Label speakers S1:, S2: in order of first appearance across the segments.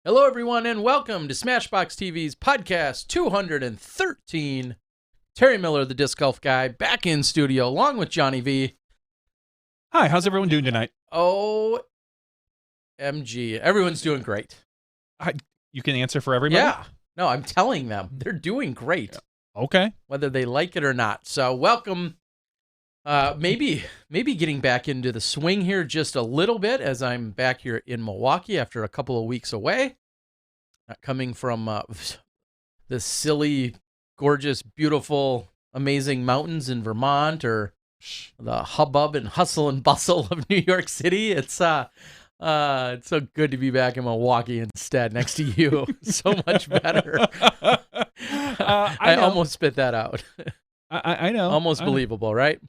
S1: Hello, everyone, and welcome to SmashBoxxTV's podcast 213. Terry Miller, the Disc Golf Guy, back in studio along with Johnny V.
S2: Hi, how's everyone doing tonight?
S1: OMG. Everyone's doing great.
S2: You can answer for everybody?
S1: Yeah. No, I'm telling them. They're doing great.
S2: Okay.
S1: Whether they like it or not. So welcome. Maybe getting back into the swing here just a little bit as I'm back here in Milwaukee after a couple of weeks away. Not coming from the silly, gorgeous, beautiful, amazing mountains in Vermont or the hubbub and hustle and bustle of New York City. It's so good to be back in Milwaukee instead next to you. So much better. I almost spit that out.
S2: I know.
S1: Almost believable, right?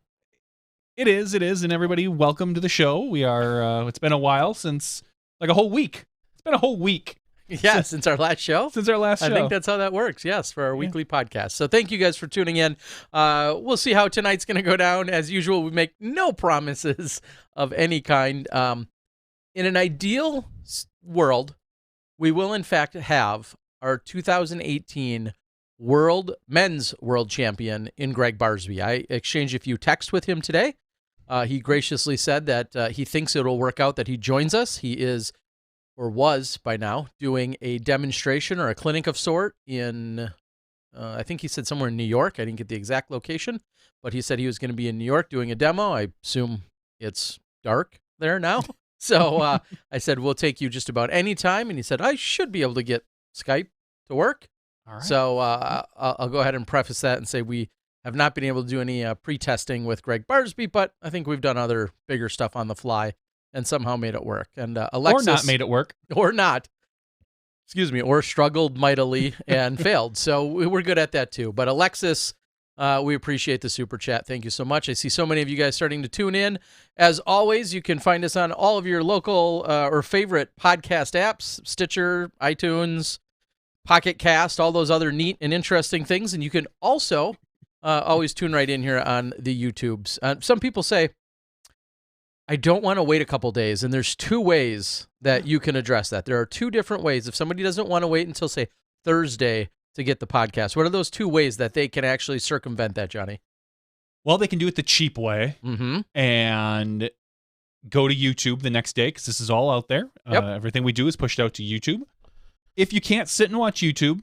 S2: It is, and everybody, welcome to the show. We are, it's been a while since, like a whole week. It's been a whole week.
S1: Yeah, since our last show.
S2: Since our last show.
S1: I think that's how that works, yes, for our weekly podcast. So thank you guys for tuning in. We'll see how tonight's going to go down. As usual, we make no promises of any kind. In an ideal world, we will, in fact, have our 2018 men's world champion in Greg Barsby. I exchanged a few texts with him today. He graciously said that he thinks it'll work out that he joins us. He is, or was by now, doing a demonstration or a clinic of sort in, I think he said somewhere in New York. I didn't get the exact location, but he said he was going to be in New York doing a demo. I assume it's dark there now. So I said, we'll take you just about any time. And he said, I should be able to get Skype to work.
S2: All right.
S1: So I'll go ahead and preface that and say we have not been able to do any pre-testing with Greg Barsby, but I think we've done other bigger stuff on the fly and somehow made it work. And Alexis,
S2: or not made it work.
S1: Or not. Excuse me. Or struggled mightily and failed. So we're good at that too. But Alexis, we appreciate the super chat. Thank you so much. I see so many of you guys starting to tune in. As always, you can find us on all of your local or favorite podcast apps, Stitcher, iTunes, Pocket Cast, all those other neat and interesting things. And you can also always tune right in here on the YouTubes. Some people say, I don't want to wait a couple days. And there's two ways that you can address that. There are two different ways. If somebody doesn't want to wait until, say, Thursday to get the podcast, what are those two ways that they can actually circumvent that, Johnny?
S2: Well, they can do it the cheap way and go to YouTube the next day because this is all out there.
S1: Yep.
S2: Everything we do is pushed out to YouTube. If you can't sit and watch YouTube,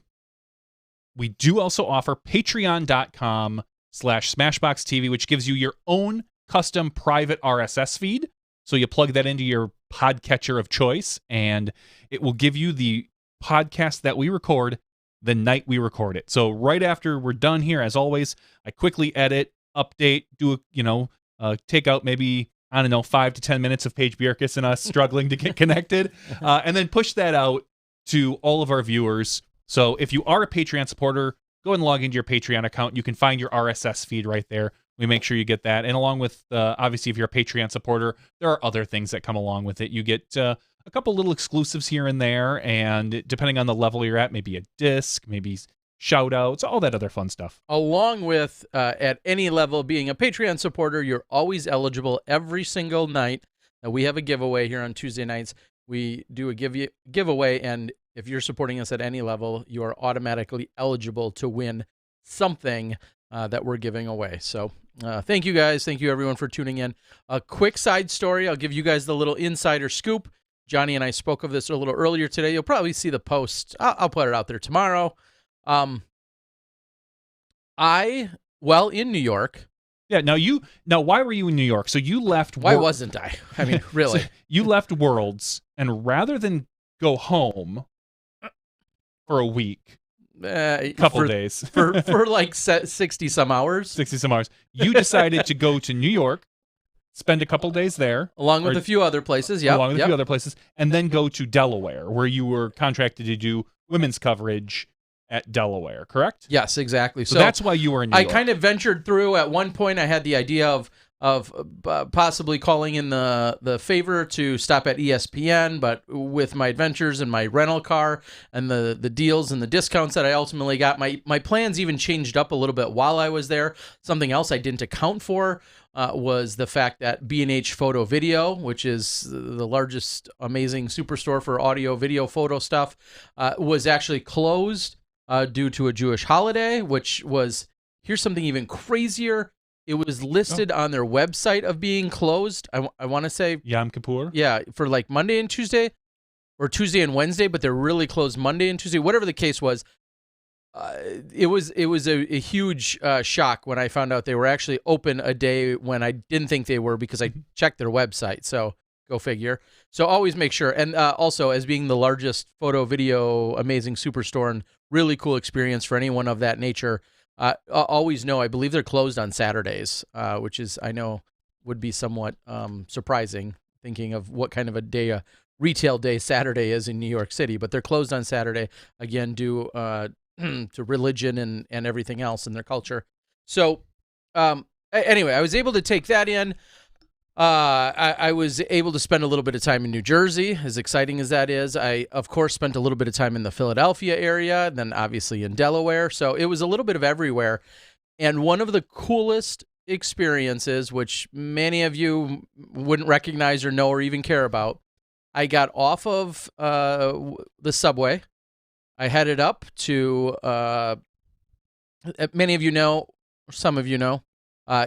S2: we do also offer patreon.com/SmashBoxxTV, which gives you your own custom private RSS feed. So you plug that into your podcatcher of choice, and it will give you the podcast that we record the night we record it. So right after we're done here, as always, I quickly edit, update, take out maybe, 5 to 10 minutes of Paige Bjerkes and us struggling to get connected, and then push that out to all of our viewers. So if you are a Patreon supporter, go and log into your Patreon account. You can find your RSS feed right there. We make sure you get that. And along with, obviously, if you're a Patreon supporter, there are other things that come along with it. You get a couple little exclusives here and there, and depending on the level you're at, maybe a disc, maybe shout-outs, all that other fun stuff.
S1: Along with, at any level, being a Patreon supporter, you're always eligible every single night. Now, we have a giveaway here on Tuesday nights. We do a giveaway, and if you're supporting us at any level, you are automatically eligible to win something that we're giving away. So thank you guys. Thank you, everyone, for tuning in. A quick side story. I'll give you guys the little insider scoop. Johnny and I spoke of this a little earlier today. You'll probably see the post. I'll put it out there tomorrow. In New York.
S2: Yeah, now why were you in New York? So you left.
S1: Why wasn't I? I mean, really.
S2: So you left Worlds, and rather than go home for a week, couple days,
S1: for like 60 some hours,
S2: you decided to go to New York, spend a couple days there,
S1: along with a few other places. Yeah,
S2: along with a few other places, and then go to Delaware, where you were contracted to do women's coverage at Delaware, correct?
S1: Yes, exactly.
S2: So that's why you were in New York.
S1: I kind of ventured through. At one point, I had the idea of of possibly calling in the favor to stop at ESPN, but with my adventures and my rental car and the deals and the discounts that I ultimately got, my plans even changed up a little bit while I was there. Something else I didn't account for was the fact that B&H Photo Video, which is the largest amazing superstore for audio, video, photo stuff, was actually closed due to a Jewish holiday, which was, here's something even crazier. It was listed on their website of being closed. I want to say
S2: Yom Kippur.
S1: Yeah, for like Monday and Tuesday, or Tuesday and Wednesday, but they're really closed Monday and Tuesday. Whatever the case was, it was a huge shock when I found out they were actually open a day when I didn't think they were, because I checked their website. So go figure. So always make sure. And also, as being the largest photo, video, amazing superstore and really cool experience for anyone of that nature, always know, I believe they're closed on Saturdays, which is, I know, would be somewhat surprising, thinking of what kind of a retail day Saturday is in New York City. But they're closed on Saturday, again, due to religion and everything else in their culture. So anyway, I was able to take that in. I was able to spend a little bit of time in New Jersey, as exciting as that is. I, of course, spent a little bit of time in the Philadelphia area, and then obviously in Delaware. So it was a little bit of everywhere. And one of the coolest experiences, which many of you wouldn't recognize or know or even care about, I got off of the subway. I headed up to, many of you know, or some of you know,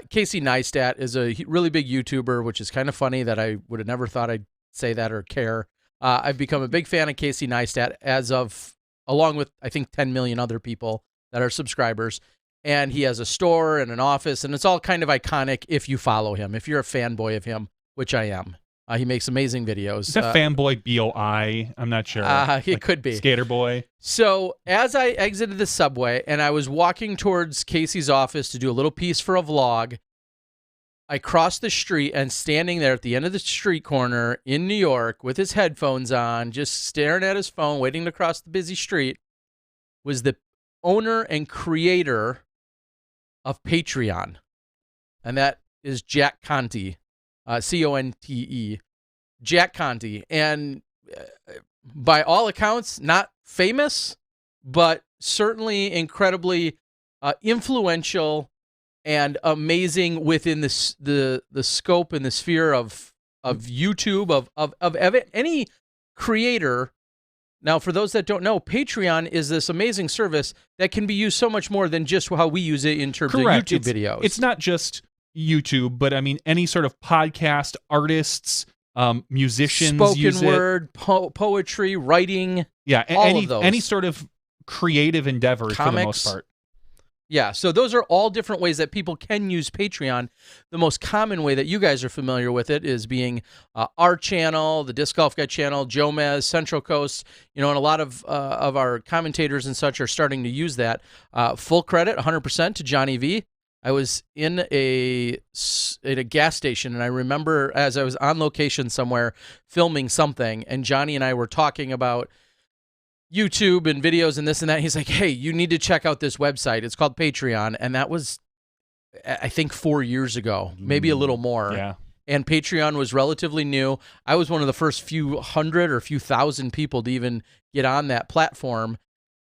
S1: Casey Neistat is a really big YouTuber, which is kind of funny that I would have never thought I'd say that or care. I've become a big fan of Casey Neistat along with, I think, 10 million other people that are subscribers. And he has a store and an office, and it's all kind of iconic if you follow him, if you're a fanboy of him, which I am. He makes amazing videos.
S2: Is that Fanboy BOI? I'm not sure.
S1: It could be.
S2: Skater Boy.
S1: So as I exited the subway and I was walking towards Casey's office to do a little piece for a vlog, I crossed the street, and standing there at the end of the street corner in New York with his headphones on, just staring at his phone, waiting to cross the busy street, was the owner and creator of Patreon. And that is Jack Conte. Conte, Jack Conte, and by all accounts, not famous, but certainly incredibly influential and amazing within the scope and the sphere of YouTube of any creator. Now, for those that don't know, Patreon is this amazing service that can be used so much more than just how we use it in terms of YouTube videos.
S2: It's not just YouTube, but I mean any sort of podcast, artists, musicians,
S1: spoken word, poetry, writing, all of those.
S2: Any sort of creative endeavors, for the most part.
S1: Yeah, so those are all different ways that people can use Patreon. The most common way that you guys are familiar with it is being our channel, the Disc Golf Guy channel, Joe Mez, Central Coast, and a lot of our commentators and such are starting to use that. Full credit, 100% to Johnny V. I was in a gas station, and I remember as I was on location somewhere filming something, and Johnny and I were talking about YouTube and videos and this and that. He's like, hey, you need to check out this website. It's called Patreon. And that was, I think, 4 years ago, maybe a little more.
S2: Yeah.
S1: And Patreon was relatively new. I was one of the first few hundred or few thousand people to even get on that platform.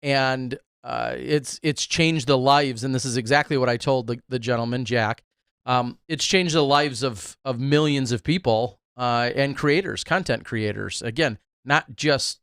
S1: And it's changed the lives, and this is exactly what I told the gentleman, Jack. It's changed the lives of millions of people and creators, content creators. Again, not just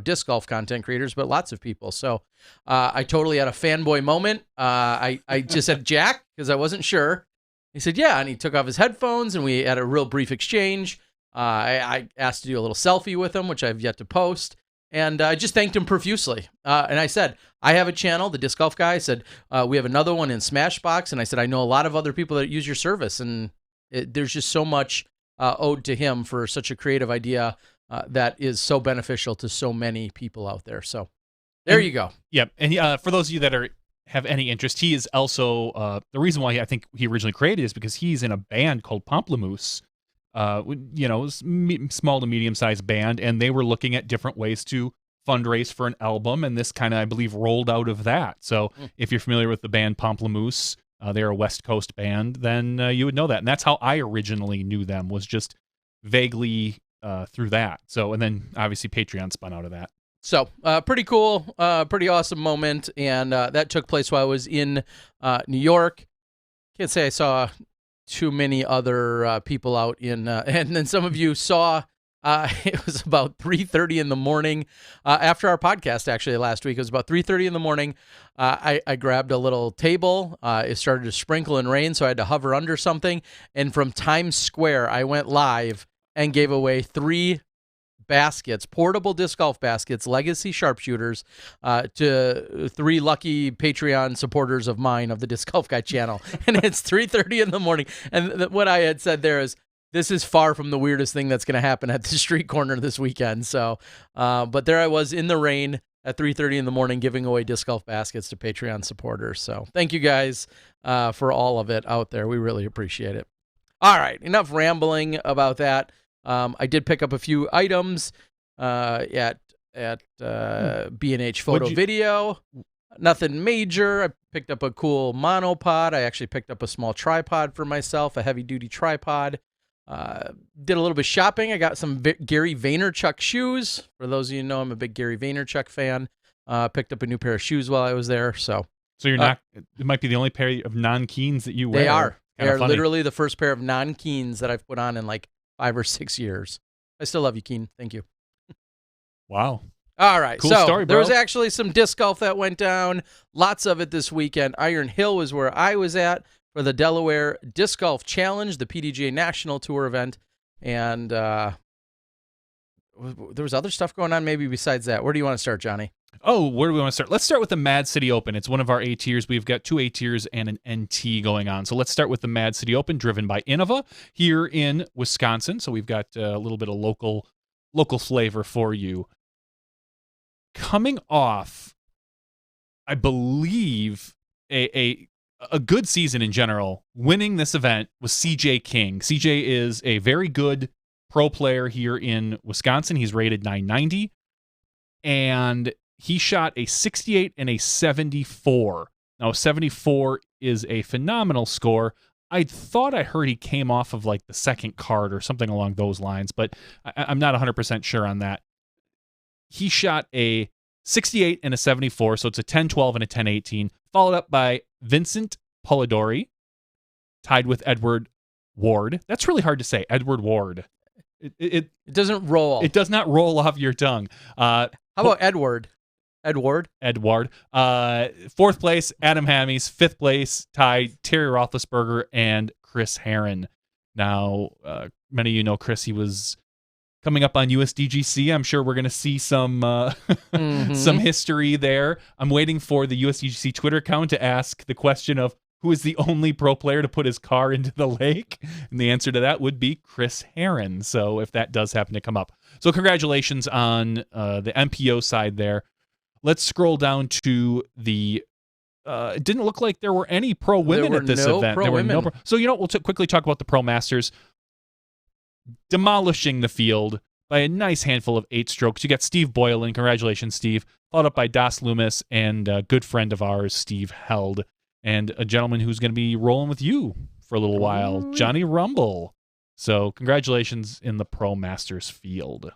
S1: disc golf content creators, but lots of people. So I totally had a fanboy moment. I just said, Jack, because I wasn't sure. He said, yeah, and he took off his headphones, and we had a real brief exchange. I asked to do a little selfie with him, which I've yet to post. And I just thanked him profusely. And I said, I have a channel, the Disc Golf Guy. I said, we have another one in SmashBoxx. And I said, I know a lot of other people that use your service. And there's just so much owed to him for such a creative idea that is so beneficial to so many people out there. So there you go.
S2: Yep. And for those of you that have any interest, he is also, the reason why I think he originally created is because he's in a band called Pamplemousse. Small to medium-sized band, and they were looking at different ways to fundraise for an album, and this kind of, I believe, rolled out of that. So if you're familiar with the band Pamplemousse, they're a West Coast band, then you would know that. And that's how I originally knew them, was just vaguely through that. So, and then obviously Patreon spun out of that.
S1: So pretty cool, pretty awesome moment. And that took place while I was in New York. Can't say I saw too many other people out in, and then some of you saw, it was about 3:30 in the morning after our podcast, actually, last week. It was about 3:30 in the morning. I grabbed a little table. It started to sprinkle and rain, so I had to hover under something. And from Times Square, I went live and gave away 3 baskets, portable disc golf baskets, legacy sharpshooters, to 3 lucky Patreon supporters of mine of the Disc Golf Guy channel. And it's 3:30 in the morning. And what I had said there is, this is far from the weirdest thing that's going to happen at the street corner this weekend. So, but there I was in the rain at 3:30 in the morning giving away disc golf baskets to Patreon supporters. So thank you guys for all of it out there. We really appreciate it. All right, enough rambling about that. I did pick up a few items at B&H Photo Video. Nothing major. I picked up a cool monopod. I actually picked up a small tripod for myself, a heavy-duty tripod. Did a little bit of shopping. I got some Gary Vaynerchuk shoes. For those of you who know, I'm a big Gary Vaynerchuk fan. Picked up a new pair of shoes while I was there. So
S2: you're not, it might be the only pair of non-Keens that you wear.
S1: They are. They are literally the first pair of non-Keens that I've put on in like 5 or 6 years. I still love you, Keen. Thank you.
S2: Wow.
S1: All right.
S2: Cool
S1: so
S2: story, bro.
S1: There was actually some disc golf that went down. Lots of it this weekend. Iron Hill was where I was at for the Delaware Disc Golf Challenge, the PDGA National Tour event. And there was other stuff going on maybe besides that. Where do you want to start, Johnny?
S2: Oh, where do we want to start? Let's start with the Mad City Open. It's one of our A tiers. We've got 2 A tiers and an NT going on. So let's start with the Mad City Open, driven by Innova here in Wisconsin. So we've got a little bit of local flavor for you. Coming off, I believe, a good season in general, winning this event was CJ King. CJ is a very good pro player here in Wisconsin. He's rated 990, and he shot a 68 and a 74. Now, 74 is a phenomenal score. I thought I heard he came off of like the second card or something along those lines, but I'm not 100% sure on that. He shot a 68 and a 74, so it's a 10-12 and a 10-18, followed up by Vincent Polidori, tied with Edward Ward. That's really hard to say, Edward Ward. It
S1: doesn't roll.
S2: It does not roll off your tongue.
S1: How about Edward? Edward.
S2: 4th place, Adam Hammies. 5th place, tied Terry Roethlisberger and Chris Herron. Now, many of you know Chris. He was coming up on USDGC. I'm sure we're going to see some some history there. I'm waiting for the USDGC Twitter account to ask the question of who is the only pro player to put his car into the lake? And the answer to that would be Chris Herron. So if that does happen to come up. So congratulations on the MPO side there. Let's scroll down to the it didn't look like there were any pro women at this event. There were no pro. So, we'll quickly talk about the Pro Masters. Demolishing the field by a nice handful of 8 strokes. You got Steve Boylan. Congratulations, Steve. Followed up by Das Loomis and a good friend of ours, Steve Held. And a gentleman who's going to be rolling with you for a little while, Johnny Rumble. So congratulations in the Pro Masters field.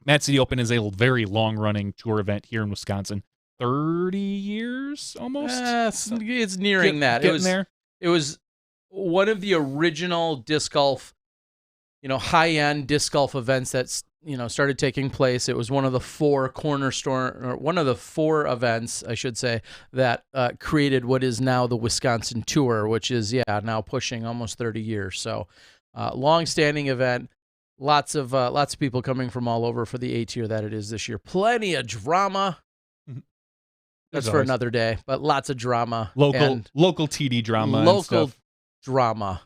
S2: Mad City Open is a very long-running tour event here in Wisconsin. 30 years almost?
S1: It's nearing that. It was one of the original disc golf, high-end disc golf events that, started taking place. It was one of the 4 events, I should say, that created what is now the Wisconsin Tour, which is, now pushing almost 30 years. So long-standing event. Lots of people coming from all over for the A tier that it is this year. Plenty of drama. That's for another day, but lots of drama.
S2: Local TD drama.
S1: Local drama.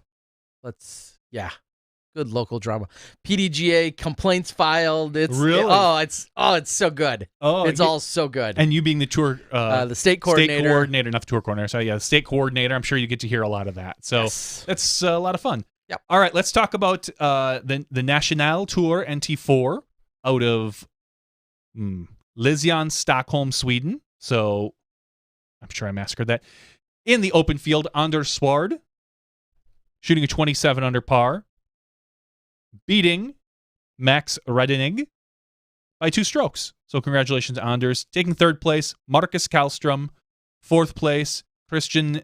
S1: Good local drama. PDGA complaints filed. It's
S2: really
S1: it's so good. It's all so good.
S2: And you being the tour
S1: the state coordinator,
S2: not the tour coordinator. So the state coordinator. I'm sure you get to hear a lot of that. So that's a lot of fun.
S1: Yep.
S2: All right, let's talk about the National Tour NT4 out of Lisjan, Stockholm, Sweden. So I'm sure I massacred that. In the open field, Anders Sward, shooting a 27 under par, beating Max Redenig by 2 strokes. So congratulations, Anders. Taking third place, Marcus Kallstrom. Fourth place, Christian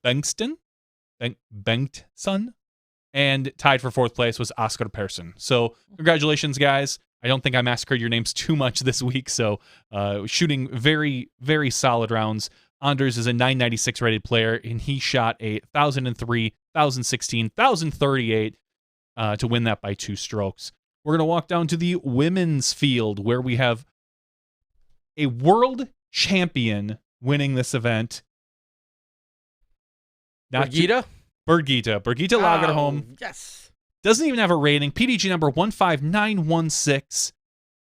S2: Bengtsson. And tied for fourth place was Oscar Persson. So congratulations, guys. I don't think I massacred your names too much this week. So shooting very, very solid rounds. Anders is a 996 rated player, and he shot a 1,003, 1,016, 1,038 to win that by 2 strokes. We're going to walk down to the women's field where we have a world champion winning this event.
S1: Birgitta
S2: Lagerholm.
S1: Yes.
S2: Doesn't even have a rating. PDG number 15916.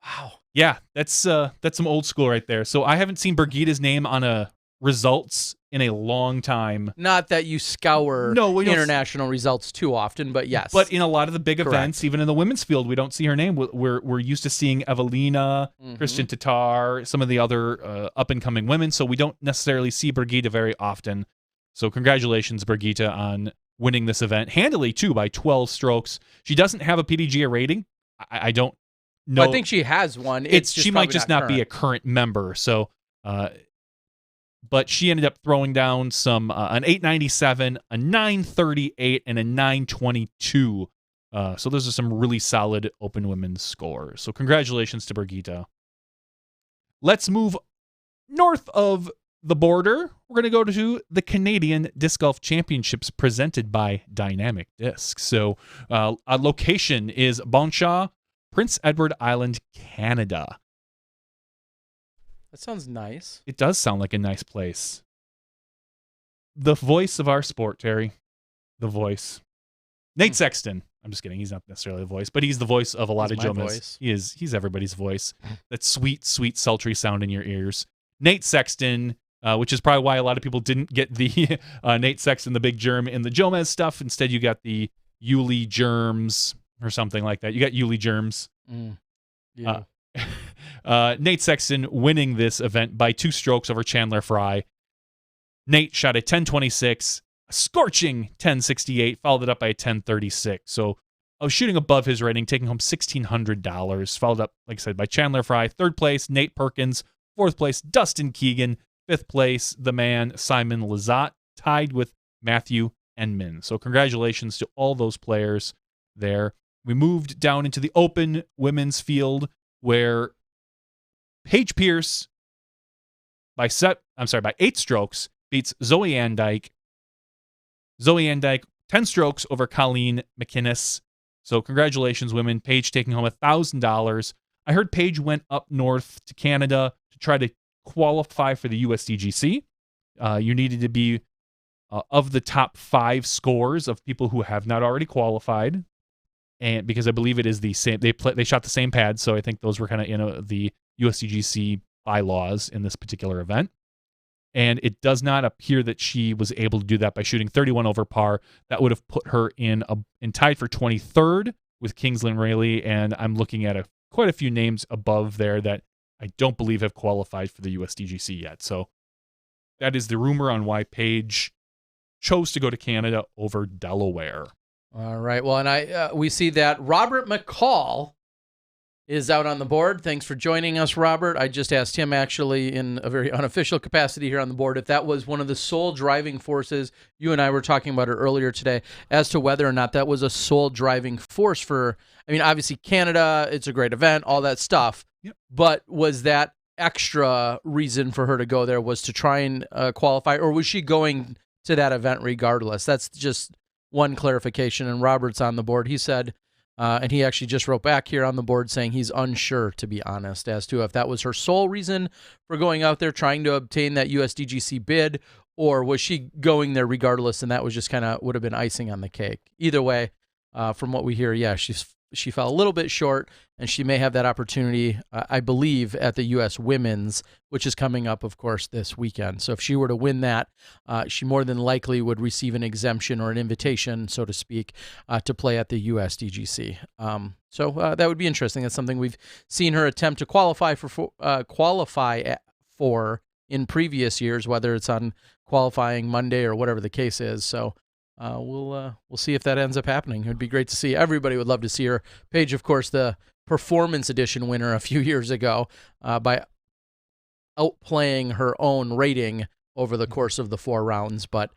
S1: Wow.
S2: Yeah, that's some old school right there. So I haven't seen Birgitta's name on a results in a long time.
S1: Not that you scour international results too often, but yes.
S2: But in a lot of the big events, even in the women's field, we don't see her name. We're used to seeing Evelina, Christian Tatar, some of the other up-and-coming women, so we don't necessarily see Birgitta very often. So congratulations, Birgitta, on winning this event. Handily, too, by 12 strokes. She doesn't have a PDGA rating. I don't know.
S1: I think she has one.
S2: She might just not be a current member, so... but she ended up throwing down some an 897, a 938, and a 922. So those are some really solid open women's scores. So congratulations to Birgitta. Let's move north of the border. We're going to go to the Canadian Disc Golf Championships presented by Dynamic Disc. So a location is Bonshaw, Prince Edward Island, Canada.
S1: That sounds nice.
S2: It does sound like a nice place. The voice of our sport, Terry. The voice. Nate Sexton. I'm just kidding. He's not necessarily the voice, but he's the voice of a lot of Jomas. He's everybody's voice. That sweet, sweet, sultry sound in your ears. Nate Sexton, which is probably why a lot of people didn't get the Nate Sexton, the big germ in the Jomez stuff. Instead, you got the Yuli germs or something like that. You got Yuli germs.
S1: Yeah.
S2: Nate Sexton winning this event by 2 strokes over Chandler Fry. Nate shot a 1026, a scorching 1068, followed it up by a 1036. So I was shooting above his rating, taking home $1,600. Followed up, like I said, by Chandler Fry. Third place, Nate Perkins. Fourth place, Dustin Keegan. Fifth place, the man Simon Lizotte, tied with Matthew Enman. So congratulations to all those players there. We moved down into the open women's field where Paige Pierce by 8 strokes beats Zoe Andyke. Zoe Andyke 10 strokes over Colleen McInnes. So congratulations, women. Paige taking home $1,000. I heard Paige went up north to Canada to try to qualify for the USDGC. You needed to be of the top 5 scores of people who have not already qualified. And because I believe it is the same, they shot the same pad, so I think those were kind of in the USDGC bylaws in this particular event. And it does not appear that she was able to do that by shooting 31 over par. That would have put her in tied for 23rd with Kingsley Rayleigh, and I'm looking at quite a few names above there that I don't believe have qualified for the USDGC yet. So that is the rumor on why Paige chose to go to Canada over Delaware.
S1: All right. Well, and we see that Robert McCall is out on the board. Thanks for joining us, Robert. I just asked him actually in a very unofficial capacity here on the board if that was one of the sole driving forces. You and I were talking about it earlier today as to whether or not that was a sole driving force for, I mean, obviously Canada, it's a great event, all that stuff.
S2: Yep.
S1: But was that extra reason for her to go there was to try and qualify, or was she going to that event regardless? That's just one clarification, and Robert's on the board. He said, and he actually just wrote back here on the board saying he's unsure, to be honest, as to if that was her sole reason for going out there trying to obtain that USDGC bid, or was she going there regardless, and that was just kind of would have been icing on the cake. Either way, from what we hear, yeah, she fell a little bit short, and she may have that opportunity, I believe, at the U.S. Women's, which is coming up, of course, this weekend. So if she were to win that, she more than likely would receive an exemption or an invitation, so to speak, to play at the USDGC. So that would be interesting. That's something we've seen her attempt to qualify for in previous years, whether it's on qualifying Monday or whatever the case is. So we'll see if that ends up happening. It would be great to see. Everybody would love to see her. Paige, of course, the Performance Edition winner a few years ago by outplaying her own rating over the course of the 4 rounds, but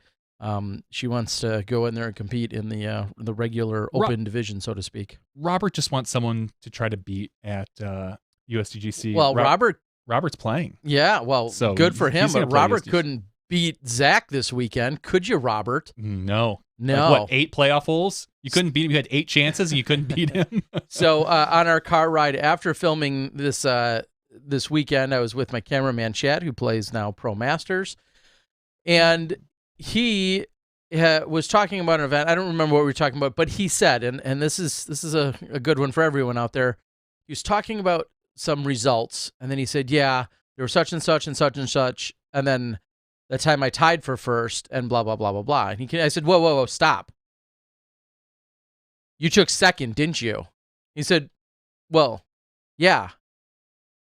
S1: she wants to go in there and compete in the regular open division, so to speak.
S2: Robert just wants someone to try to beat at USWDGC.
S1: Well,
S2: Robert's playing.
S1: Yeah, well,
S2: So
S1: good for him,
S2: he's gonna
S1: but
S2: play
S1: Robert
S2: USWDGC.
S1: couldn't beat Zach this weekend. Could you, Robert?
S2: No.
S1: No.
S2: Like, what, 8 playoff holes? You couldn't beat him. You had 8 chances and you couldn't beat him.
S1: So on our car ride after filming this weekend, I was with my cameraman, Chad, who plays now Pro Masters, and he was talking about an event. I don't remember what we were talking about, but he said, and this is a good one for everyone out there. He was talking about some results, and then he said, yeah, there were such and such and such and such, and then the time I tied for first, and blah, blah, blah, blah, blah. And I said, whoa, stop. You took second, didn't you? He said, well, yeah.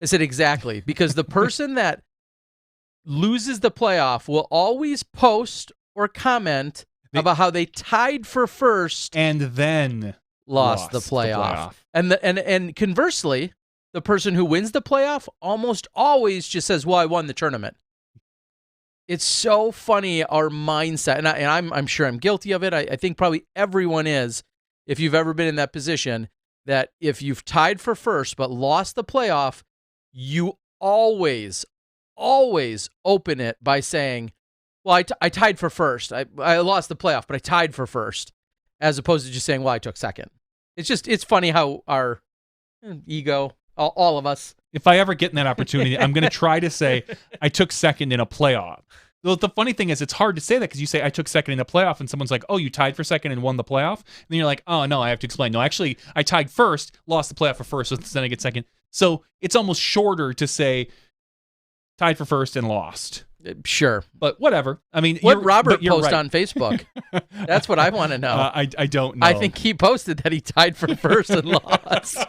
S1: I said, exactly, because the person that loses the playoff will always post or comment about how they tied for first
S2: and then
S1: lost the playoff. And conversely, the person who wins the playoff almost always just says, well, I won the tournament. It's so funny, our mindset, and I'm sure I'm guilty of it. I think probably everyone is, if you've ever been in that position, that if you've tied for first but lost the playoff, you always open it by saying, well, I tied for first. I lost the playoff, but I tied for first, as opposed to just saying, well, I took second. It's funny how our ego, all of us.
S2: If I ever get in that opportunity, I'm going to try to say I took second in a playoff. Well, the funny thing is, it's hard to say that because you say I took second in a playoff, and someone's like, "Oh, you tied for second and won the playoff." And then you're like, "Oh no, I have to explain." No, actually, I tied first, lost the playoff for first, so then I get second. So it's almost shorter to say tied for first and lost.
S1: Sure,
S2: but whatever. I mean,
S1: what Robert post
S2: right.
S1: on Facebook? That's what I want to know.
S2: I don't know.
S1: I think he posted that he tied for first and lost,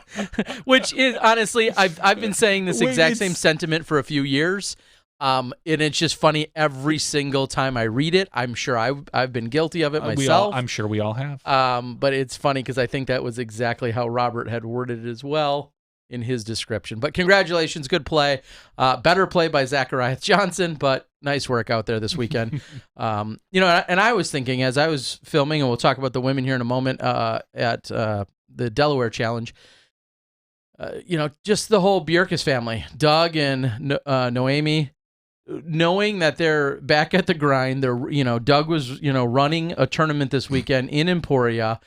S1: which is honestly, I've been saying this exact same sentiment for a few years. And it's just funny every single time I read it. I'm sure I've been guilty of it myself.
S2: I'm sure we all have.
S1: But it's funny because I think that was exactly how Robert had worded it as well in his description. But congratulations, good play. Better play by Zacharias Johnson, but nice work out there this weekend. And I was thinking as I was filming, and we'll talk about the women here in a moment at the Delaware Challenge. Just the whole Bjerkes family, Doug and Noemi. Knowing that they're back at the grind, Doug was, running a tournament this weekend in Emporia,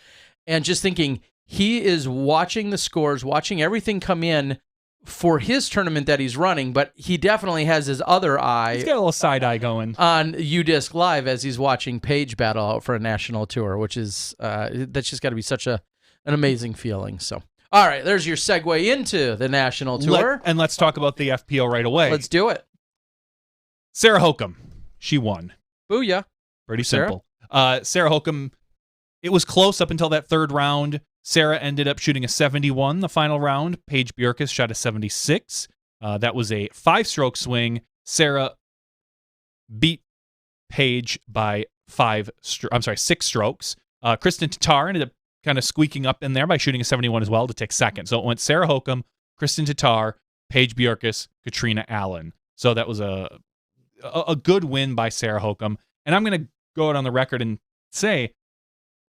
S1: and just thinking he is watching the scores, watching everything come in for his tournament that he's running, but he definitely has his other eye.
S2: He's got a little side eye going
S1: on UDisc Live as he's watching Paige battle out for a national tour, which is that's just got to be such an amazing feeling. So. All right, there's your segue into the national tour.
S2: And let's talk about the FPO right away.
S1: Let's do it.
S2: Sarah Hokum, she won.
S1: Booyah.
S2: Pretty simple. Sarah Hokum, it was close up until that third round. Sarah ended up shooting a 71 the final round. Paige Bjerkes shot a 76. That was a 5-stroke swing. Sarah beat Paige by 6 strokes. Kristen Tatar ended up kind of squeaking up in there by shooting a 71 as well to take second. So it went Sarah Hokum, Kristen Tatar, Paige Bjerkes, Katrina Allen. So that was a good win by Sarah Hokum. And I'm going to go out on the record and say,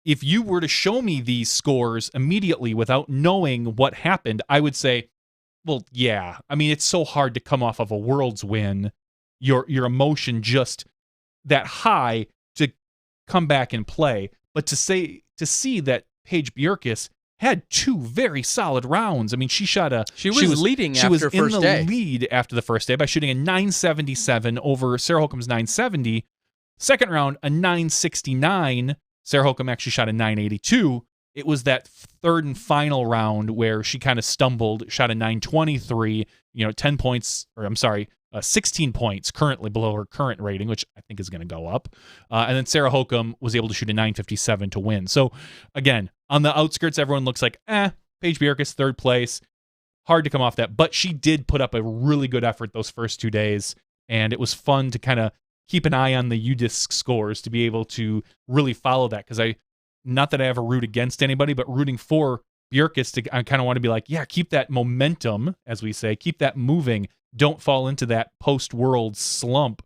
S2: if you were to show me these scores immediately without knowing what happened, I would say, well, yeah. I mean, it's so hard to come off of a Worlds win, your emotion just that high to come back and play. But to see that Paige Bjerkes had 2 very solid rounds. I mean, she was leading after first day. She was in the lead after the first day by shooting a 977 over Sarah Hokum's 970. Second round, a 969. Sarah Hokum actually shot a 982. It was that third and final round where she kind of stumbled, shot a 923, 10 points, 16 points currently below her current rating, which I think is going to go up. And then Sarah Hokum was able to shoot a 957 to win. So again, on the outskirts, everyone looks like, Paige Bjerkes, third place. Hard to come off that. But she did put up a really good effort those first 2 days. and it was fun to kind of keep an eye on the UDisc scores to be able to really follow that, because not that I ever root against anybody, but rooting for Bjerkes, I kind of want to be like, yeah, keep that momentum, as we say, keep that moving. Don't fall into that post-world slump.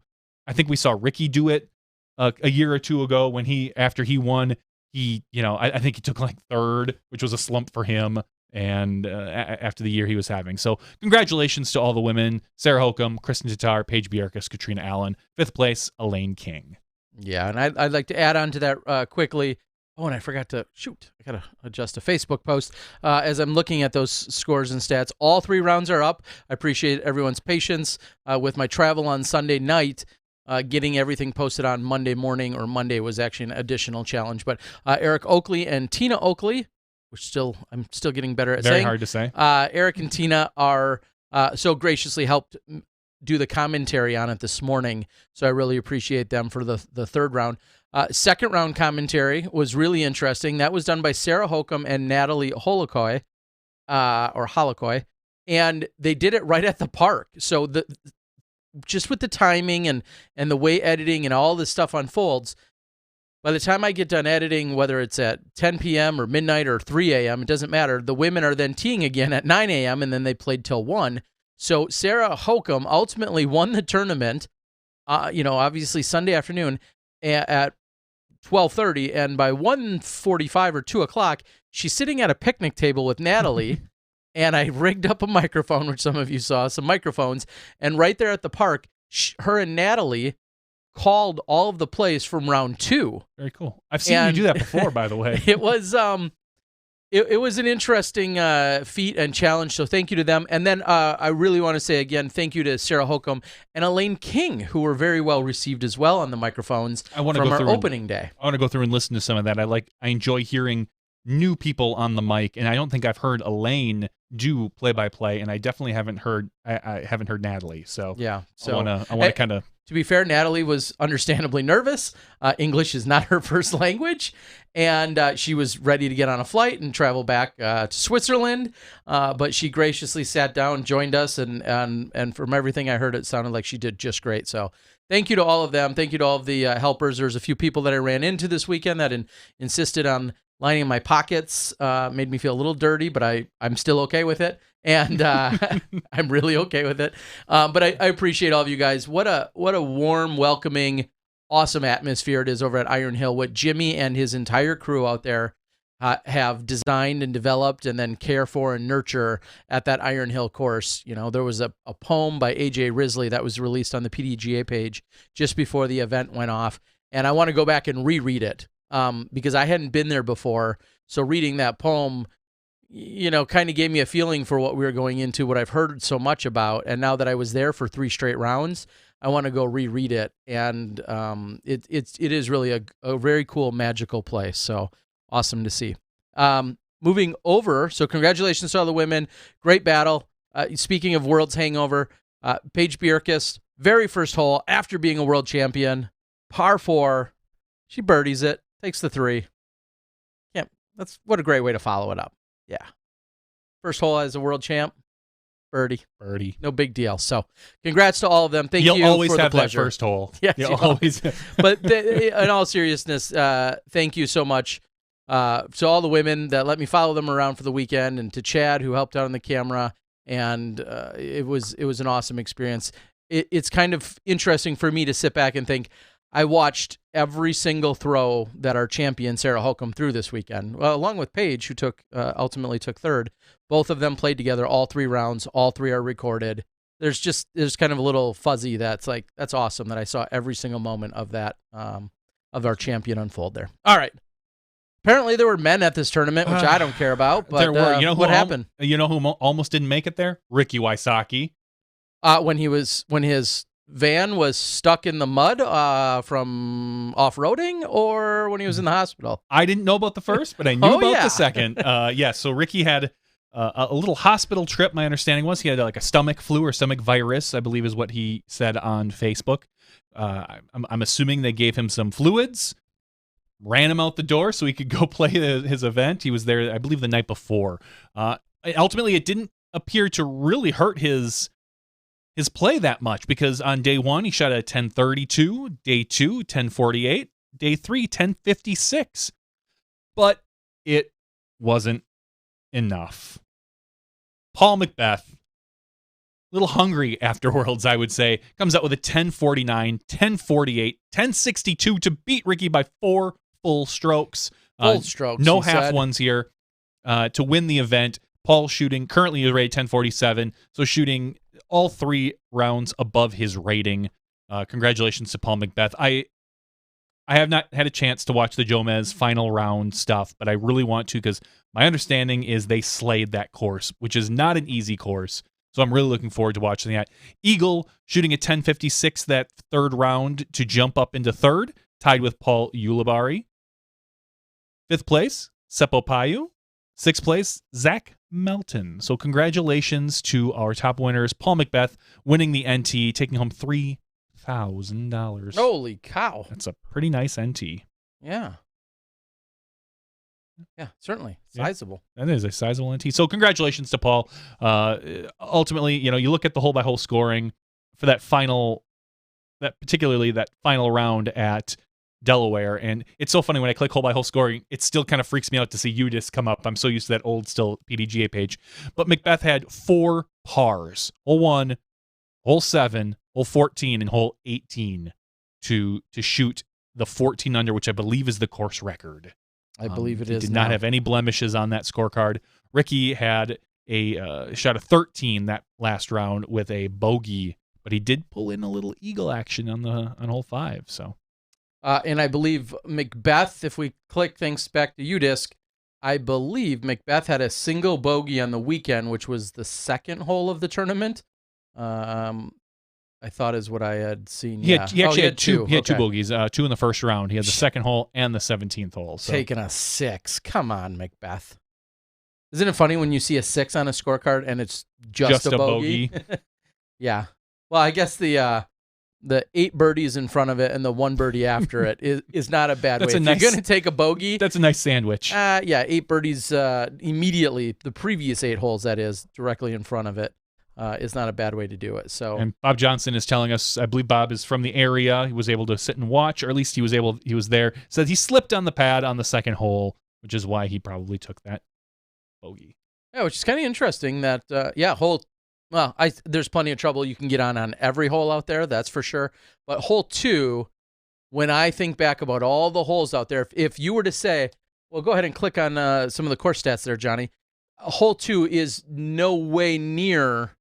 S2: I think we saw Ricky do it a year or two ago when after he won, I think he took like third, which was a slump for him, and after the year he was having. So congratulations to all the women: Sarah Hokom, Kristen Tatar, Paige Bjerkes, Katrina Allen. 5th place, Elaine King.
S1: Yeah, and I'd like to add on to that quickly. Oh, and I forgot to I got to adjust a Facebook post. As I'm looking at those scores and stats, all 3 rounds are up. I appreciate everyone's patience with my travel on Sunday night. Getting everything posted on Monday morning, or Monday, was actually an additional challenge. But Eric Oakley and Tina Oakley, I'm still getting better at saying.
S2: Very hard to say.
S1: Eric and Tina are so graciously helped do the commentary on it this morning. So I really appreciate them for the 3rd round. 2nd round commentary was really interesting. That was done by Sarah Hokom and Natalie Holokoy, and they did it right at the park. So just with the timing and the way editing and all this stuff unfolds, by the time I get done editing, whether it's at 10 p.m. or midnight or 3 a.m., it doesn't matter. The women are then teeing again at 9 a.m., and then they played till 1. So Sarah Hokom ultimately won the tournament, obviously Sunday afternoon at 12:30, and by 1:45 or 2 o'clock, she's sitting at a picnic table with Natalie, and I rigged up a microphone, which some of you saw, some microphones, and right there at the park, her and Natalie called all of the plays from round 2.
S2: Very cool. I've seen you do that before, by the way.
S1: It was it was an interesting feat and challenge, so thank you to them. And then I really want to say again, thank you to Sarah Hokom and Elaine King, who were very well received as well on the microphones from our opening day.
S2: I want to go through and listen to some of that. I enjoy hearing new people on the mic, and I don't think I've heard Elaine do play-by-play, and I definitely haven't heard Natalie. So
S1: yeah,
S2: I want to kind of.
S1: To be fair, Natalie was understandably nervous. English is not her first language, and she was ready to get on a flight and travel back to Switzerland. But she graciously sat down, joined us, and from everything I heard, it sounded like she did just great. So thank you to all of them. Thank you to all of the helpers. There's a few people that I ran into this weekend that insisted on lining my pockets. Made me feel a little dirty, but I'm still okay with it. And I'm really okay with it. But I appreciate all of you guys. What a warm, welcoming, awesome atmosphere it is over at Iron Hill. What Jimmy and his entire crew out there have designed and developed and then care for and nurture at that Iron Hill course. There was a poem by A.J. Risley that was released on the PDGA page just before the event went off. And I want to go back and reread it because I hadn't been there before. So reading that poem, kind of gave me a feeling for what we were going into, what I've heard so much about. And now that I was there for 3 straight rounds, I want to go reread it. And it is really a very cool, magical place. So awesome to see. Moving over, so congratulations to all the women. Great battle. Speaking of World's Hangover, Paige Bjerkes, very first hole after being a world champion, par 4. She birdies it, takes the 3. What a great way to follow it up. Yeah. First hole as a world champ, birdie. No big deal. So congrats to all of them. Thank you for the pleasure. You'll always have that
S2: first hole.
S1: Yeah,
S2: you'll always.
S1: But in all seriousness, thank you so much to all the women that let me follow them around for the weekend, and to Chad, who helped out on the camera. And it was an awesome experience. It's kind of interesting for me to sit back and think, I watched every single throw that our champion Sarah Hokom threw this weekend, along with Paige, who ultimately took 3rd. Both of them played together all 3 rounds. All 3 are recorded. There's kind of a little fuzzy that's awesome that I saw every single moment of that of our champion unfold there. All right. Apparently there were men at this tournament, which I don't care about. But
S2: there were. What
S1: happened?
S2: You know who almost didn't make it there? Ricky Wysocki.
S1: When his van was stuck in the mud from off-roading, or when he was in the hospital?
S2: I didn't know about the first, but I knew about the second. So Ricky had a little hospital trip. My understanding was he had like a stomach flu or stomach virus, I believe is what he said on Facebook. I'm assuming they gave him some fluids, ran him out the door so he could go play his event. He was there, I believe, the night before. Ultimately, it didn't appear to really hurt his his play that much, because on day 1 he shot a 1032, day 2 1048, day 3 1056, but it wasn't enough. Paul McBeth, a little hungry after Worlds, I would say, comes out with a 1049, 1048, 1062 to beat Ricky by 4 full strokes.
S1: Full strokes,
S2: no
S1: he
S2: half
S1: said.
S2: ones here to win the event. Paul shooting currently is rated 1047, so shooting all 3 rounds above his rating. Congratulations to Paul McBeth. I have not had a chance to watch the Jomez final round stuff, but I really want to, because my understanding is they slayed that course, which is not an easy course. So I'm really looking forward to watching that. Eagle shooting a 1056 that 3rd round to jump up into 3rd, tied with Paul Ulibarri. 5th place, Seppo Payu. 6th place, Zach Melton. So congratulations to our top winners. Paul McBeth winning the NT, taking home $3,000.
S1: Holy cow.
S2: That's a pretty nice NT.
S1: Yeah. Yeah, certainly. Sizable.
S2: That is a sizable NT. So congratulations to Paul. Ultimately, you look at the hole-by-hole scoring for particularly that final round at Delaware, and it's so funny when I click hole-by-hole scoring, it still kind of freaks me out to see UDisc come up. I'm so used to that old still PDGA page. But McBeth had 4 pars. Hole 1, hole 7, hole 14, and hole 18 to shoot the 14 under, which I believe is the course record.
S1: I believe it
S2: he
S1: is.
S2: Did not have any blemishes on that scorecard. Ricky had a shot of 13 that last round with a bogey, but he did pull in a little eagle action on hole 5. So,
S1: and I believe McBeth, if we click things back to UDisc, I believe McBeth had a single bogey on the weekend, which was the 2nd hole of the tournament. I thought is what I had seen.
S2: He actually had 2. He had 2
S1: Okay.
S2: bogeys, 2 in the first round. He had the 2nd hole and the 17th hole. So.
S1: Taking a 6. Come on, McBeth. Isn't it funny when you see a 6 on a scorecard and it's just a bogey? Yeah. Well, I guess the 8 birdies in front of it and the 1 birdie after it is not a bad way. If you're going to take a bogey,
S2: that's a nice sandwich.
S1: Yeah, 8 birdies immediately, the previous 8 holes, that is, directly in front of it, is not a bad way to do it. So,
S2: and Bob Johnson is telling us, I believe Bob is from the area. He was able to sit and watch, or at least he was there. Says he slipped on the pad on the 2nd hole, which is why he probably took that bogey.
S1: Yeah, which is kind of interesting that, hole. Well, there's plenty of trouble you can get on every hole out there, that's for sure. But hole 2, when I think back about all the holes out there, if you were to say, well, go ahead and click on some of the course stats there, Johnny. Hole 2 is no way near.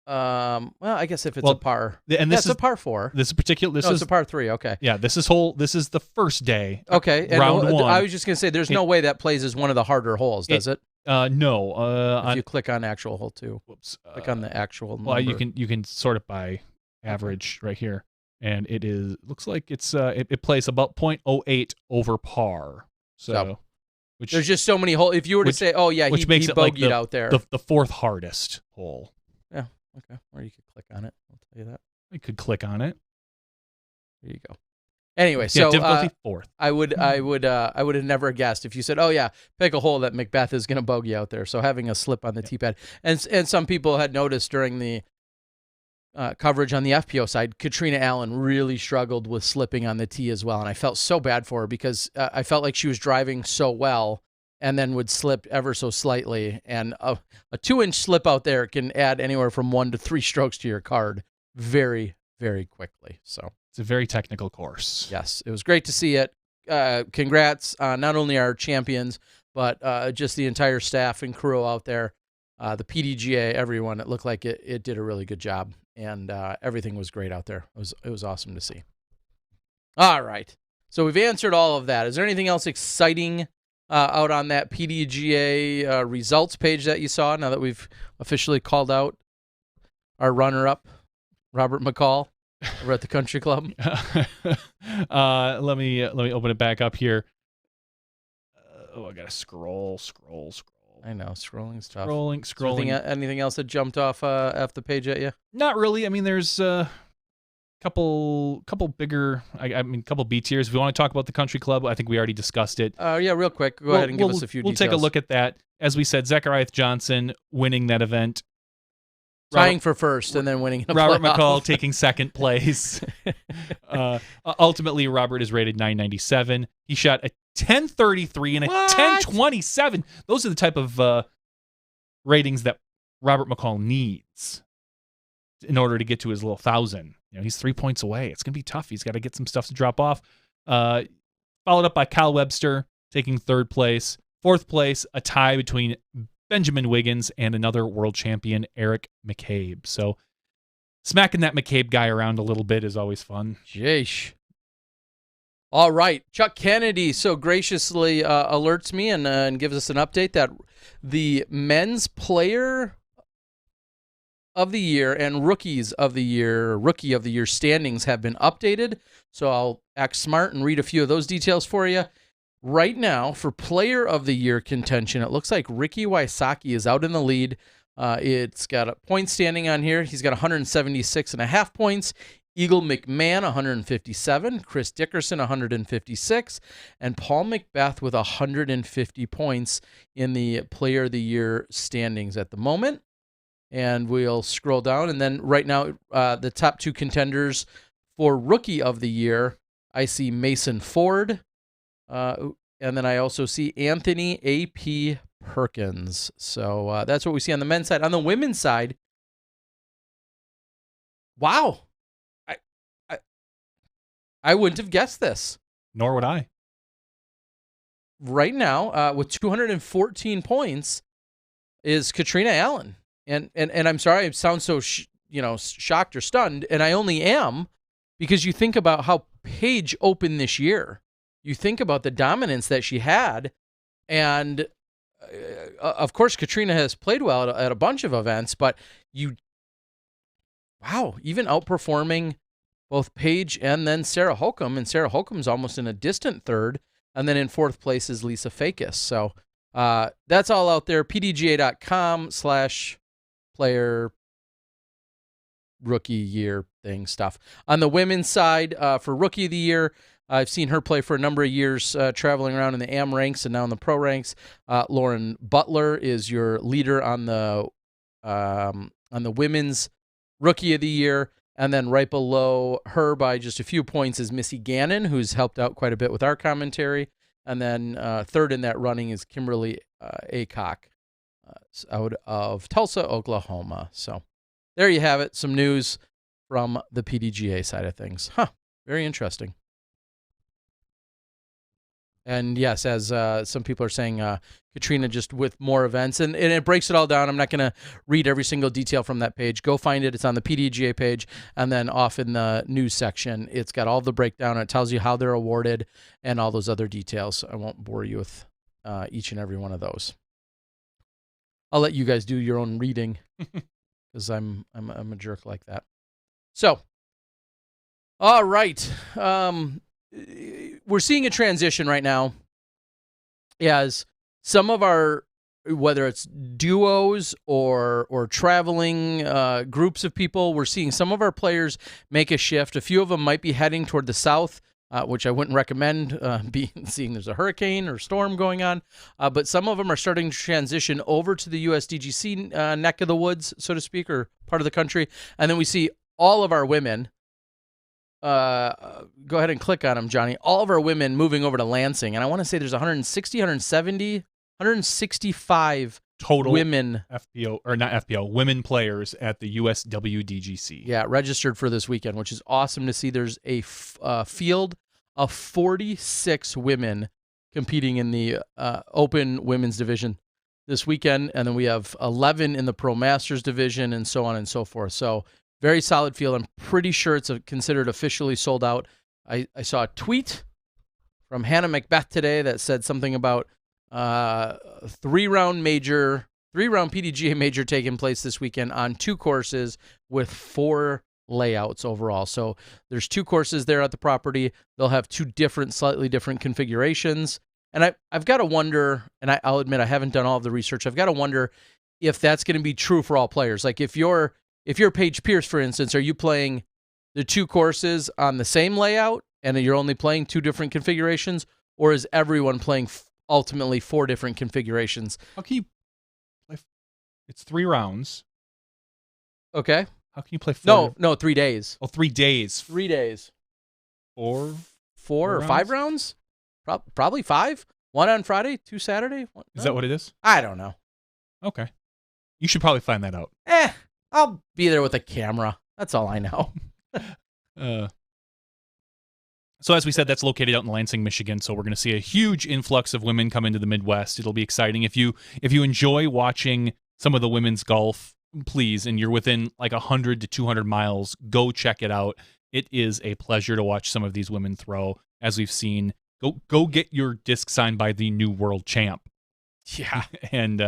S1: Well, I guess if it's a par,
S2: and this
S1: is a par 4.
S2: This is particular. This is
S1: a par 3. Okay.
S2: Yeah, this is the first day.
S1: Okay. And
S2: round 1.
S1: I was just gonna say, there's no way that plays as one of the harder holes, does it?
S2: No.
S1: If you click on actual hole 2, click on the actual number.
S2: Well, you can sort it by average right here, and looks like it plays about 0.08 over par. So which
S1: there's just so many holes. If you were to say, oh yeah,
S2: which makes
S1: he
S2: it like
S1: bogeyed out there,
S2: the 4th hardest hole.
S1: Yeah. Okay. Or you could click on it. I'll tell you that.
S2: I could click on it.
S1: There you go. Anyway,
S2: Yeah,
S1: so
S2: difficulty 4th.
S1: I would have never guessed if you said, oh yeah, pick a hole that McBeth is going to bogey out there. So having a slip on the tee pad, and some people had noticed during the coverage on the FPO side, Katrina Allen really struggled with slipping on the tee as well, and I felt so bad for her because I felt like she was driving so well and then would slip ever so slightly, and a 2-inch slip out there can add anywhere from 1 to 3 strokes to your card very, very quickly. So
S2: it's a very technical course.
S1: Yes, it was great to see it. Congrats on not only our champions, but just the entire staff and crew out there, the PDGA, everyone. It looked like it did a really good job, and everything was great out there. It was awesome to see. All right, so we've answered all of that. Is there anything else exciting out on that PDGA results page that you saw now that we've officially called out our runner-up, Robert McCall, over at the country club?
S2: Let me open it back up here. I gotta scroll.
S1: I know, scrolling's tough.
S2: Scrolling.
S1: Anything else that jumped off the page at you?
S2: Not really. I mean, there's couple bigger, couple B tiers. If we want to talk about the country club, I think we already discussed it.
S1: Yeah, real quick. Go ahead and give us a few details.
S2: We'll take a look at that. As we said, Zachariah Johnson winning that event.
S1: tying for first and then winning a
S2: Robert
S1: playoff.
S2: McCall taking second place. Ultimately, Robert is rated 997. He shot a 1033 and a 1027. Those are the type of ratings that Robert McCall needs in order to get to his little 1,000. He's 3 points away. It's going to be tough. He's got to get some stuff to drop off. Followed up by Kyle Webster taking third place. Fourth place, a tie between Benjamin Wiggins and another world champion, Eric McCabe. So smacking that McCabe guy around a little bit is always fun.
S1: Jeesh. All right. Chuck Kennedy so graciously alerts me and gives us an update that the men's player of the year and rookie of the year standings have been updated. So I'll act smart and read a few of those details for you. Right now, for player of the year contention, it looks like Ricky Wysocki is out in the lead. It's got a point standing on here. He's got 176.5 points. Eagle McMahon, 157. Chris Dickerson, 156. And Paul Macbeth with 150 points in the player of the year standings at the moment. And we'll scroll down. And then right now, the top two contenders for rookie of the year, I see Mason Ford. And then I also see Anthony A.P. Perkins. So that's what we see on the men's side. On the women's side, wow. I wouldn't have guessed this.
S2: Nor would I.
S1: Right now, with 214 points, is Katrina Allen. And I'm sorry, I sound so shocked or stunned, and I only am, because you think about how Paige opened this year. You think about the dominance that she had, and of course, Katrina has played well at a bunch of events, but even outperforming both Paige and then Sarah Holcomb, and Sarah Holcomb's almost in a distant third, and then in fourth place is Lisa Fakis. So that's all out there. PDGA.com/player rookie year thing stuff. On the women's side, for rookie of the year, I've seen her play for a number of years, traveling around in the AM ranks and now in the pro ranks. Lauren Butler is your leader on the women's rookie of the year. And then right below her by just a few points is Missy Gannon, who's helped out quite a bit with our commentary. And then third in that running is Kimberly Aycock out of Tulsa, Oklahoma. So there you have it. Some news from the PDGA side of things. Very interesting. And yes, as some people are saying, Katrina just with more events, and it breaks it all down. I'm not going to read every single detail from that page. Go find it. It's on the PDGA page, and then off in the news section, it's got all the breakdown. It tells you how they're awarded and all those other details. I won't bore you with each and every one of those. I'll let you guys do your own reading because I'm a jerk like that. So, all right. We're seeing a transition right now as some of our, whether it's duos or traveling groups of people, we're seeing some of our players make a shift. A few of them might be heading toward the south, which I wouldn't recommend seeing there's a hurricane or storm going on. But some of them are starting to transition over to the USDGC neck of the woods, so to speak, or part of the country. And then we see all of our women. Go ahead and click on them, Johnny. All of our women moving over to Lansing. And I want to say there's 160, 170, 165
S2: total
S1: women.
S2: FPO, or not FPO, women players at the USWDGC.
S1: Yeah, registered for this weekend, which is awesome to see. There's a field of 46 women competing in the open women's division this weekend. And then we have 11 in the Pro Masters division and so on and so forth. So very solid field. I'm pretty sure it's considered officially sold out. I saw a tweet from Hannah Macbeth today that said something about three-round PDGA major taking place this weekend on 2 courses with 4 layouts overall. So there's 2 courses there at the property. They'll have 2 slightly different configurations. And I've got to wonder, and I'll admit I haven't done all of the research. I've got to wonder if that's going to be true for all players. Like if you're Paige Pierce, for instance, are you playing the 2 courses on the same layout and you're only playing 2 different configurations, or is everyone playing ultimately 4 different configurations?
S2: How can you play? It's 3 rounds.
S1: Okay.
S2: How can you play 4?
S1: No, 3 days.
S2: Oh, 3 days.
S1: 3 days.
S2: 4
S1: or
S2: rounds?
S1: 5 rounds? Probably 5. 1 on Friday, 2 Saturday.
S2: Is that what it is?
S1: I don't know.
S2: Okay. You should probably find that out.
S1: I'll be there with a camera. That's all I know.
S2: So as we said, that's located out in Lansing, Michigan. So we're going to see a huge influx of women come into the Midwest. It'll be exciting. If you enjoy watching some of the women's golf, please, and you're within like 100 to 200 miles, go check it out. It is a pleasure to watch some of these women throw. As we've seen, go get your disc signed by the new world champ.
S1: Yeah,
S2: and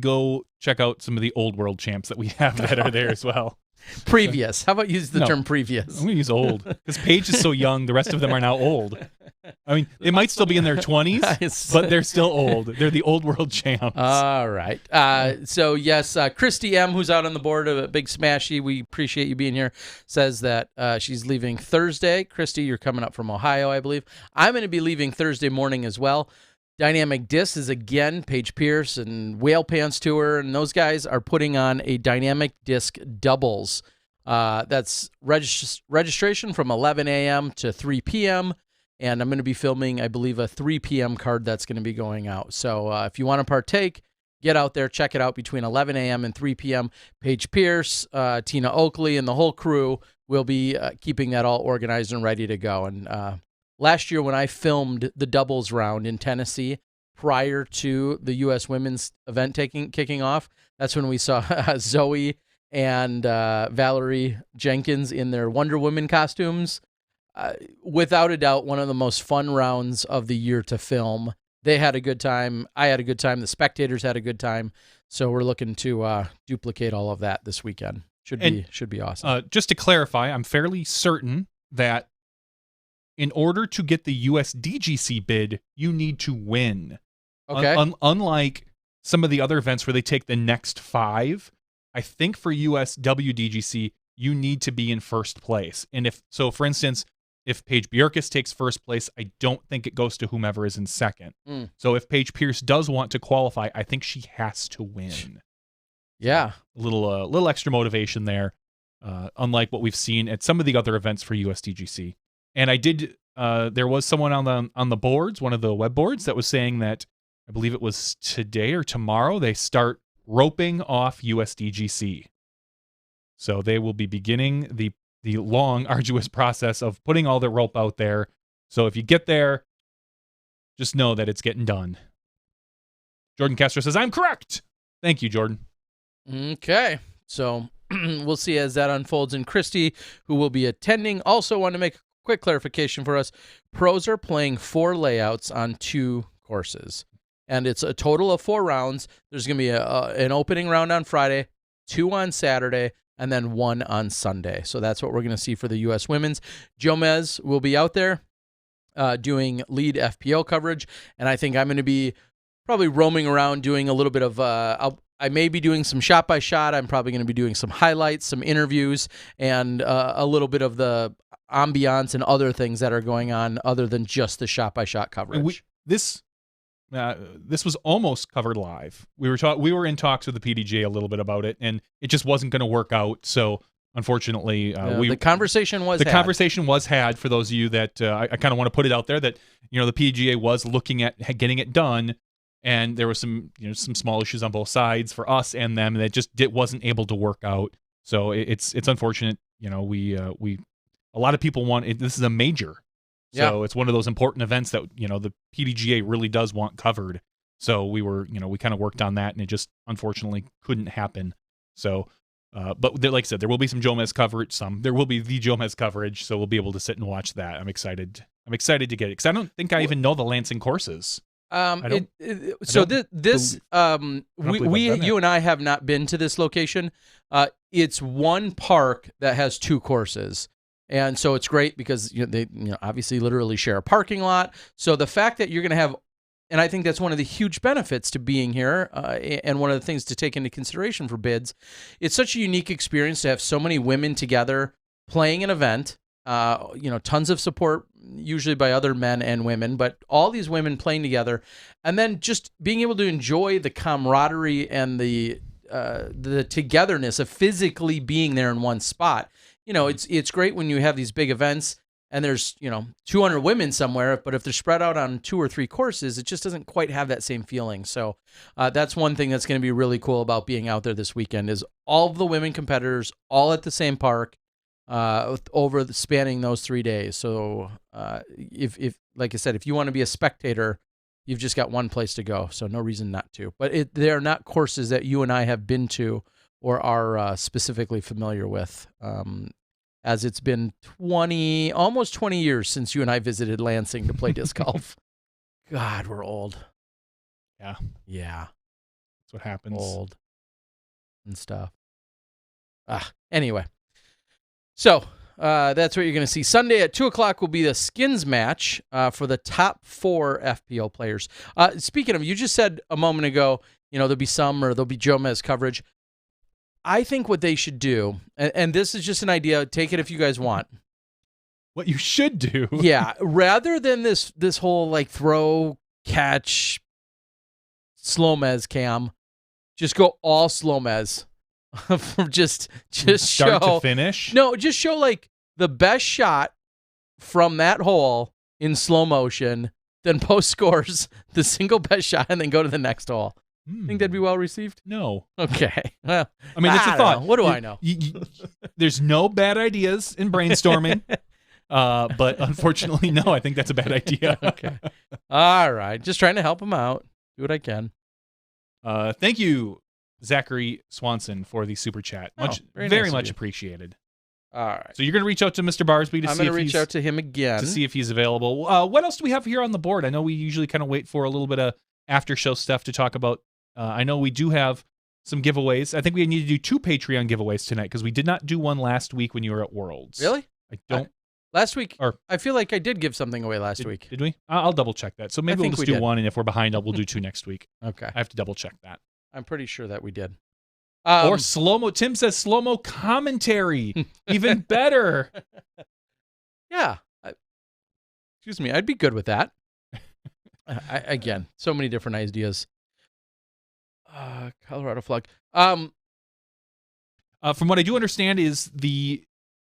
S2: go check out some of the old world champs that we have that are there as well.
S1: Previous. How about use the term previous?
S2: I'm going to use old because Paige is so young. The rest of them are now old. I mean, they might still be in their 20s, but they're still old. They're the old world champs.
S1: All right. So, yes, Christy M., who's out on the board of a Big Smashy, we appreciate you being here, says that she's leaving Thursday. Christy, you're coming up from Ohio, I believe. I'm going to be leaving Thursday morning as well. Dynamic Disc is again, Paige Pierce and Whale Pants Tour, and those guys are putting on a Dynamic Disc doubles. That's registration from 11 a.m. to 3 p.m., and I'm going to be filming, I believe, a 3 p.m. card that's going to be going out. So if you want to partake, get out there, check it out between 11 a.m. and 3 p.m. Paige Pierce, Tina Oakley, and the whole crew will be keeping that all organized and ready to go. And last year when I filmed the doubles round in Tennessee prior to the U.S. women's event kicking off, that's when we saw Zoe and Valerie Jenkins in their Wonder Woman costumes. Without a doubt, one of the most fun rounds of the year to film. They had a good time. I had a good time. The spectators had a good time. So we're looking to duplicate all of that this weekend. Should be awesome.
S2: Just to clarify, I'm fairly certain that in order to get the USDGC bid, you need to win.
S1: Okay.
S2: Unlike some of the other events where they take the next 5, I think for USWDGC, you need to be in first place. And for instance, if Paige Bjerkes takes first place, I don't think it goes to whomever is in second. So if Paige Pierce does want to qualify, I think she has to win.
S1: Yeah.
S2: A little extra motivation there, unlike what we've seen at some of the other events for USDGC. And I did. There was someone on the boards, one of the web boards, that was saying that I believe it was today or tomorrow they start roping off USDGC. So they will be beginning the long, arduous process of putting all the rope out there. So if you get there, just know that it's getting done. Jordan Castro says, I'm correct. Thank you, Jordan.
S1: Okay. So we'll see as that unfolds. And Christy, who will be attending, also want to make a quick clarification for us. Pros are playing 4 layouts on 2 courses. And it's a total of 4 rounds. There's going to be an opening round on Friday, 2 on Saturday, and then 1 on Sunday. So that's what we're going to see for the U.S. women's. Jomez will be out there doing lead FPO coverage, and I think I'm going to be probably roaming around doing a little bit of I may be doing some shot-by-shot. I'm probably going to be doing some highlights, some interviews, and a little bit of the ambiance and other things that are going on other than just the shot-by-shot coverage.
S2: This was almost covered live. We were in talks with the PDGA a little bit about it, and it just wasn't going to work out. So unfortunately, the conversation was had. For those of you that I kind of want to put it out there that the PDGA was looking at getting it done, and there was some small issues on both sides for us and them that wasn't able to work out. So it's unfortunate. We a lot of people want it. This is a major. So it's one of those important events that, the PDGA really does want covered. So we kind of worked on that, and it just unfortunately couldn't happen. So, but like I said, there will be some Jomez coverage. There will be the Jomez coverage. So we'll be able to sit and watch that. I'm excited to get it because I don't think I even know the Lansing courses. You and I have not been to this location. It's one park that has 2 courses. And so it's great because they obviously literally share a parking lot. So the fact that you're going to have, and I think that's one of the huge benefits to being here, and one of the things to take into consideration for bids, it's such a unique experience to have so many women together playing an event. Tons of support, usually by other men and women, but all these women playing together, and then just being able to enjoy the camaraderie and the
S1: the togetherness of physically being there in one spot. It's great when you have these big events and there's 200 women somewhere, but if they're spread out on 2 or 3 courses, it just doesn't quite have that same feeling. So that's one thing that's going to be really cool about being out there this weekend is all of the women competitors all at the same park spanning those 3 days. So if like I said, if you want to be a spectator, you've just got one place to go. So no reason not to. But they are not courses that you and I have been to or are specifically familiar with. As it's been almost 20 years since you and I visited Lansing to play disc golf. God, we're old.
S2: Yeah.
S1: That's
S2: what happens.
S1: Old and stuff. Anyway. So that's what you're going to see. Sunday at 2 o'clock will be the skins match for the top 4 FPO players. Speaking of, you just said a moment ago, there'll be Jomez coverage. I think what they should do, and this is just an idea, take it if you guys want.
S2: What you should do.
S1: Yeah, rather than this whole like throw, catch, slow mez cam, just go all slow mez. just
S2: start
S1: show
S2: to finish.
S1: No, just show like the best shot from that hole in slow motion, then post scores the single best shot, and then go to the next hole. Think that'd be well received?
S2: No.
S1: Okay. Well,
S2: I mean, it's a thought.
S1: What do I know?
S2: There's no bad ideas in brainstorming, but unfortunately, no. I think that's a bad idea.
S1: Okay. All right. Just trying to help them out. Do what I can.
S2: Thank you, Zachary Swanson, for the super chat. Very much appreciated.
S1: All right.
S2: So you're going to reach out to Mr. Barsby
S1: I'm going to reach out to him again
S2: to see if he's available. What else do we have here on the board? I know we usually kind of wait for a little bit of after show stuff to talk about. I know we do have some giveaways. I think we need to do 2 Patreon giveaways tonight because we did not do one last week when you were at Worlds.
S1: Really?
S2: I don't.
S1: Last week, I feel like I did give something away last week.
S2: Did we? I'll double check that. So maybe we'll just do one, and if we're behind, we'll do 2 next week.
S1: Okay.
S2: I have to double check that.
S1: I'm pretty sure that we did.
S2: Or slow-mo. Tim says slow-mo commentary. Even better.
S1: Yeah. Excuse me. I'd be good with that. Again, so many different ideas. Colorado flag.
S2: From what I do understand is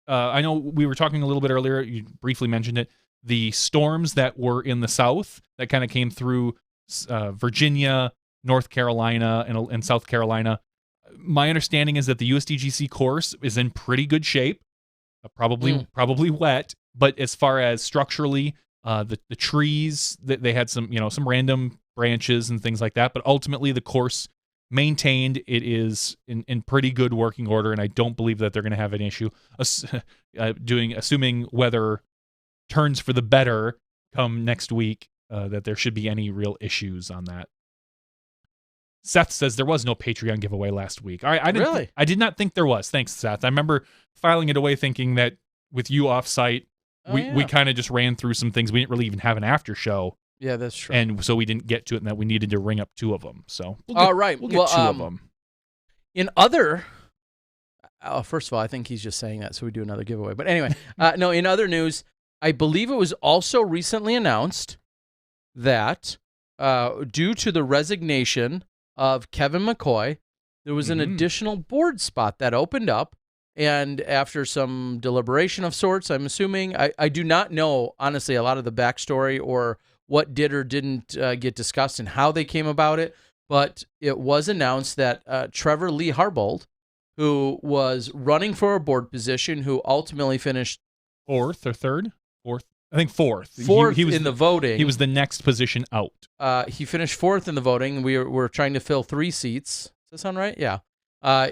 S2: I know we were talking a little bit earlier, you briefly mentioned it, the storms that were in the south that kind of came through Virginia, North Carolina, and South Carolina. My understanding is that the USDGC course is in pretty good shape, probably wet, but as far as structurally, the trees, they had some random branches and things like that, but ultimately the course maintained. It is in pretty good working order, and I don't believe that they're going to have an issue. Assuming weather turns for the better come next week, that there should be any real issues on that. Seth says there was no Patreon giveaway last week. I did not think there was. Thanks, Seth. I remember filing it away thinking that with you off-site, we kind of just ran through some things. We didn't really even have an after show.
S1: Yeah, that's true.
S2: And so we didn't get to it, and that we needed to ring up 2 of them. So
S1: all right,
S2: we'll get 2 of them.
S1: In other, first of all, I think he's just saying that so we do another giveaway. But anyway, no. In other news, I believe it was also recently announced that due to the resignation of Kevin McCoy, there was an additional board spot that opened up. And after some deliberation of sorts, I'm assuming, I do not know, honestly, a lot of the backstory or what did or didn't get discussed and how they came about it. But it was announced that Trevor Lee Harbold, who was running for a board position, who ultimately finished
S2: 4th or 3rd? 4th. I think 4th.
S1: Fourth
S2: he was
S1: in the voting.
S2: He was the next position out.
S1: He finished 4th in the voting. We're trying to fill 3 seats. Does that sound right? Yeah.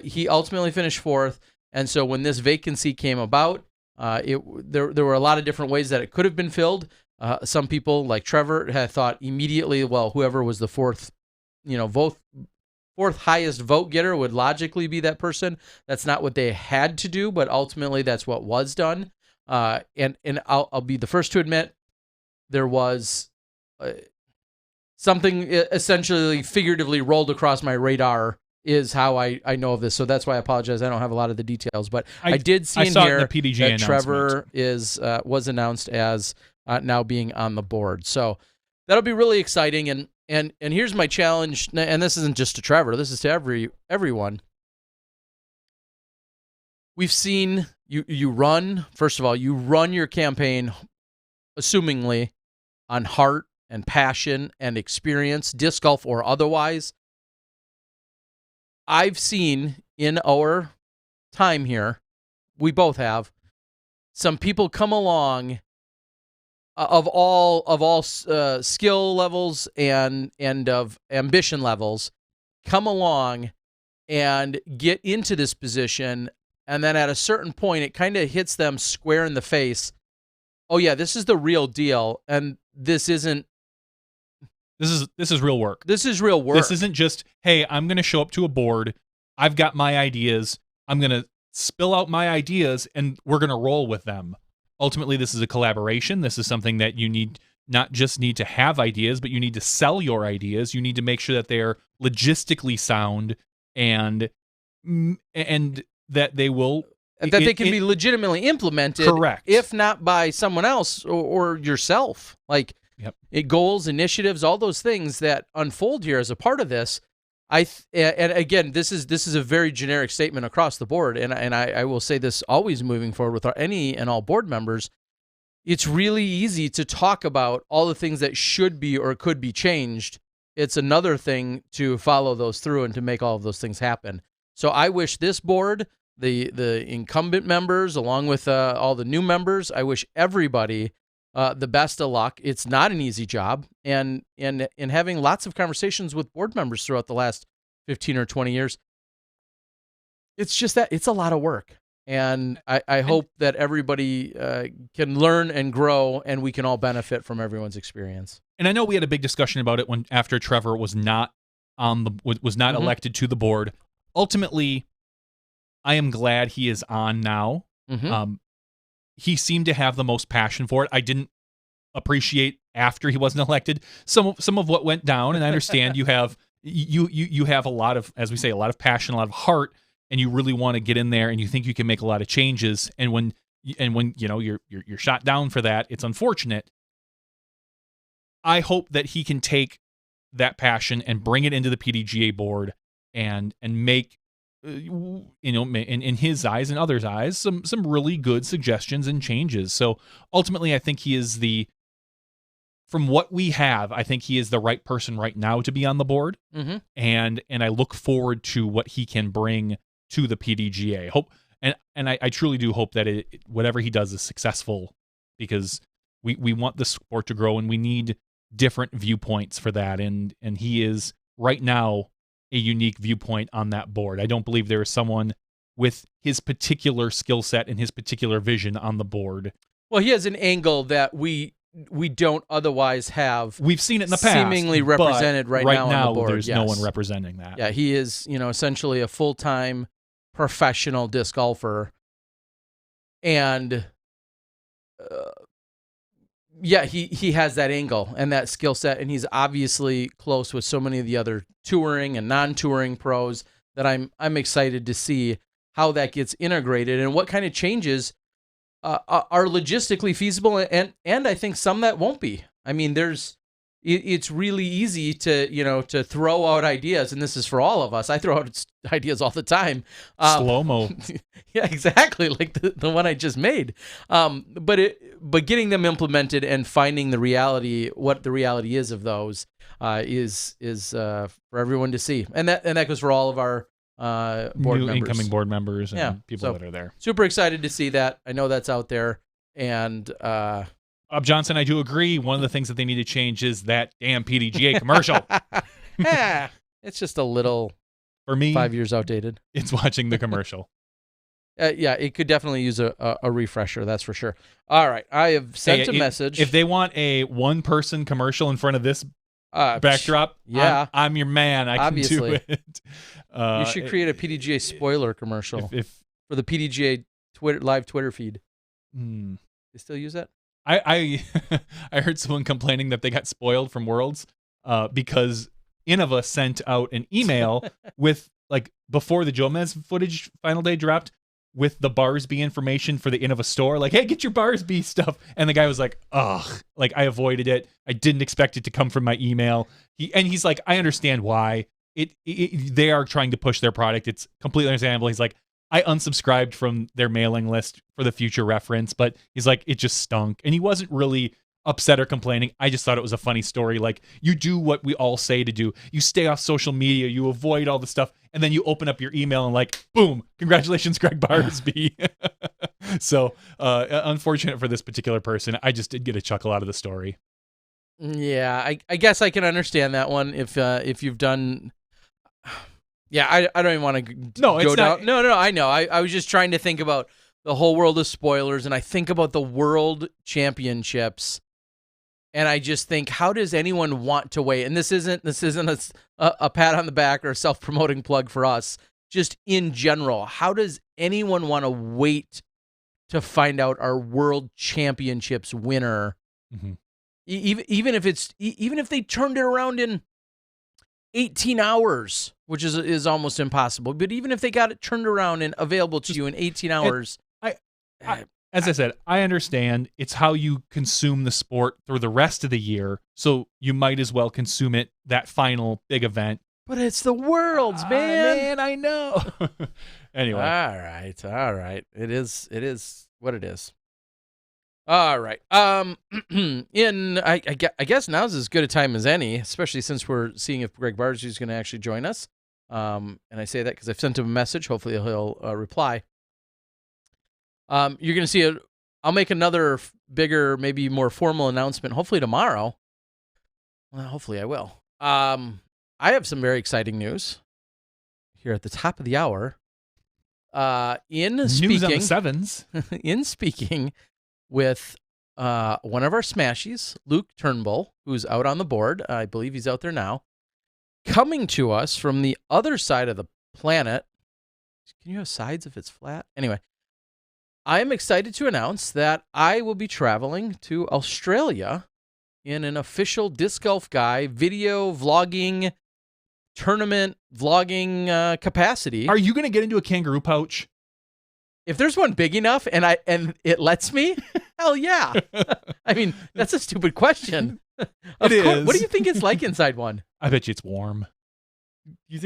S1: He ultimately finished 4th. And so when this vacancy came about, there were a lot of different ways that it could have been filled. Some people, like Trevor, had thought immediately, well, whoever was the 4th highest vote getter would logically be that person. That's not what they had to do, but ultimately that's what was done. And I'll be the first to admit there was something essentially figuratively rolled across my radar is how I know of this. So that's why I apologize. I don't have a lot of the details, but I did see in here
S2: the PDGA
S1: that Trevor was announced as now being on the board. So that'll be really exciting. And And here's my challenge, and this isn't just to Trevor, this is to everyone. We've seen you run, first of all, you run your campaign assumingly on heart and passion and experience, disc golf or otherwise. I've seen in our time here, we both have, some people come along of all skill levels and of ambition levels, come along and get into this position, and then at a certain point, it kind of hits them square in the face. Oh yeah, this is the real deal, and this isn't.
S2: This is real work.
S1: This is real work.
S2: This isn't just, hey, I'm going to show up to a board. I've got my ideas. I'm going to spill out my ideas, and we're going to roll with them. Ultimately, this is a collaboration. This is something that you need not just need to have ideas, but you need to sell your ideas. You need to make sure that they're logistically sound and that they will
S1: and that they can be legitimately implemented.
S2: Correct.
S1: If not by someone else or yourself. Like goals, initiatives, all those things that unfold here as a part of this. And again, this is a very generic statement across the board, and I will say this always moving forward with any and all board members. It's really easy to talk about all the things that should be or could be changed. It's another thing to follow those through and to make all of those things happen. So I wish this board, the incumbent members, along with all the new members, I wish everybody the best of luck. It's not an easy job, and having lots of conversations with board members throughout the last 15 or 20 years, it's just that it's a lot of work, and I hope that everybody can learn and grow, and we can all benefit from everyone's experience.
S2: And I know we had a big discussion about it after Trevor was not elected to the board. Ultimately, I am glad he is on now.
S1: Mm-hmm.
S2: He seemed to have the most passion for it. I didn't appreciate after he wasn't elected some of what went down, and I understand you have a lot of, as we say, a lot of passion, a lot of heart, and you really want to get in there, and you think you can make a lot of changes. And when you know you're shot down for that, it's unfortunate. I hope that he can take that passion and bring it into the PDGA board and make, in his eyes and others' eyes, some really good suggestions and changes. So ultimately, I think he is from what we have, I think he is the right person right now to be on the board.
S1: Mm-hmm.
S2: And I look forward to what he can bring to the PDGA. I truly do hope that whatever he does is successful, because we want the sport to grow, and we need different viewpoints for that. And he is right now a unique viewpoint on that board. I don't believe there is someone with his particular skill set and his particular vision on the board.
S1: Well, he has an angle that we don't otherwise have.
S2: We've seen it in the past,
S1: seemingly represented right now on the board.
S2: There's no one representing that.
S1: Yeah, he is, essentially a full-time professional disc golfer, and he has that angle and that skill set, and he's obviously close with so many of the other touring and non-touring pros that I'm excited to see how that gets integrated and what kind of changes are logistically feasible, and I think some that won't be. I mean, it's really easy to throw out ideas, and this is for all of us. I throw out ideas all the time.
S2: Slow-mo.
S1: Yeah, exactly, like the one I just made. But getting them implemented and finding what the reality is of those is for everyone to see, and that goes for all of our board members,
S2: incoming board members, and people that are there.
S1: Super excited to see that. I know that's out there, and
S2: Johnson, I do agree. One of the things that they need to change is that damn PDGA commercial.
S1: Yeah, it's just a little,
S2: for me,
S1: 5 years outdated.
S2: It's watching the commercial.
S1: Yeah, it could definitely use a refresher, that's for sure. All right, I have sent a message.
S2: If they want a one-person commercial in front of this backdrop,
S1: yeah,
S2: I'm your man. I can do it.
S1: You should create a PDGA spoiler commercial for the PDGA live Twitter feed. They still use that?
S2: I heard someone complaining that they got spoiled from Worlds because Innova sent out an email with, like, before the Jomez footage final day dropped, with the Barsby information for the in of a store, like, hey, get your Barsby stuff. And the guy was like, ugh, like I avoided it. I didn't expect it to come from my email. He's like, I understand why. They are trying to push their product. It's completely understandable. He's like, I unsubscribed from their mailing list for the future reference, but he's like, it just stunk. And he wasn't really upset or complaining. I just thought it was a funny story. Like, you do what we all say to do. You stay off social media, you avoid all the stuff, and then you open up your email and like, boom, congratulations, Greg Barsby. So unfortunate for this particular person. I just did get a chuckle out of the story.
S1: Yeah, I guess I can understand that one if you've done. Yeah, I don't even want to go down. No, I know. I was just trying to think about the whole world of spoilers, and I think about the World Championships, and I just think, how does anyone want to wait? And this isn't a pat on the back or a self-promoting plug for us. Just in general, how does anyone want to wait to find out our World Championships winner?
S2: Mm-hmm.
S1: Even if they turned it around in 18 hours, which is almost impossible. But even if they got it turned around and available to you in 18 hours.
S2: As I said, I understand it's how you consume the sport through the rest of the year. So you might as well consume it that final big event.
S1: But it's the Worlds, man.
S2: Man, I know. Anyway.
S1: All right. It is what it is. All right. I guess now's as good a time as any, especially since we're seeing if Greg Barsby is going to actually join us. And I say that because I've sent him a message. Hopefully he'll reply. You're going to see I'll make another bigger, maybe more formal announcement, hopefully tomorrow. Well, hopefully I will. I have some very exciting news here at the top of the hour.
S2: News on the sevens.
S1: In speaking with one of our Smashies, Luke Turnbull, who's out on the board. I believe he's out there now. Coming to us from the other side of the planet. Can you have sides if it's flat? Anyway, I am excited to announce that I will be traveling to Australia in an official Disc Golf Guy video vlogging tournament vlogging capacity.
S2: Are you going to get into a kangaroo pouch?
S1: If there's one big enough and it lets me, hell yeah. I mean, that's a stupid question. It is. What do you think it's like inside one?
S2: I bet you it's warm.
S1: Do you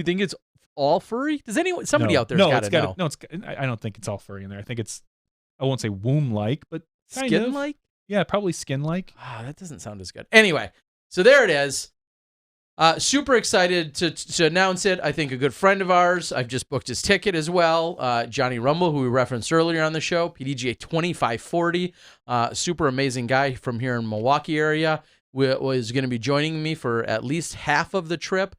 S1: think it's all furry? Does somebody out there's got to know?
S2: No, I don't think it's all furry in there. I think it's, I won't say womb-like, but
S1: skin-like?
S2: Yeah, probably skin-like.
S1: That doesn't sound as good. Anyway, so there it is. Super excited to announce it. I think a good friend of ours, I've just booked his ticket as well. Johnny Rumble, who we referenced earlier on the show, PDGA 2540. Super amazing guy from here in Milwaukee area, was going to be joining me for at least half of the trip.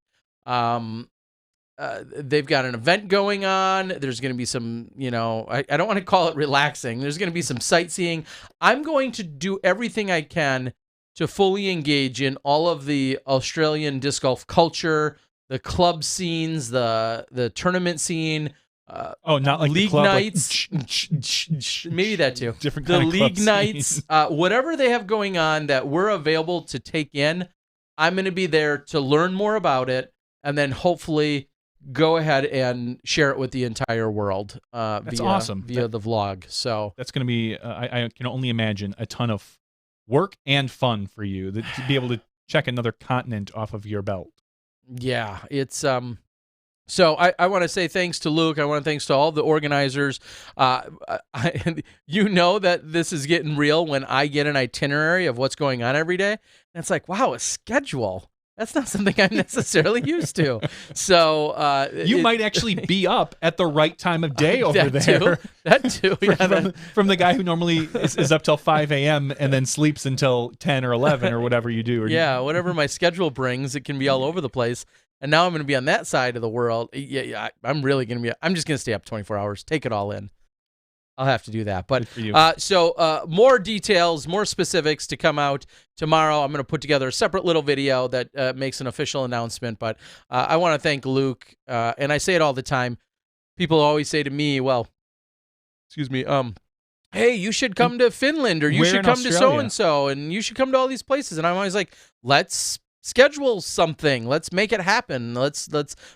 S1: They've got an event going on. There's going to be some, I don't want to call it relaxing. There's going to be some sightseeing. I'm going to do everything I can to fully engage in all of the Australian disc golf culture, the club scenes, the tournament scene.
S2: Not like
S1: league
S2: the club,
S1: nights. Maybe that too.
S2: Different
S1: the
S2: kind of
S1: league
S2: club
S1: nights, whatever they have going on that we're available to take in. I'm going to be there to learn more about it, and then hopefully go ahead and share it with the entire world.
S2: That's awesome
S1: via the vlog. So
S2: that's going to be. I can only imagine a ton of work and fun for you to be able to check another continent off of your belt.
S1: Yeah, it's so I want to say thanks to Luke. I want to thanks to all the organizers. You know that this is getting real when I get an itinerary of what's going on every day. And it's like, wow, a schedule. That's not something I'm necessarily used to. So
S2: you might actually be up at the right time of day over there.
S1: That too.
S2: From the guy who normally is up till 5 a.m. and then sleeps until 10 or 11 or whatever you do.
S1: Whatever my schedule brings, it can be all over the place. And now I'm going to be on that side of the world. I'm really going to be. I'm just going to stay up 24 hours, take it all in. I'll have to do that. But so more details, more specifics to come out tomorrow. I'm going to put together a separate little video that makes an official announcement. But I want to thank Luke. And I say it all the time. People always say to me, well, excuse me, hey, you should come to Finland, or you should come to so-and-so, and you should come to all these places. And I'm always like, let's schedule something. Let's make it happen. Let's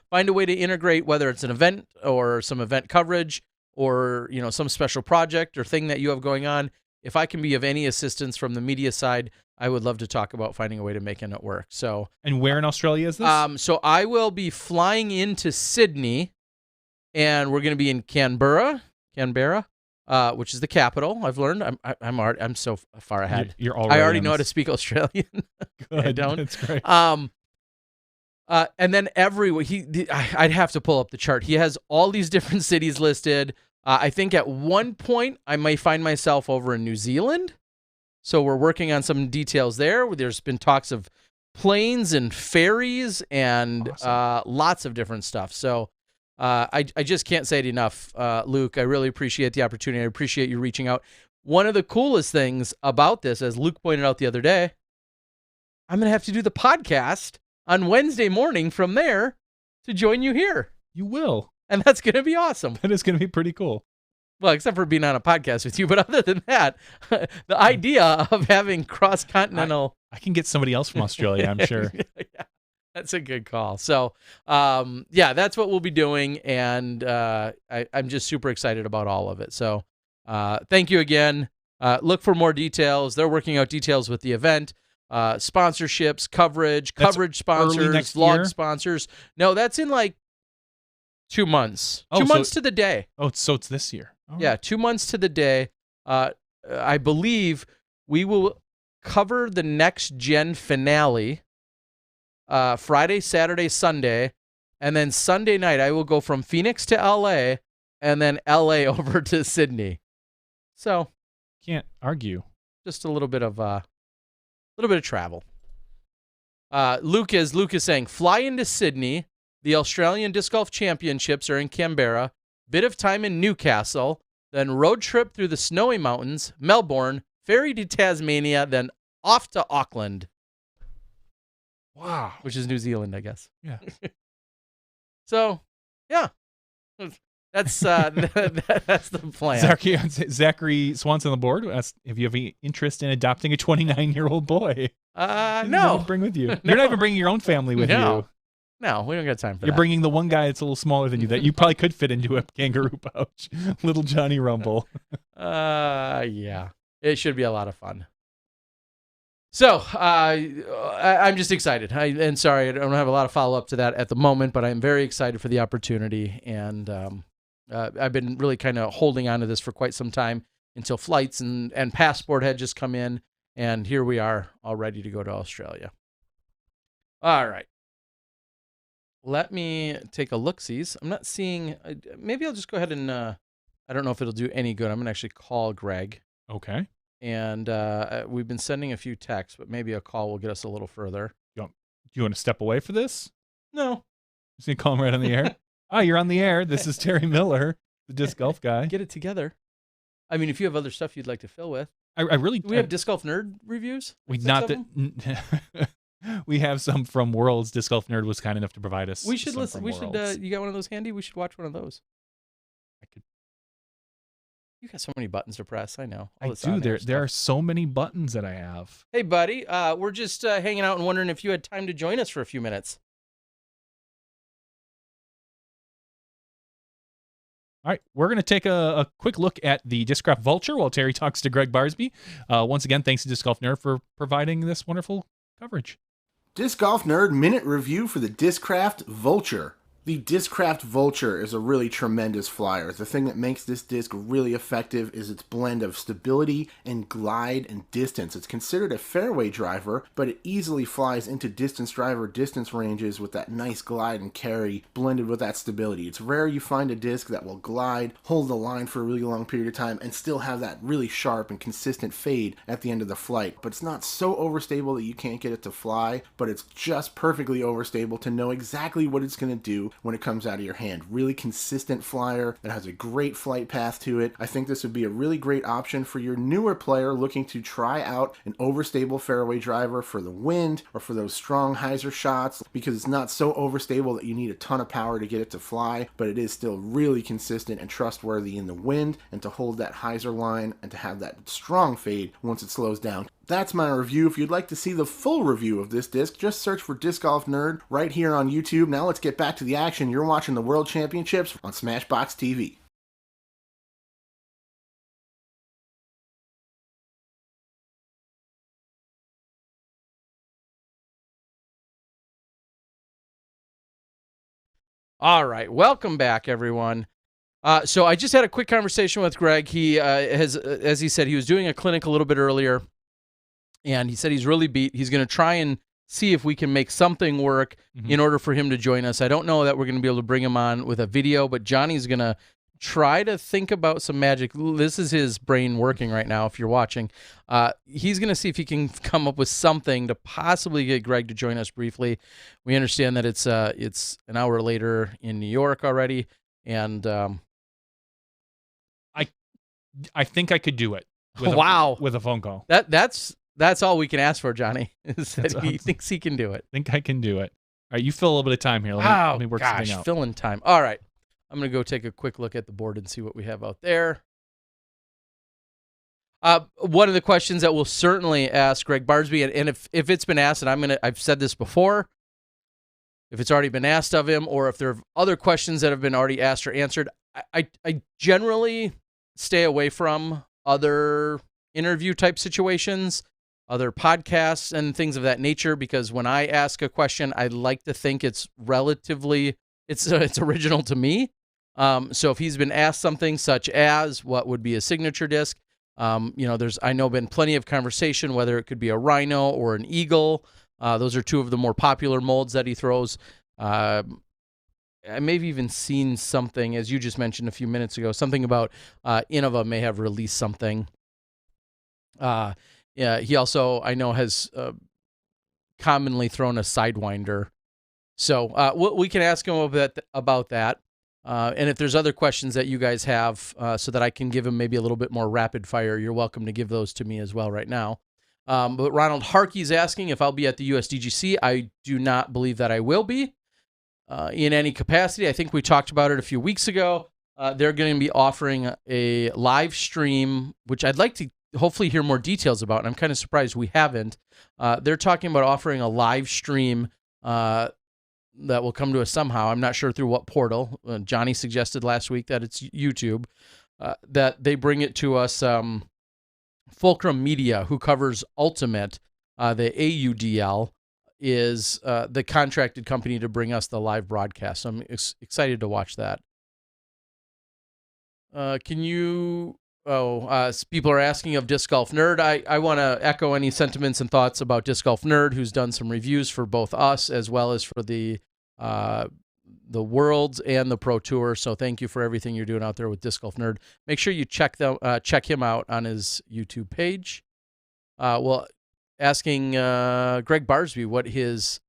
S1: find a way to integrate, whether it's an event or some event coverage or, some special project or thing that you have going on. If I can be of any assistance from the media side, I would love to talk about finding a way to making it work. So,
S2: and where in Australia is this?
S1: So I will be flying into Sydney, and we're going to be in Canberra, which is the capital. I've learned. I'm so far ahead.
S2: You're already.
S1: I already know how to speak Australian.
S2: Good.
S1: I don't.
S2: That's great.
S1: And then I'd have to pull up the chart. He has all these different cities listed. I think at one point I may find myself over in New Zealand. So we're working on some details there. There's been talks of planes and ferries and awesome. Lots of different stuff. So I just can't say it enough, Luke. I really appreciate the opportunity. I appreciate you reaching out. One of the coolest things about this, as Luke pointed out the other day, I'm going to have to do the podcast on Wednesday morning from there to join you here.
S2: You will.
S1: And that's going to be awesome.
S2: That is going to be pretty cool.
S1: Well, except for being on a podcast with you. But other than that, the idea of having cross-continental...
S2: I can get somebody else from Australia, I'm sure.
S1: Yeah, that's a good call. So, that's what we'll be doing. And I'm just super excited about all of it. So thank you again. Look for more details. They're working out details with the event. Sponsorships, coverage sponsors, vlog sponsors. No, that's in like 2 months. 2 months to the day.
S2: Oh, so it's this year. Oh.
S1: Yeah, 2 months to the day. I believe we will cover the next gen finale Friday, Saturday, Sunday, and then Sunday night I will go from Phoenix to LA and then LA over to Sydney. So
S2: can't argue.
S1: Just a little bit of travel. Luke is saying, fly into Sydney. The Australian Disc Golf Championships are in Canberra. Bit of time in Newcastle. Then road trip through the snowy mountains, Melbourne, ferry to Tasmania, then off to Auckland.
S2: Wow.
S1: Which is New Zealand, I guess.
S2: Yeah.
S1: So, yeah. That's that's the plan.
S2: Zachary Swanson on the board asks if you have any interest in adopting a 29-year-old boy.
S1: No.
S2: Bring with you. No. You're not even bringing your own family with you.
S1: No, we don't got time for that.
S2: You're bringing the one guy that's a little smaller than you that you probably could fit into a kangaroo pouch. Little Johnny Rumble.
S1: Yeah. It should be a lot of fun. So, I'm just excited. And sorry, I don't have a lot of follow-up to that at the moment, but I'm very excited for the opportunity. And I've been really kind of holding on to this for quite some time until flights and passport had just come in. And here we are, all ready to go to Australia. All right. Let me take a look-sees. I'm not seeing... maybe I'll just go ahead and... I don't know if it'll do any good. I'm going to actually call Greg.
S2: Okay.
S1: And we've been sending a few texts, but maybe a call will get us a little further.
S2: Do you want to step away for this?
S1: No.
S2: Just going to call him right on the air? You're on the air. This is Terry Miller, the disc golf guy.
S1: Get it together. I mean, if you have other stuff you'd like to fill with.
S2: I really...
S1: Do we have Disc Golf Nerd reviews?
S2: We have some from Worlds. Disc Golf Nerd was kind enough to provide us.
S1: We should listen. You got one of those handy? We should watch one of those. You got so many buttons to press. I know.
S2: I do. There are so many buttons that I have.
S1: Hey, buddy. We're just hanging out and wondering if you had time to join us for a few minutes.
S2: All right, we're going to take a quick look at the Discraft Vulture while Terry talks to Greg Barsby. Once again, thanks to Disc Golf Nerd for providing this wonderful coverage.
S3: Disc Golf Nerd Minute Review for the Discraft Vulture. The Discraft Vulture is a really tremendous flyer. The thing that makes this disc really effective is its blend of stability and glide and distance. It's considered a fairway driver, but it easily flies into distance driver distance ranges with that nice glide and carry blended with that stability. It's rare you find a disc that will glide, hold the line for a really long period of time, and still have that really sharp and consistent fade at the end of the flight. But it's not so overstable that you can't get it to fly, but it's just perfectly overstable to know exactly what it's going to do when it comes out of your hand. Really consistent flyer that has a great flight path to it. I think this would be a really great option for your newer player looking to try out an overstable fairway driver for the wind or for those strong hyzer shots, because it's not so overstable that you need a ton of power to get it to fly, but it is still really consistent and trustworthy in the wind and to hold that hyzer line and to have that strong fade once it slows down. That's my review. If you'd like to see the full review of this disc, just search for Disc Golf Nerd right here on YouTube. Now let's get back to the action. You're watching the World Championships on SmashBoxxTV.
S1: All right, welcome back, everyone. So I just had a quick conversation with Greg. He has, as he said, he was doing a clinic a little bit earlier, and he said he's really beat. He's going to try and see if we can make something work in order for him to join us. I don't know that we're going to be able to bring him on with a video, but Johnny's going to try to think about some magic. This is his brain working right now, if you're watching. He's going to see if he can come up with something to possibly get Greg to join us briefly. We understand that it's an hour later in New York already, and
S2: I think I could do it. With a phone call.
S1: That's all we can ask for, Johnny. Is that he thinks he can do it.
S2: I think I can do it. All right, you fill a little bit of time here. Let me work something out.
S1: Filling time. All right. I'm going to go take a quick look at the board and see what we have out there. One of the questions that we'll certainly ask Greg Barsby, and if it's been asked, and I've said this before, if it's already been asked of him, or if there are other questions that have been already asked or answered, I generally stay away from other interview type situations, other podcasts and things of that nature, because when I ask a question, I like to think it's original to me. So if he's been asked something such as what would be a signature disc, there's been plenty of conversation whether it could be a Rhino or an Eagle. Those are two of the more popular molds that he throws. I may have even seen something, as you just mentioned a few minutes ago, something about Innova may have released something. He also, I know, has commonly thrown a Sidewinder. So we can ask him about that. And if there's other questions that you guys have so that I can give him maybe a little bit more rapid fire, you're welcome to give those to me as well right now. But Ronald Harkey's asking if I'll be at the USDGC. I do not believe that I will be in any capacity. I think we talked about it a few weeks ago. They're going to be offering a live stream, which I'd like to hopefully hear more details about. And I'm kind of surprised we haven't. They're talking about offering a live stream that will come to us somehow. I'm not sure through what portal. Johnny suggested last week that it's YouTube, that they bring it to us. Fulcrum Media, who covers Ultimate, the AUDL, is the contracted company to bring us the live broadcast. So I'm excited to watch that. People are asking of Disc Golf Nerd. I want to echo any sentiments and thoughts about Disc Golf Nerd, who's done some reviews for both us as well as for the Worlds and the Pro Tour. So thank you for everything you're doing out there with Disc Golf Nerd. Make sure you check him out on his YouTube page. Asking Greg Barsby what his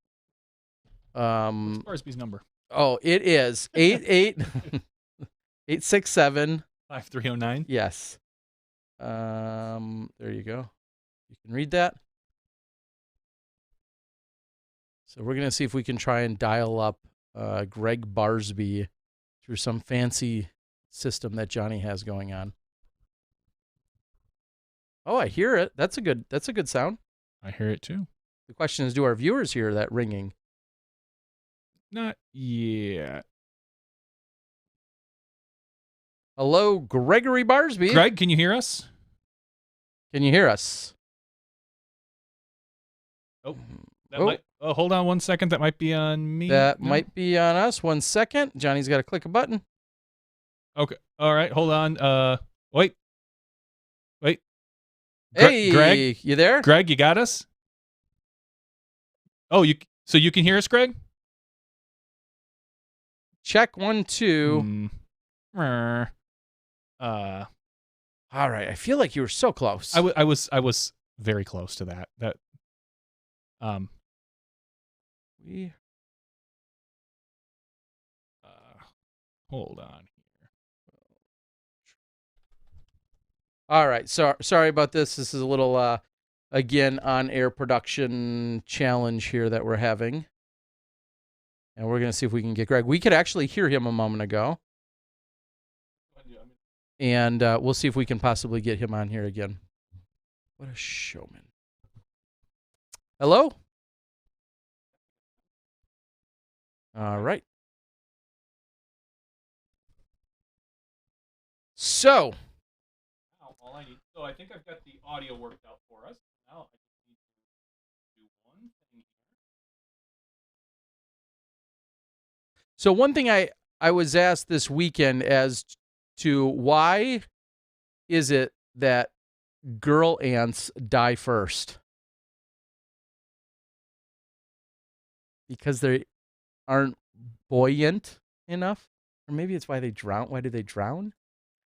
S2: what's Barsby's number?
S1: Oh, it is 867
S2: 5309.
S1: Yes. There you go. You can read that. So we're going to see if we can try and dial up Greg Barsby through some fancy system that Johnny has going on. Oh, I hear it. That's a good sound.
S2: I hear it too.
S1: The question is, do our viewers hear that ringing?
S2: Not yet.
S1: Hello, Gregory Barsby.
S2: Greg, can you hear us?
S1: Can you hear us?
S2: Oh, hold on 1 second. That might be on me.
S1: That might be on us. 1 second. Johnny's got to click a button.
S2: Okay. All right. Hold on. Wait.
S1: Hey,
S2: Greg,
S1: you there?
S2: Greg, you got us? Oh, so you can hear us, Greg?
S1: Check 1 2.
S2: All
S1: right. I feel like you were so close.
S2: I was very close to that. Hold on here.
S1: All right. Sorry about this. This is a little again on-air production challenge here that we're having. And we're going to see if we can get Greg. We could actually hear him a moment ago. And we'll see if we can possibly get him on here again. What a showman. Hello? All right. So,
S2: All I need. So I think I've got the audio worked out for us. Now I just need to do one thing
S1: so one thing I was asked this weekend as to why is it that girl ants die first? Because they aren't buoyant enough? Or maybe it's why they drown. Why do they drown?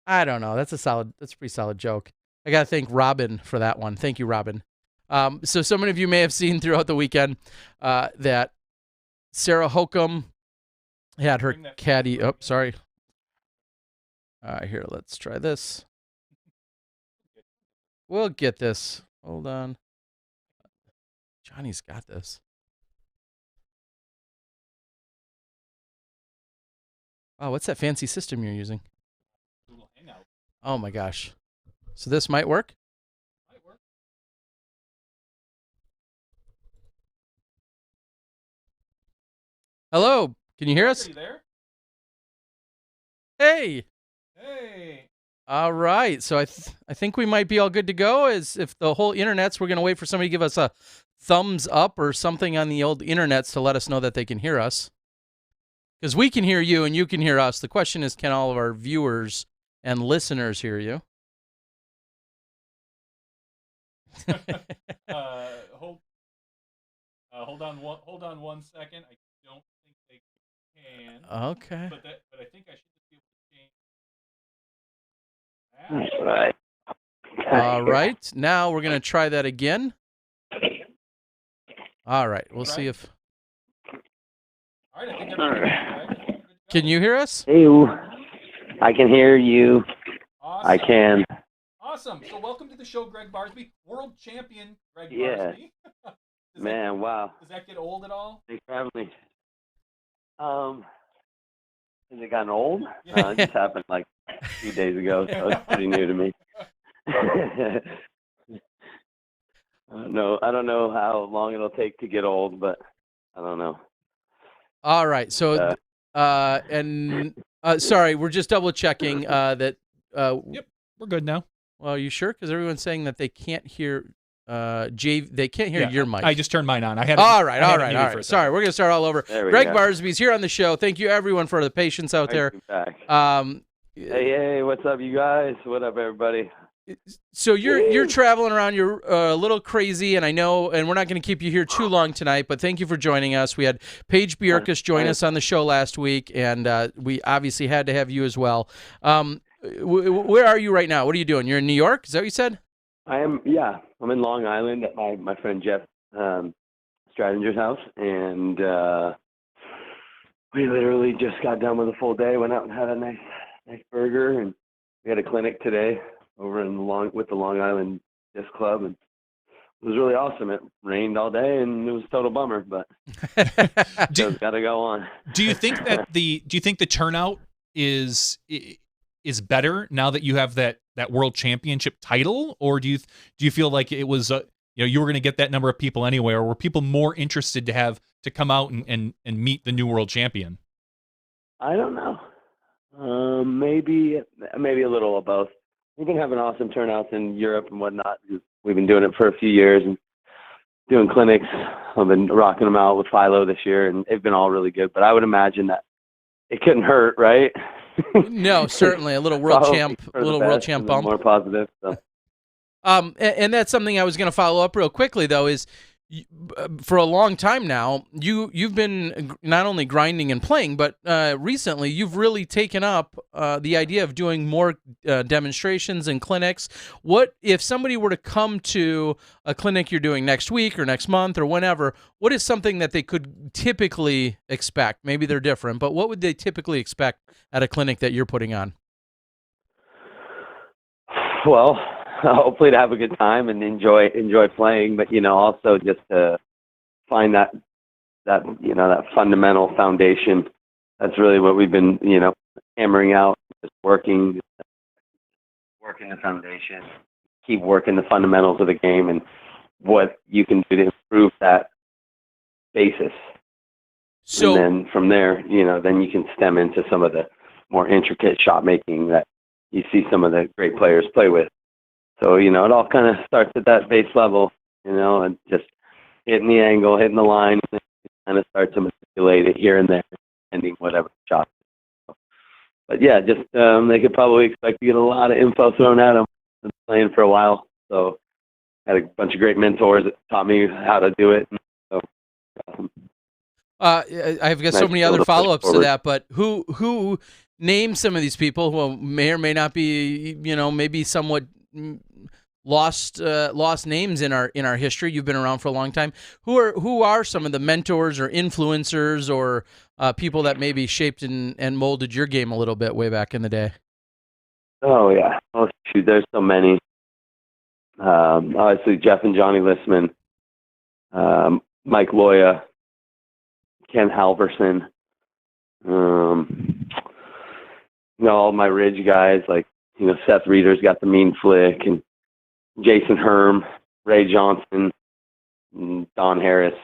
S1: I don't know. That's a pretty solid joke. I got to thank Robin for that one. Thank you, Robin. So so many of you may have seen throughout the weekend that Sarah Hokum had her caddy. Oh, sorry. Here, let's try this. We'll get this. Hold on. Johnny's got this. Oh, what's that fancy system you're using?
S2: Google Hangout.
S1: Oh my gosh. So this might work?
S2: Might work.
S1: Hello. Can you hear us?
S2: Are you there?
S1: Hey.
S2: Hey.
S1: All right. So I think we might be all good to go. As if the whole internet's, we're going to wait for somebody to give us a thumbs up or something on the old internets to let us know that they can hear us. Because we can hear you and you can hear us. The question is, can all of our viewers and listeners hear you?
S2: Hold on one second. I don't think they can.
S1: Okay.
S2: But I think I should just be able to change that.
S4: That's right.
S1: All right. Now we're going to try that again. All right. We'll see if...
S2: All right, I think
S4: All
S2: everything's
S4: right.
S2: good. Good to go.
S1: Can you hear us?
S4: Hey, I can hear you.
S2: Awesome.
S4: I can.
S2: Awesome. So welcome to the show, Greg Barsby, world champion Greg
S4: Yeah.
S2: Barsby.
S4: Man, wow.
S2: Does that get old at all?
S4: Thanks for having me. Has it gotten old?
S2: Yeah.
S4: It just happened like a few days ago, so it's pretty new to me. I don't know how long it'll take to get old, but I don't know.
S1: All right. So, sorry, we're just double checking that.
S2: Yep, we're good now.
S1: Well, are you sure? Because everyone's saying that they can't hear. They can't hear your mic.
S2: I just turned mine on. I had.
S1: All right. Sorry, we're gonna start all over. Greg Barsby's here on the show. Thank you, everyone, for the patience out there.
S4: Back.
S1: Hey,
S4: what's up, you guys? What up, everybody?
S1: So you're traveling around. You're a little crazy, and I know. And we're not going to keep you here too long tonight. But thank you for joining us. We had Paige Bjerkus join us on the show last week, and we obviously had to have you as well. Where are you right now? What are you doing? You're in New York. Is that what you said?
S4: I am. Yeah, I'm in Long Island at my friend Jeff Stradinger's house, and we literally just got done with a full day. Went out and had a nice burger, and we had a clinic today over in with the Long Island Disc Club, and it was really awesome. It rained all day, and it was a total bummer, but just got to go on.
S2: Do you think that the turnout is better now that you have that world championship title, or do you feel like it was you were going to get that number of people anyway, or were people more interested to come out and meet the new world champion?
S4: I don't know. Maybe a little of both. We've been having awesome turnouts in Europe and whatnot. We've been doing it for a few years and doing clinics. I've been rocking them out with Philo this year, and they've been all really good. But I would imagine that it couldn't hurt, right?
S1: No, certainly a little world champ bump.
S4: More positive. So.
S1: And that's something I was going to follow up real quickly, though, is for a long time now, you've been not only grinding and playing, but recently you've really taken up the idea of doing more demonstrations and clinics. What if somebody were to come to a clinic you're doing next week or next month or whenever? What is something that they could typically expect? Maybe they're different, but what would they typically expect at a clinic that you're putting on?
S4: Well, hopefully to have a good time and enjoy playing, but also just to find that fundamental foundation. That's really what we've been hammering out, just working the foundation, keep working the fundamentals of the game and what you can do to improve that basis.
S1: So
S4: And then from there, then you can stem into some of the more intricate shot making that you see some of the great players play with. So, it all kind of starts at that base level, and just hitting the angle, hitting the line, and kind of start to manipulate it here and there, ending whatever shot. But yeah, just they could probably expect to get a lot of info thrown at them. Been playing for a while, so had a bunch of great mentors that taught me how to do it. So,
S1: I've got so many other follow-ups to that, but who name some of these people who may or may not be, maybe somewhat lost names in our history. You've been around for a long time. Who are some of the mentors or influencers or people that maybe shaped and molded your game a little bit way back in the day?
S4: Oh yeah, shoot, there's so many. Obviously Jeff and Johnny Listman, Mike Loya, Ken Halverson, all my Ridge guys like Seth Reeder's got the mean flick, and Jason Herm, Ray Johnson, and Don Harris.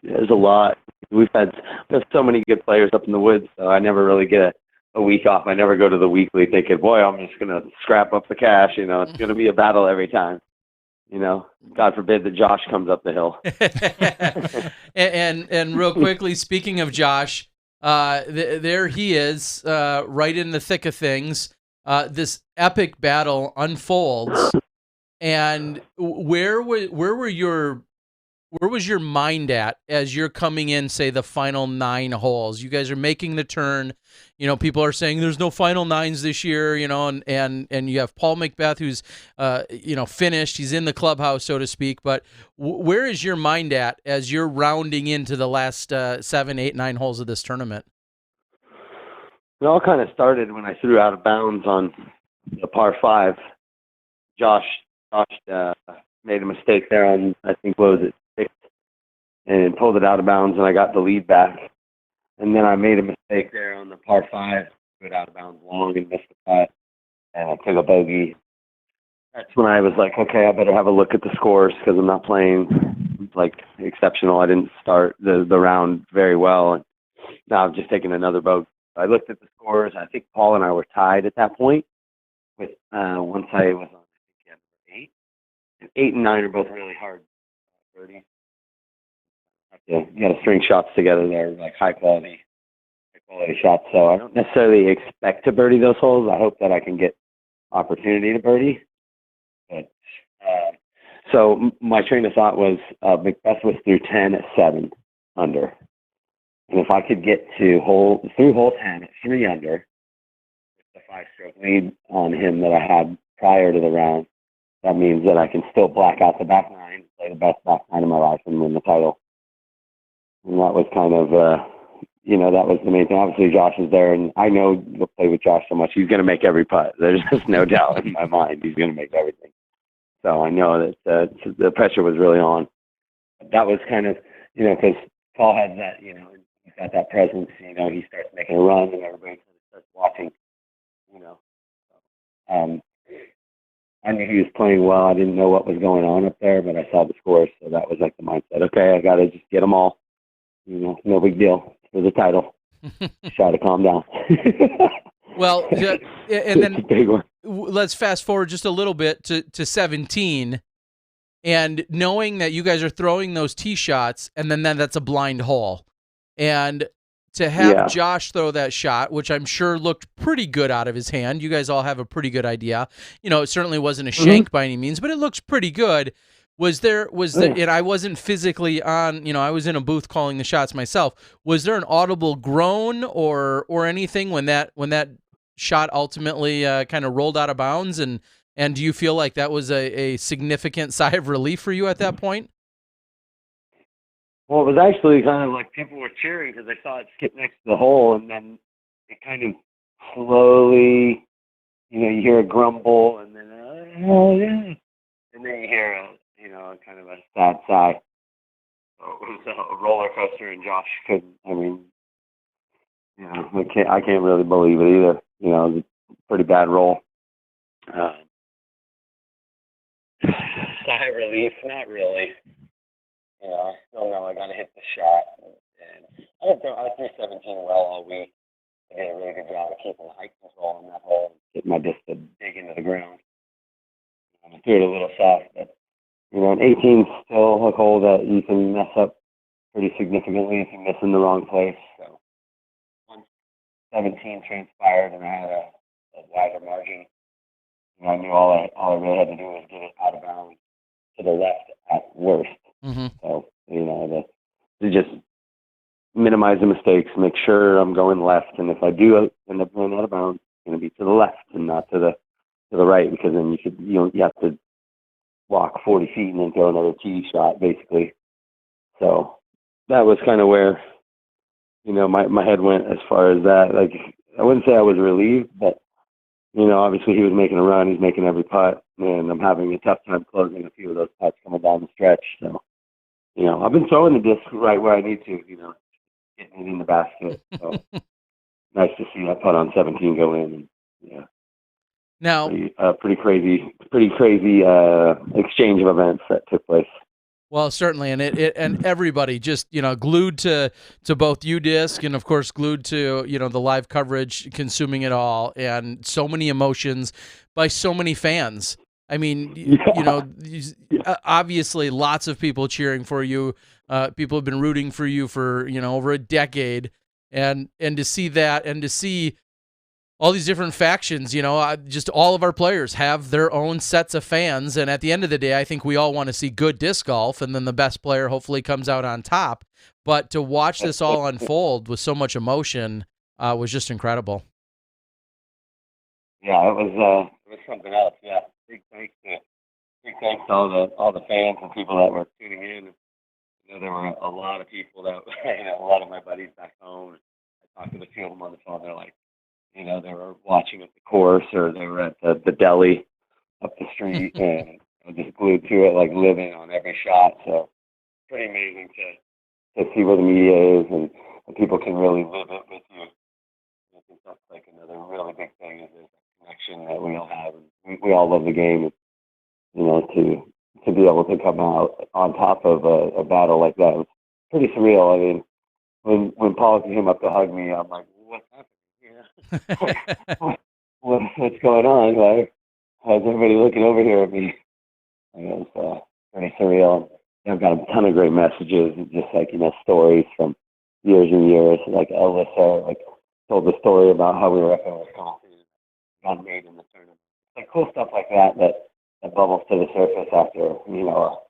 S4: There's a lot. We've had so many good players up in the woods, so I never really get a week off. I never go to the weekly thinking, boy, I'm just going to scrap up the cash. It's going to be a battle every time. God forbid that Josh comes up the hill.
S1: and real quickly, speaking of Josh, there he is, right in the thick of things. This epic battle unfolds, and where was your mind at as you're coming in, say, the final 9 holes? You guys are making the turn. People are saying there's no final 9s this year, and you have Paul Macbeth who's, finished. He's in the clubhouse, so to speak. But where is your mind at as you're rounding into the last 7, 8, 9 holes of this tournament?
S4: It all kind of started when I threw out of bounds on the par 5. Josh made a mistake there on, I think, what was it, 6, and pulled it out of bounds, and I got the lead back. And then I made a mistake there on the par 5, threw it out of bounds long and missed the putt, and I took a bogey. That's when I was like, okay, I better have a look at the scores because I'm not playing exceptional. I didn't start the round very well, and now I've just taken another bogey. I looked at the scores. I think Paul and I were tied at that point. With once I was on, I think, 8, and 8 and 9 are both really hard birdies. You got to string shots together there, like high quality shots. So I don't necessarily expect to birdie those holes. I hope that I can get opportunity to birdie. But so my train of thought was Macbeth was through 10 at 7 under. And if I could get to hole 10 at 3 under, with the 5-stroke lead on him that I had prior to the round, that means that I can still black out the back 9, play the best back 9 of my life, and win the title. And that was kind of, that was the main thing. Obviously, Josh is there, and I know you'll play with Josh so much. He's going to make every putt. There's just no doubt in my mind he's going to make everything. So I know that the pressure was really on. That was kind of, because Paul has that, he's got that presence, he starts making a run, and everybody starts watching, I knew he was playing well. I didn't know what was going on up there, but I saw the scores, so that was like the mindset. Okay, I got to just get them all. No big deal for the title. Try to calm down.
S1: Well, and then let's fast forward just a little bit to 17, and knowing that you guys are throwing those tee shots, and then that's a blind hole, and to have Josh throw that shot, which I'm sure looked pretty good out of his hand. You guys all have a pretty good idea. It certainly wasn't a shank by any means, but it looks pretty good. Was there, and I wasn't physically on, I was in a booth calling the shots myself. Was there an audible groan or anything when that shot ultimately kind of rolled out of bounds? And do you feel like that was a significant sigh of relief for you at that point?
S4: Well, it was actually kind of like people were cheering because they saw it skip next to the hole, and then it kind of slowly, you hear a grumble, and then, oh, yeah. And then you hear kind of a sad sigh. So it was a roller coaster, and Josh couldn't, I can't really believe it either. It was a pretty bad roll. sigh of relief? Not really. You know, I still know I got to hit the shot. And I threw 17 well all week. I did a really good job of keeping the height control on that hole, getting my disc to dig into the ground. I threw it a little soft, but you know, an 18 is still a hole that you can mess up pretty significantly if you miss in the wrong place. So once 17 transpired and I had a wider margin, you know, I knew all I really had to do was get it out of bounds to the left at worst.
S1: Mm-hmm.
S4: So, you know, to just minimize the mistakes, make sure I'm going left, and if I do end up going out of bounds, it's going to be to the left and not to the right, because then you have to walk 40 feet and then throw another tee shot, basically. So that was kind of where, you know, my head went as far as that. Like, I wouldn't say I was relieved, but, you know, obviously he was making a run, he's making every putt, and I'm having a tough time closing a few of those putts coming down the stretch. So, you know, I've been throwing the disc right where I need to, you know, getting it in the basket. So nice to see that putt on 17 go in. And, yeah.
S1: Now,
S4: pretty crazy exchange of events that took place.
S1: well, certainly, and and everybody just, you know, glued to both UDisc and of course glued to, you know, the live coverage, consuming it all, and so many emotions by so many fans. I mean, you know, obviously lots of people cheering for you. People have been rooting for you for, you know, over a decade, and to see that, and to see all these different factions, you know, just all of our players have their own sets of fans. And at the end of the day, I think we all want to see good disc golf, and then the best player hopefully comes out on top. But to watch this all unfold with so much emotion was just incredible.
S4: Yeah, it was something else. Yeah, big thanks to all the fans and people that were tuning in. You know, there were a lot of people that, you know, a lot of my buddies back home. I talked to a few of them on the phone. They're like, you know, they were watching at the course, or they were at the deli up the street, and just glued to it, like living on every shot. So pretty amazing to see where the media is, and people can really live it with you. I think that's like another really big thing, is this connection that we all have. And we all love the game, and, you know, to be able to come out on top of a battle like that was pretty surreal. I mean, when Paul came up to hug me, I'm like, what's happening here? What's going on? Like, how's everybody looking over here at me? And it was pretty surreal. I've got a ton of great messages, just like, you know, stories from years and years. Like Alyssa, like, told the story about how we were up in Wisconsin, got made in the tournament. Like, cool stuff like that bubbles to the surface after, you know,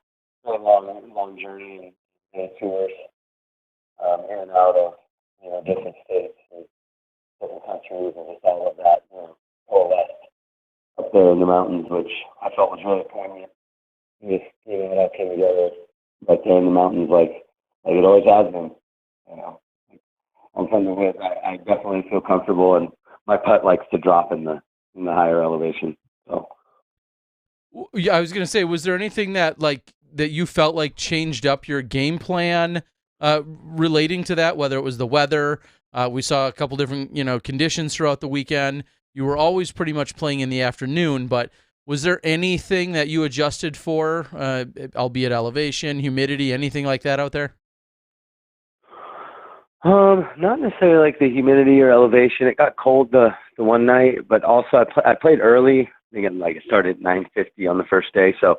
S4: a long journey and tours in and out of, you know, different states and different countries, and just all of that, you know, coalesced up there in the mountains, which I felt was really poignant. Just, you know, it all came together right there in the mountains, like it always has been. You know, I'm from the West. I definitely feel comfortable, and my putt likes to drop in the higher elevation. So,
S1: yeah, I was gonna say, was there anything that you felt like changed up your game plan relating to that? Whether it was the weather, we saw a couple different, you know, conditions throughout the weekend. You were always pretty much playing in the afternoon, but was there anything that you adjusted for, albeit elevation, humidity, anything like that out there?
S4: Not necessarily like the humidity or elevation. It got cold the one night, but also I played early. Again, like, it started at 9:50 on the first day, so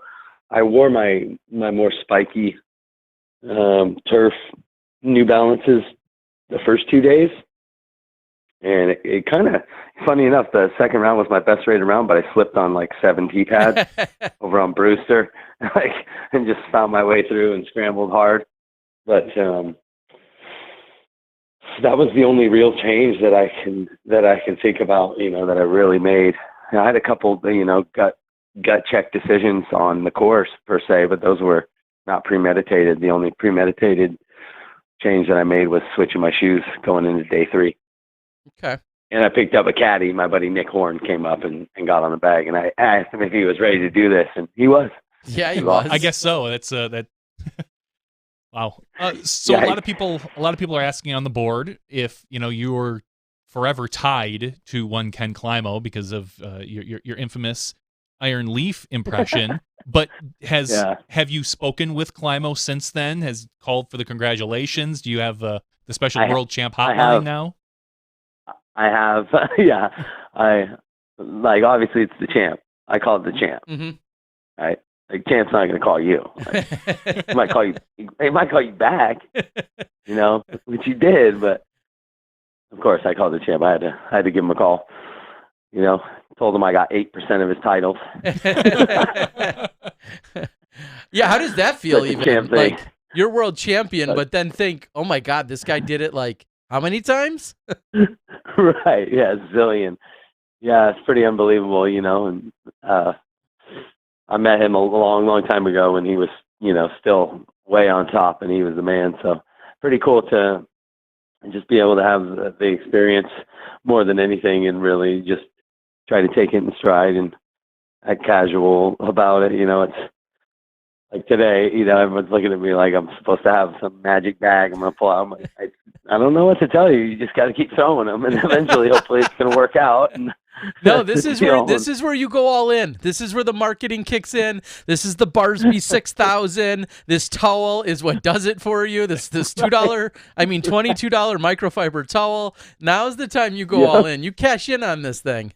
S4: I wore my more spiky turf New Balances the first 2 days. And it kind of, funny enough, the second round was my best rated round, but I slipped on like 7 tee pads over on Brewster, and just found my way through and scrambled hard. But that was the only real change that I can think about, you know, that I really made. And I had a couple, you know, gut check decisions on the course per se, but those were not premeditated. The only premeditated change that I made was switching my shoes going into day 3.
S1: Okay.
S4: And I picked up a caddy. My buddy Nick Horn came up and got on the bag, and I asked him if he was ready to do this, and he was.
S1: Yeah, he was.
S2: I guess so. That's that. Wow. So
S4: yeah,
S2: a lot of people are asking on the board if, you know, you were forever tied to one Ken Climo because of your infamous Iron Leaf impression. But have you spoken with Climo since then? Has called for the congratulations? Do you have the special world champ hotline now?
S4: I have, yeah. Obviously it's the champ. I call it the champ.
S1: Mm-hmm.
S4: Right? Like, champ's not going to call you. Like, he might call you. He might call you back. Which he did. But of course, I called the champ. I had to give him a call. Told him I got 8% of his titles.
S1: Yeah, how does that feel?
S4: Like
S1: even like you're world champion, but then think, oh my God, this guy did it like how many times?
S4: Right. Yeah, zillion. Yeah, it's pretty unbelievable, And I met him a long, long time ago when he was, still way on top, and he was the man. So pretty cool to just be able to have the experience more than anything, and really just try to take it in stride and act casual about it. It's like today, everyone's looking at me like I'm supposed to have some magic bag I'm going to pull out. I'm like, I don't know what to tell you. You just got to keep throwing them, and eventually, hopefully, it's going to work out. And
S1: no, this is where you go all in. This is where the marketing kicks in. This is the Barsby 6000. This towel is what does it for you. This $22 microfiber towel. Now's the time you go all in. You cash in on this thing.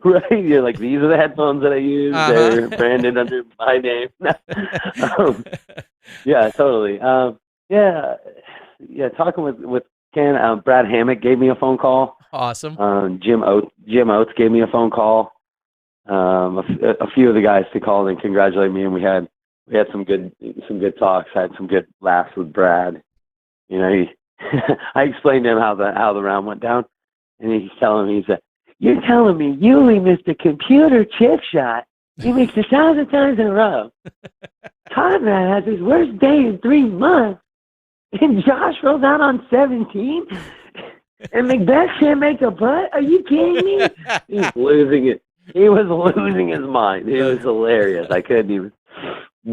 S4: Right, you're like, these are the headphones that I use. They're branded under my name. Yeah, totally. Talking with Ken, Brad Hammock gave me a phone call.
S1: Awesome.
S4: Jim Oates gave me a phone call. A few of the guys to call and congratulate me, and we had some good talks. I had some good laughs with Brad. I explained to him how the round went down, and he's telling me, he said, "You're telling me Yuli missed a computer chip shot? He makes 1,000 times in a row. Conrad has his worst day in 3 months, and Josh rolls out on 17, and Macbeth can't make a putt? Are you kidding me?" He's losing it. He was losing his mind. It was hilarious. I couldn't even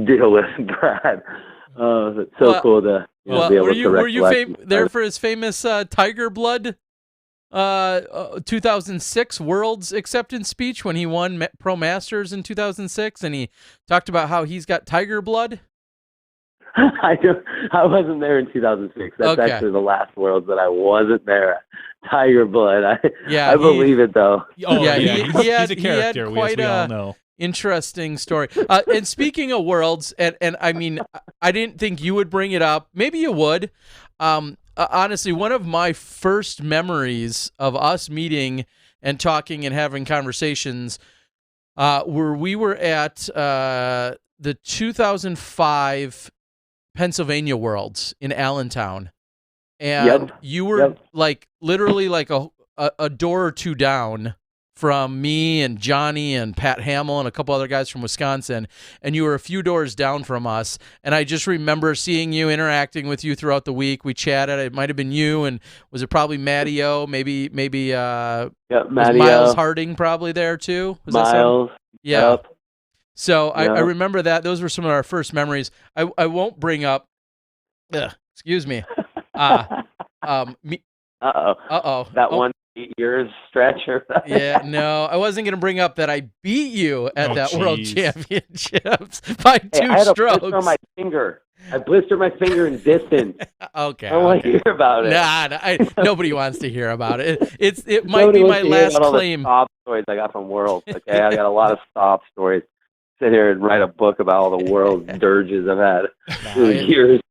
S4: deal with Brad. It's so cool to be able to
S1: were you there for his famous Tiger Blood 2006 World's acceptance speech when he won Pro Masters in 2006, and he talked about how he's got tiger blood?
S4: I wasn't there in 2006. That's actually the last Worlds that I wasn't there at. Tiger blood. I believe it though.
S2: Oh yeah, he's a character.
S1: He had quite
S2: we all know.
S1: Interesting story. And speaking of Worlds, and I mean, I didn't think you would bring it up. Maybe you would. Honestly, one of my first memories of us meeting and talking and having conversations we were at the 2005 Pennsylvania Worlds in Allentown. And you were like literally like a door or two down from me and Johnny and Pat Hamill and a couple other guys from Wisconsin, and you were a few doors down from us. And I just remember seeing you, interacting with you throughout the week. We chatted. It might have been you, and was it probably Matty O? Maybe was Miles Harding probably there too? Was
S4: Miles.
S1: Yeah. Yep. So I remember that. Those were some of our first memories. I won't bring up. Excuse me.
S4: That 1 8 years stretch or
S1: yeah, no, I wasn't going to bring up that I beat you at that World Championships by 2
S4: I had
S1: strokes.
S4: A blister on my finger. I blistered my finger in distance.
S1: Okay.
S4: I don't want to hear about it.
S1: Nah, nobody wants to hear about it. It might be my last claim.
S4: All the stop stories I got from Worlds. Okay, I got a lot of stop stories. Sit here and write a book about all the World dirges I've had through the years.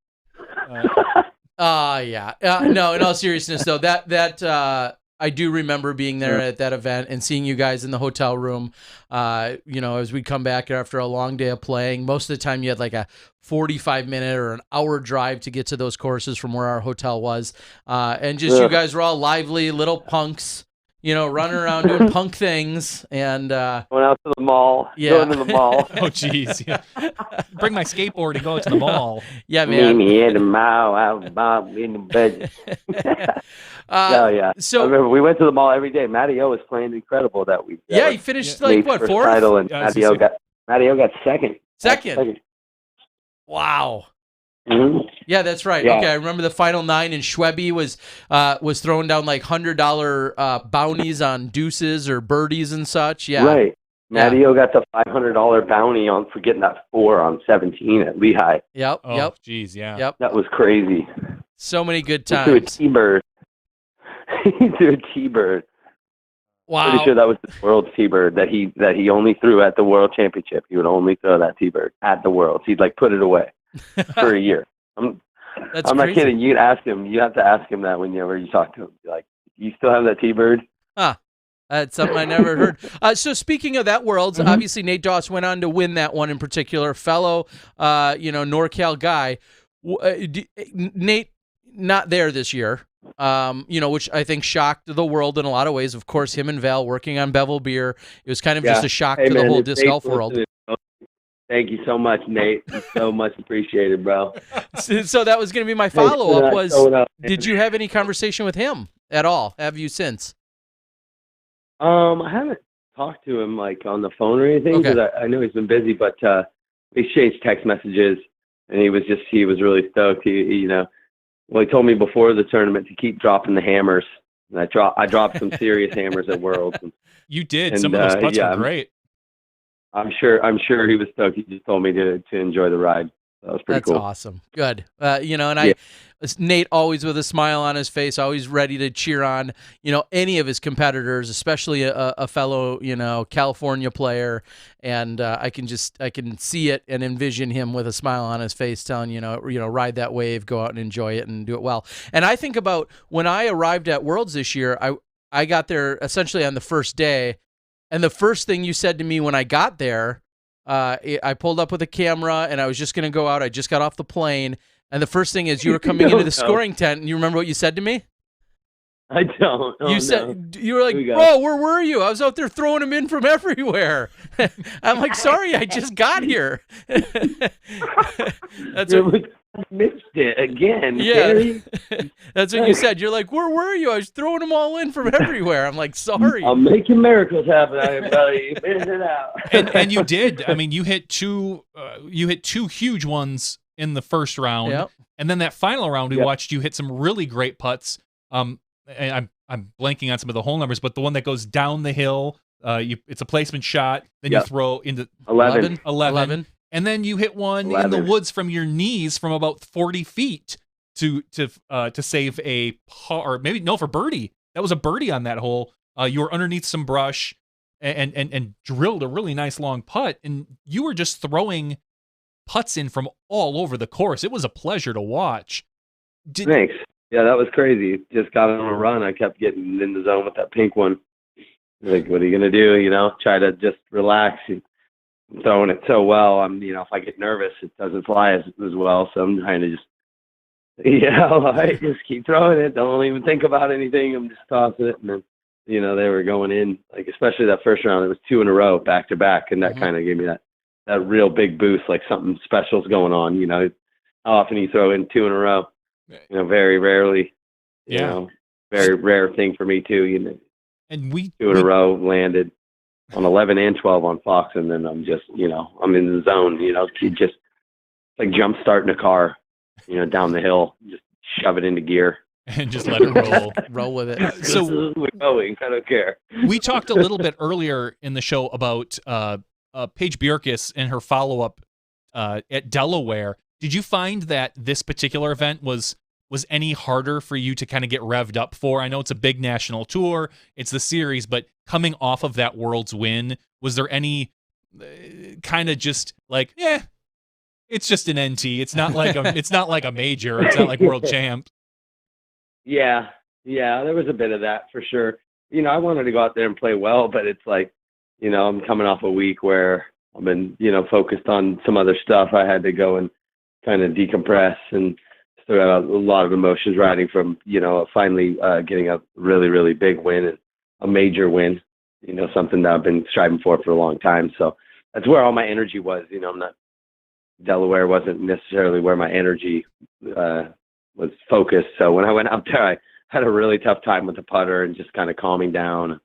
S1: Yeah. No, in all seriousness, though, that I do remember being there at that event and seeing you guys in the hotel room, as we'd come back after a long day of playing. Most of the time you had like a 45-minute or an hour drive to get to those courses from where our hotel was. And just you guys were all lively little punks, running around doing punk things and
S4: going out to the mall.
S1: Yeah.
S4: Going to the mall.
S2: Oh, jeez. Yeah. Bring my skateboard and go out to the mall.
S1: Yeah, man.
S4: Meet me at the mall. I'm in the budget. So I remember we went to the mall every day. Matty O was playing incredible that week.
S1: He finished like what, fourth?
S4: Title, and Matty O got second.
S1: Second. Wow.
S4: Mm-hmm.
S1: Yeah, that's right. Yeah. Okay, I remember the final 9, and Schwebby was throwing down like $100 bounties on deuces or birdies and such. Yeah.
S4: Right. Matteo got the $500 bounty for getting that 4 on 17 at Lehigh.
S1: Yep.
S2: Oh,
S1: Yep.
S2: geez, yeah.
S1: Yep.
S4: That was crazy.
S1: So many good
S4: He threw a
S1: times.
S4: T-bird. He threw a T-bird.
S1: Wow.
S4: Pretty sure that was the world's T-bird that he only threw at the World Championship. He would only throw that T-bird at the Worlds. He'd like put it away for a year. I'm not kidding. You ask him. You have to ask him that whenever you talk to him. Be like, you still have that T-bird?
S1: Huh. That's something I never heard. So speaking of that Worlds, obviously Nate Doss went on to win that one in particular. Fellow, NorCal guy. Nate, not there this year. Which I think shocked the world in a lot of ways. Of course, him and Val working on Bevel Beer. It was kind of just a shock to the whole disc golf world.
S4: Thank you so much, Nate. It's so much appreciated, bro.
S1: So that was going to be my follow-up was, did you have any conversation with him at all? Have you since?
S4: I haven't talked to him like on the phone or anything because I know he's been busy, but we exchanged text messages, and he was really stoked. He told me before the tournament to keep dropping the hammers, and I dropped some serious hammers at Worlds.
S2: You did. Some of those putts were great.
S4: I'm sure he was stoked. He just told me to enjoy the ride. That was pretty cool.
S1: That's awesome. Good. Nate always with a smile on his face, always ready to cheer on, any of his competitors, especially a fellow, California player. And I can see it and envision him with a smile on his face telling, ride that wave, go out and enjoy it and do it well. And I think about when I arrived at Worlds this year, I got there essentially on the first day. And the first thing you said to me when I got there, I pulled up with a camera and I was just going to go out. I just got off the plane. And the first thing is you were coming into the scoring tent, and you remember what you said to me?
S4: I don't.
S1: You were like, bro, where were you? I was out there throwing them in from everywhere. I'm like, sorry, I just got here.
S4: I missed it again.
S1: Yeah, that's what you said. You're like, where were you? I was throwing them all in from everywhere. I'm like, sorry.
S4: I'm making miracles happen. You figured it out.
S2: and you did. I mean, you hit two huge ones in the first round, and then that final round we watched you hit some really great putts. And I'm blanking on some of the hole numbers, but the one that goes down the hill, it's a placement shot. Then you throw into 11. And then you hit one in the woods from your knees from about 40 feet to save a par, or maybe for birdie. That was a birdie on that hole. You were underneath some brush and drilled a really nice long putt, and you were just throwing putts in from all over the course. It was a pleasure to watch.
S4: Thanks. Yeah, that was crazy. Just got on a run. I kept getting in the zone with that pink one. Like, what are you gonna do? Try to just relax. I'm throwing it so well. If I get nervous, it doesn't fly as well. So I'm trying to just, just keep throwing it. Don't even think about anything. I'm just tossing it, and then, they were going in. Like, especially that first round, it was 2 in a row, back to back, and that kind of gave me that real big boost, like something special's going on. How often you throw in 2 in a row? Very rarely. Very rare thing for me too.
S2: And
S4: 2 in a row landed on 11 and 12 on Fox, and then I'm just, I'm in the zone. You just like jump starting a car, down the hill, just shove it into gear
S2: and just let it roll.
S1: Roll with it.
S4: So we're going. I don't care.
S2: We talked a little bit earlier in the show about Paige Bjerkes and her follow-up at Delaware. Did you find that this particular event was any harder for you to kind of get revved up for? I know it's a big national tour, it's the series, but coming off of that World's win, was there any kind of just like, it's just an NT. It's not like a major. It's not like World Champ.
S4: Yeah, there was a bit of that for sure. I wanted to go out there and play well, but it's like, I'm coming off a week where I've been, focused on some other stuff. I had to go and kind of decompress, and still got a lot of emotions riding from, finally getting a really, really big win, and a major win, something that I've been striving for a long time. So that's where all my energy was. Delaware wasn't necessarily where my energy was focused. So when I went out there, I had a really tough time with the putter and just kind of calming down.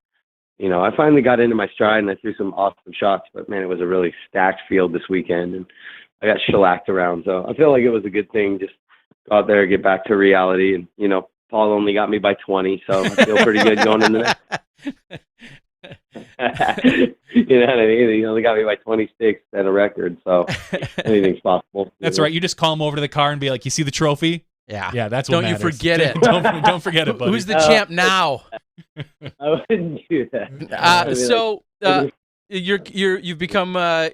S4: I finally got into my stride and I threw some awesome shots, but man, it was a really stacked field this weekend, and I got shellacked around. So I feel like it was a good thing, just go out there, get back to reality. And, Paul only got me by 20, so I feel pretty good going into that. You know what I mean? He only got me by 26 and a record, so anything's possible.
S2: That's right. You just call him over to the car and be like, "You see the trophy?
S1: Yeah.
S2: Yeah, that's what
S1: Don't you
S2: matters.
S1: forget it.
S2: don't forget it, buddy."
S1: Who's the champ now?
S4: I wouldn't do that.
S1: So you've become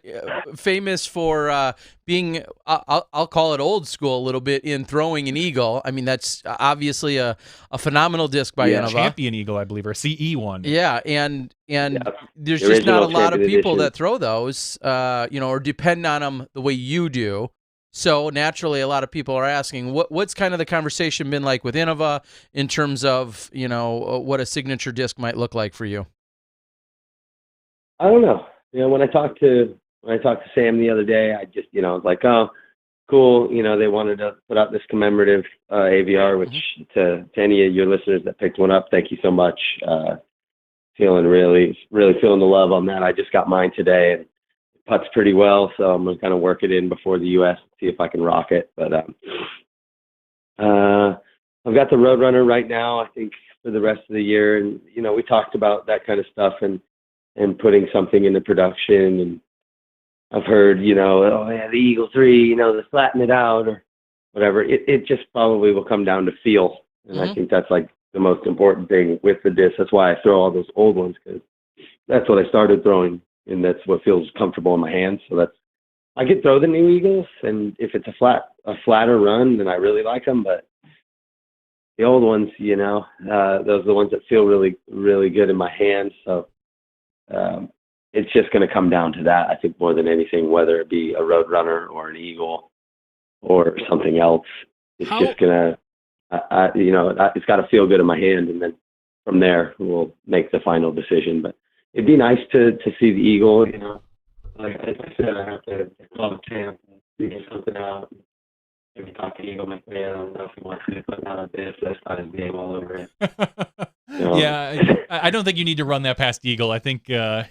S1: famous for being I'll call it old school a little bit in throwing an eagle. I mean, that's obviously a phenomenal disc by Innova.
S2: Champion Eagle, I believe, or CE one.
S1: Yeah, and there's
S4: The
S1: just not a
S4: original
S1: lot of
S4: champion
S1: people
S4: edition.
S1: that throw those, or depend on them the way you do. So naturally, a lot of people are asking, what's kind of the conversation been like with Innova in terms of what a signature disc might look like for you?
S4: I don't know. When I talked to Sam the other day, I just was like, oh, cool. They wanted to put out this commemorative AVR, which to any of your listeners that picked one up, thank you so much. Feeling really feeling the love on that. I just got mine today, and it puts pretty well, so I'm gonna kind of work it in before the U.S. see if I can rock it. But I've got the Roadrunner right now, I think, for the rest of the year, and we talked about that kind of stuff and putting something into production, and I've heard, oh yeah, the Eagle 3, they flatten it out or whatever. It just probably will come down to feel, and I think that's like the most important thing with the disc. That's why I throw all those old ones, because that's what I started throwing, and that's what feels comfortable in my hands. So I could throw the new Eagles, and if it's a flatter run, then I really like them. But the old ones, those are the ones that feel really, really good in my hands. So it's just going to come down to that, I think, more than anything, whether it be a Roadrunner or an Eagle or something else. It's just going to, it's got to feel good in my hand, and then from there we'll make the final decision. But it'd be nice to see the Eagle, Like I said, I have to call the champ and figure something out. Maybe talk to Eagle McMahon. I don't know if he wants to put out this. That's not his name all over it.
S2: Yeah, I don't think you need to run that past Eagle. I think the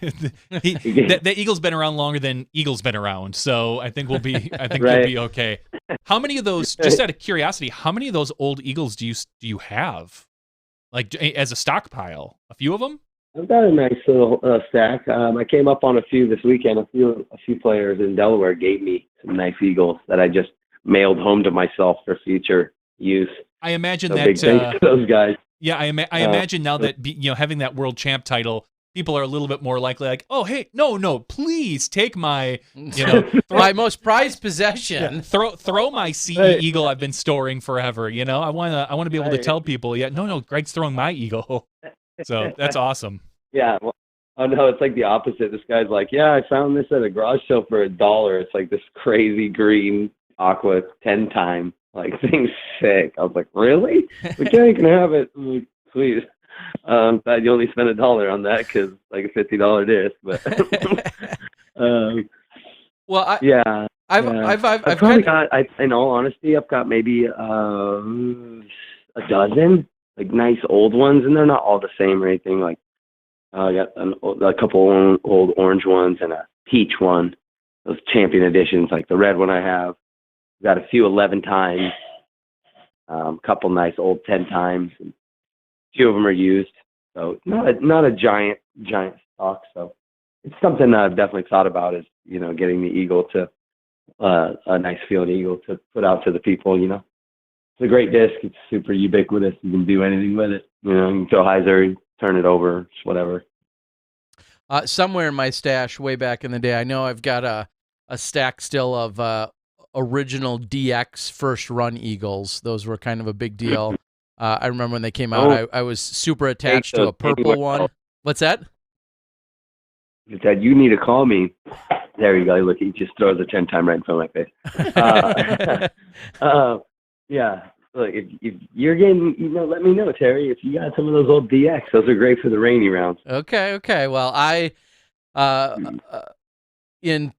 S2: Eagle's been around longer than Eagle's been around, so I think we'll be okay. How many of those? Just out of curiosity, how many of those old Eagles do you have, like as a stockpile? A few of them?
S4: I've got a nice little stack. I came up on a few this weekend. A few players in Delaware gave me some nice Eagles that I just mailed home to myself for future use.
S2: I imagine
S4: so
S2: that
S4: big thanks to those guys.
S2: Yeah, I imagine now that having that world champ title, people are a little bit more likely like, oh hey, no, please take my
S1: my most prized possession.
S2: Yeah, throw my CE Eagle I've been storing forever. I wanna be able to tell people, no, Greg's throwing my Eagle. So that's awesome.
S4: Yeah. Well, oh no, it's like the opposite. This guy's like, yeah, I found this at a garage sale for $1. It's like this crazy green aqua 10 time. Like, thing's sick. I was like, really? Like, yeah, you can have it. I'm like, please. Glad you only spent $1 on that because like a $50 disc. But
S1: well, I've
S4: probably got. In all honesty, I've got maybe a dozen like nice old ones, and they're not all the same or anything. Like I got a couple old orange ones and a peach one. Those champion editions, like the red one I have. Got a few 11 times, couple nice old 10 times. And a few of them are used, so not a giant stock. So it's something that I've definitely thought about is getting the Eagle to a nice feeling Eagle to put out to the people. It's a great disc. It's super ubiquitous. You can do anything with it. You can throw hyzer, turn it over, just whatever.
S1: Somewhere in my stash, way back in the day, I know I've got a stack still of original DX first run Eagles. Those were kind of a big deal. I remember when they came out, I was super attached to a purple one. What's that?
S4: He said, you need to call me. There you go. Look, he just throws a 10 time right in front of my face. Yeah. Look, if you're getting, let me know, Terry. If you got some of those old DX, those are great for the rainy rounds.
S1: Okay. Well, in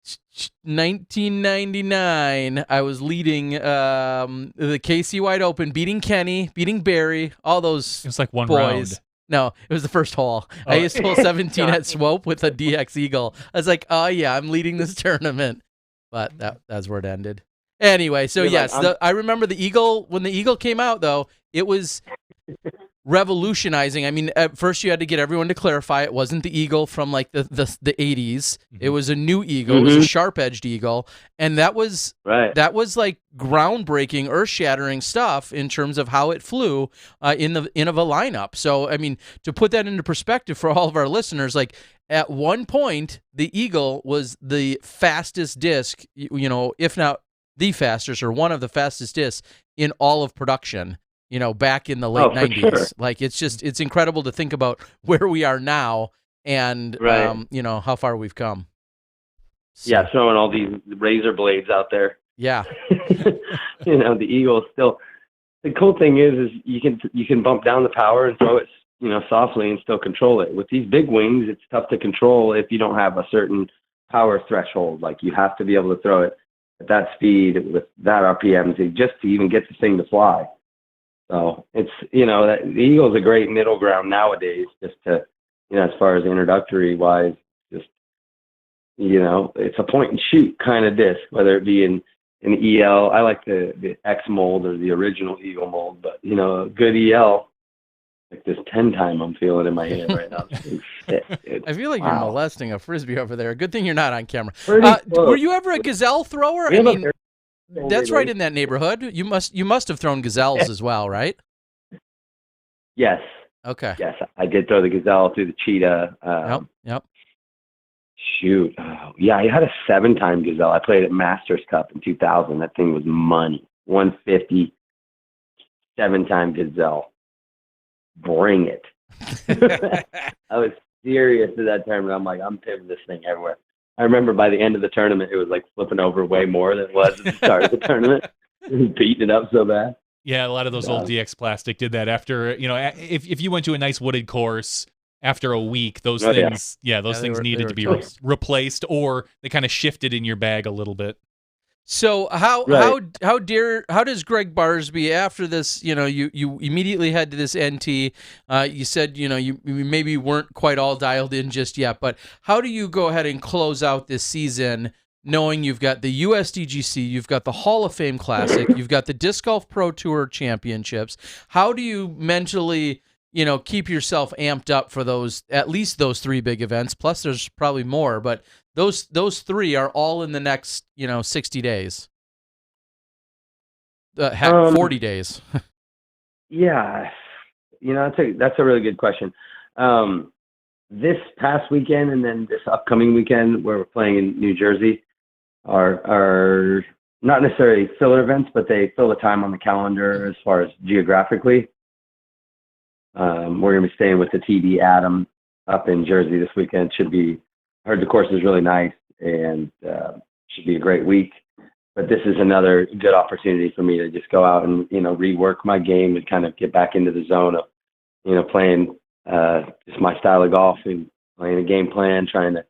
S1: 1999, I was leading the KC Wide Open, beating Kenny, beating Barry, all those
S2: It was like one
S1: boys.
S2: round.
S1: No, it was the first hole. I used hole 17 at Swope with a DX Eagle. I was like, oh yeah, I'm leading this tournament. But that's where it ended. Anyway, so yes, I remember the Eagle. When the Eagle came out, though, it was revolutionizing. I mean, at first you had to get everyone to clarify it wasn't the eagle from like the 80s. It was a new eagle. It was a sharp-edged eagle, and that was like groundbreaking, earth-shattering stuff in terms of how it flew in of a lineup. So, I mean, to put that into perspective for all of our listeners, like at one point, the eagle was the fastest disc, you know, if not the fastest or one of the fastest discs in all of production. You know, back in the late 90s. Sure. Like, it's incredible to think about where we are now and, you know, how far we've come.
S4: So, yeah, throwing all these razor blades out there.
S1: Yeah.
S4: You know, the eagle still, the cool thing is you can bump down the power and throw it, you know, softly and still control it. With these big wings, it's tough to control if you don't have a certain power threshold. Like, you have to be able to throw it at that speed with that RPM just to even get the thing to fly. So it's, you know, the eagle's a great middle ground nowadays, just to, you know, as far as introductory wise, just, you know, it's a point and shoot kind of disc, whether it be in EL. I like the X mold or the original eagle mold, but, you know, a good EL, like this 10 time I'm feeling in my hand right now.
S1: I feel like you're molesting a Frisbee over there. Good thing you're not on camera. Were you ever a gazelle thrower? I mean, that's right in that neighborhood. You must have thrown gazelles as well, right?
S4: Yes.
S1: Okay.
S4: Yes, I did throw the gazelle through the cheetah.
S1: Yep.
S4: Shoot. Yeah, I had a 7-time gazelle. I played at Masters Cup in 2000. That thing was money. 150, 7-time gazelle. Bring it. I was serious at that tournament. I'm like, I'm pivoting this thing everywhere. I remember by the end of the tournament, it was like flipping over way more than it was at the start of the tournament. Beating it up so bad.
S2: Yeah, a lot of those old DX Plastic did that after, you know, if you went to a nice wooded course after a week, those things needed to be replaced, or they kind of shifted in your bag a little bit.
S1: So how does Greg Barsby, after this, you know, you immediately head to this NT, you said, you know, you maybe weren't quite all dialed in just yet, but how do you go ahead and close out this season knowing you've got the USDGC, you've got the Hall of Fame Classic, you've got the Disc Golf Pro Tour Championships? How do you mentally, you know, keep yourself amped up for those, at least those 3 big events? Plus there's probably more, but those 3 are all in the next, you know, 60 days. 40 days.
S4: Yeah. You know, that's a really good question. This past weekend and then this upcoming weekend where we're playing in New Jersey are not necessarily filler events, but they fill the time on the calendar as far as geographically. We're going to be staying with the TD Adam up in Jersey this weekend. I heard the course is really nice and should be a great week. But this is another good opportunity for me to just go out and, you know, rework my game and kind of get back into the zone of, you know, playing just my style of golf and playing a game plan, trying to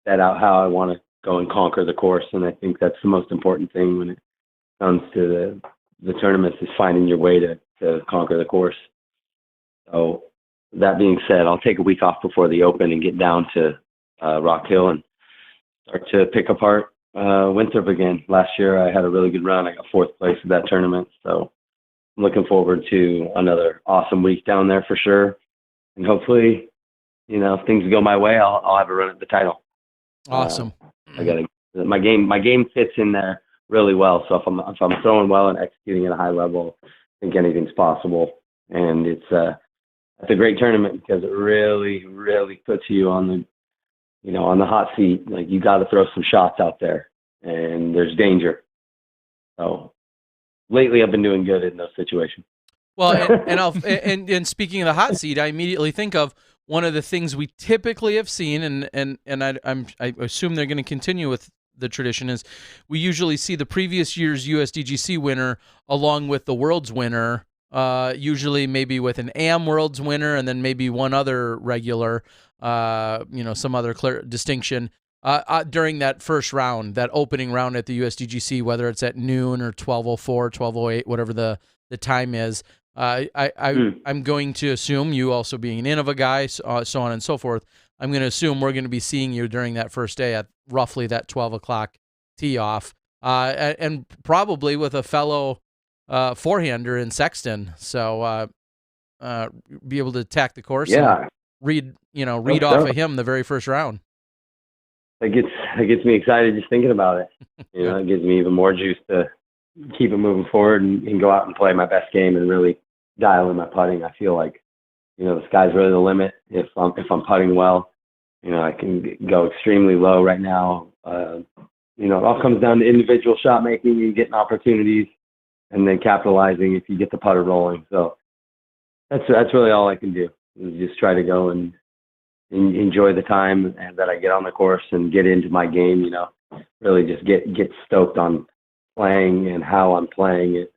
S4: set out how I want to go and conquer the course. And I think that's the most important thing when it comes to the tournaments, is finding your way to conquer the course. So that being said, I'll take a week off before the Open and get down to Rock Hill and start to pick apart Winthrop again. Last year I had a really good run. I got 4th place at that tournament. So I'm looking forward to another awesome week down there for sure. And hopefully, you know, if things go my way, I'll have a run at the title.
S1: Awesome.
S4: My game fits in there really well. So if I'm throwing well and executing at a high level, I think anything's possible. And it's a great tournament because it really, really puts you on the, you know, on the hot seat. Like, you got to throw some shots out there, and there's danger. So lately, I've been doing good in those situations.
S1: Well, and speaking of the hot seat, I immediately think of one of the things we typically have seen, and I assume they're going to continue with the tradition, is we usually see the previous year's USDGC winner along with the World's winner. Usually maybe with an AM Worlds winner and then maybe one other regular, you know, some other clear distinction during that first round, that opening round at the USDGC, whether it's at noon or 12:04, 12:08, whatever the time is. I'm going to assume, you also being an Innova guy, so on and so forth, I'm going to assume we're going to be seeing you during that first day at roughly that 12 o'clock tee off, and probably with a fellow four-hander in Sexton. So be able to attack the course.
S4: Yeah.
S1: And read off of him the very first round.
S4: It gets me excited just thinking about it. It gives me even more juice to keep it moving forward and go out and play my best game and really dial in my putting. I feel like, the sky's really the limit if I'm putting well. I can go extremely low right now. It all comes down to individual shot making and getting opportunities and then capitalizing if you get the putter rolling. So that's really all I can do, is just try to go and enjoy the time and that I get on the course and get into my game, really just get stoked on playing and how I'm playing it.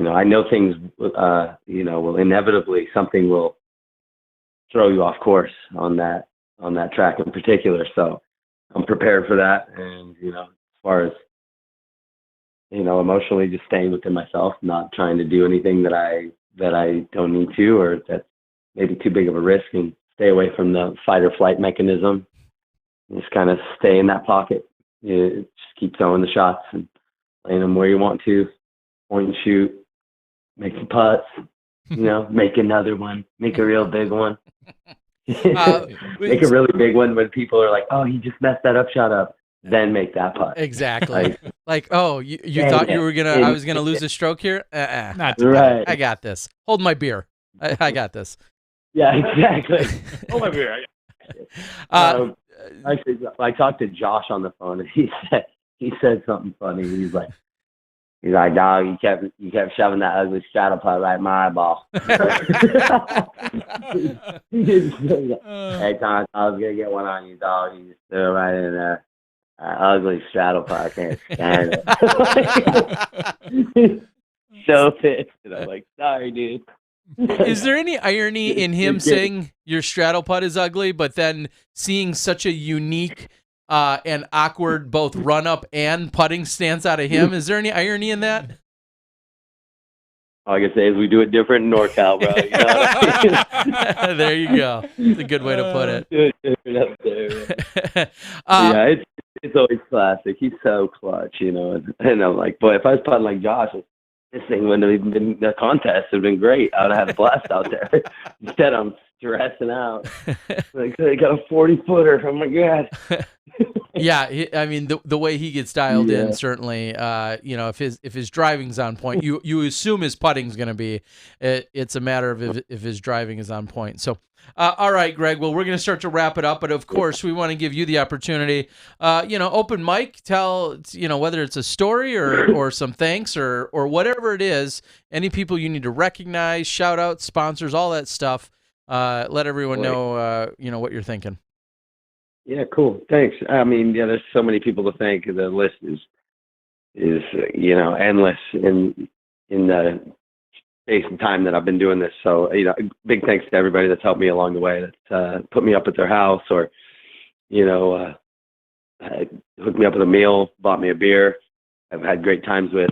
S4: I know things, will inevitably, something will throw you off course on that track in particular. So I'm prepared for that. And, as far as, emotionally just staying within myself, not trying to do anything that I don't need to, or that's maybe too big of a risk, and stay away from the fight or flight mechanism. Just kind of stay in that pocket. Just keep throwing the shots and playing them where you want to, point and shoot, make some putts, make another one, make a real big one. Make a really big one when people are like, oh, he just messed that shot up. Then make that putt.
S1: Exactly. Oh, you thought you were I was gonna lose a stroke here?
S2: Not today.
S4: Right.
S1: I got this. Hold my beer. I got this.
S4: Yeah, exactly. Hold my beer. Actually, I talked to Josh on the phone, and he said something funny. He's like, dog, you kept shoving that ugly straddle putt right in my eyeball. Hey, Tom, I was gonna get one on you, dog. You just threw it right in there. Ugly straddle putt. I can't stand it. So pissed. And I'm like, sorry, dude.
S1: Is there any irony in him saying your straddle putt is ugly, but then seeing such a unique and awkward both run up and putting stance out of him? Is there any irony in that?
S4: All I can say is we do it different in NorCal, bro.
S1: There you go. It's a good way to put it.
S4: Do it different up there. Yeah, it's always classic. He's so clutch, and I'm like, boy, if I was putting like Josh, this thing wouldn't have even been the contest. It would have been great. I would have had a blast out there. Instead, I'm stressing out. Like, I got a 40-footer. Oh my God.
S1: Yeah, I mean the way he gets dialed in, certainly. If his driving's on point, you assume his putting's going to be. It's a matter of if his driving is on point. So, all right, Greg. Well, we're going to start to wrap it up, but of course, we want to give you the opportunity. Open mic. Tell whether it's a story or some thanks or whatever it is. Any people you need to recognize, shout out, sponsors, all that stuff. Let everyone know what you're thinking.
S4: Yeah, cool. Thanks. I mean, there's so many people to thank. The list is endless in the space and time that I've been doing this. So, big thanks to everybody that's helped me along the way, that's put me up at their house, or, hooked me up with a meal, bought me a beer. I've had great times with.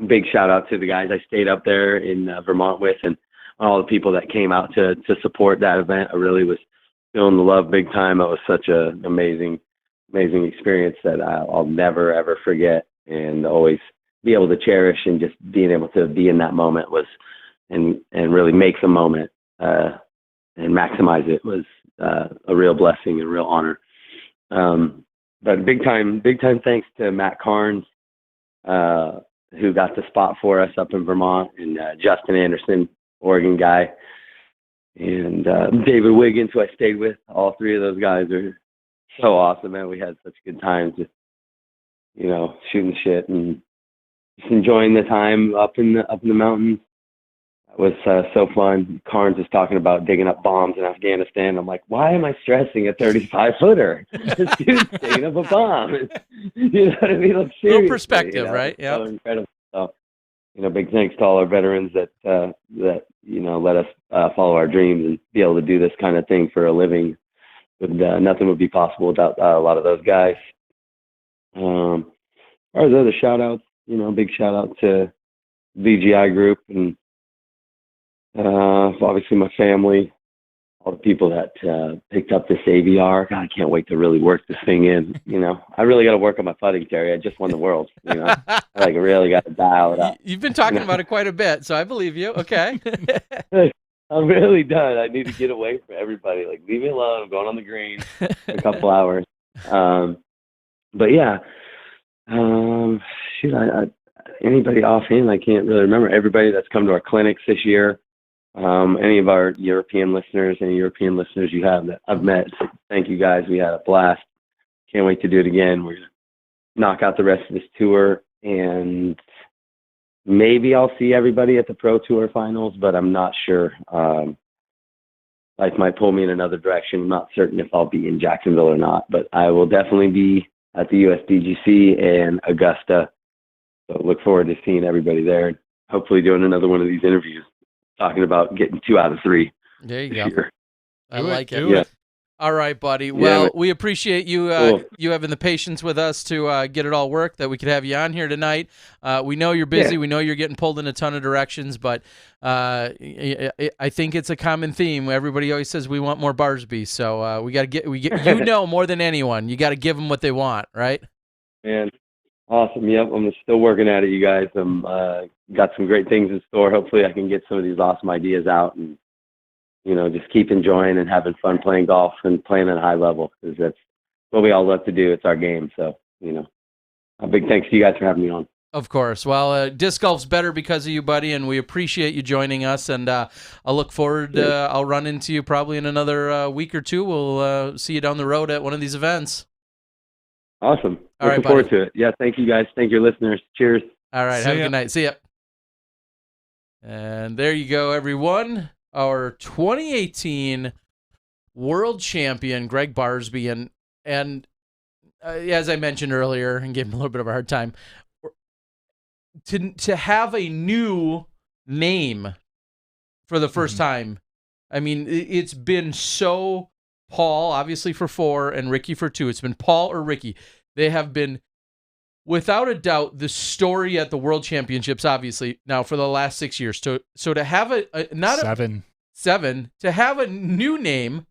S4: Big shout out to the guys I stayed up there in Vermont with, and all the people that came out to support that event. I really was feeling the love big time. It was such an amazing experience that I'll never, ever forget, and always be able to cherish, and just being able to be in that moment and really make the moment and maximize it was a real blessing and a real honor. But big time thanks to Matt Carnes, who got the spot for us up in Vermont, and Justin Anderson, Oregon guy, and David Wiggins, who I stayed with. All three of those guys are so awesome, man. We had such good times, just shooting shit and just enjoying the time up in the mountains. It was so fun. Carnes was talking about digging up bombs in Afghanistan. I'm like, why am I stressing a 35-footer? This dude's digging up a bomb. You know what I mean? Like, seriously,
S1: little perspective, right? Yeah.
S4: So incredible. So, big thanks to all our veterans that let us follow our dreams and be able to do this kind of thing for a living. Nothing would be possible without a lot of those guys. As other shout outs, big shout out to VGI Group, and obviously my family, all the people that picked up this AVR. God, I can't wait to really work this thing in. I really got to work on my putting, Terry. I just won the world. I really got to dial it up.
S1: You've been talking about it quite a bit, so I believe you. Okay.
S4: I'm really done. I need to get away from everybody. Like, leave me alone. I'm going on the green for a couple hours. But yeah, anybody offhand, I can't really remember. Everybody that's come to our clinics this year, any of our European listeners you have that I've met, thank you guys. We had a blast. Can't wait to do it again. We're going to knock out the rest of this tour, and maybe I'll see everybody at the Pro Tour finals, but I'm not sure. Life might pull me in another direction. I'm not certain if I'll be in Jacksonville or not, but I will definitely be at the USWDGC and Augusta. So look forward to seeing everybody there, and hopefully doing another one of these interviews, talking about getting 2 out of 3.
S1: There you go.
S4: Year.
S1: I like it.
S4: Yeah.
S1: All right, buddy. Well,
S4: Yeah,
S1: we appreciate you
S4: cool.
S1: you having the patience with us to get it all worked, that we could have you on here tonight. We know you're busy.
S4: Yeah.
S1: We know you're getting pulled in a ton of directions, but I think it's a common theme. Everybody always says we want more Barsby, so we get more than anyone. You got to give them what they want, right?
S4: Man, awesome. Yep, I'm still working at it, you guys. I'm got some great things in store. Hopefully I can get some of these awesome ideas out and just keep enjoying and having fun playing golf and playing at a high level, because that's what we all love to do. It's our game. So, a big thanks to you guys for having me on.
S1: Of course. Well, disc golf's better because of you, buddy, and we appreciate you joining us. And I'll look forward. I'll run into you probably in another week or two. We'll see you down the road at one of these events.
S4: Awesome.
S1: All right,
S4: Looking forward to it. Yeah, thank you guys. Thank your listeners. Cheers.
S1: All right.
S2: See
S1: Have a
S2: ya.
S1: good night. See ya. And there you go, everyone. Our 2018 world champion, Greg Barsby. And as I mentioned earlier and gave him a little bit of a hard time, to have a new name for the first time. I mean, it's been so Paul, obviously, for 4 and Ricky for 2. It's been Paul or Ricky. They have been, without a doubt, the story at the World Championships, obviously, now for the last 6 years. So to have seven, to have a new name,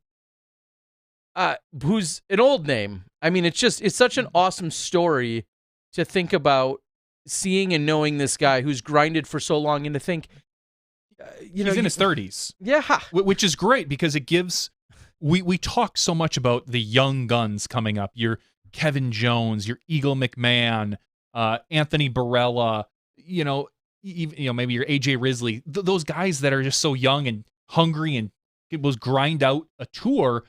S1: who's an old name. I mean, it's such an awesome story to think about, seeing and knowing this guy who's grinded for so long, and to think,
S2: he's in his 30s.
S1: Yeah.
S2: Which is great, because it gives, we talk so much about the young guns coming up. Your Kevin Jones, your Eagle McMahon, Anthony Barella, even, maybe your AJ Risley, those guys that are just so young and hungry and was grind out a tour.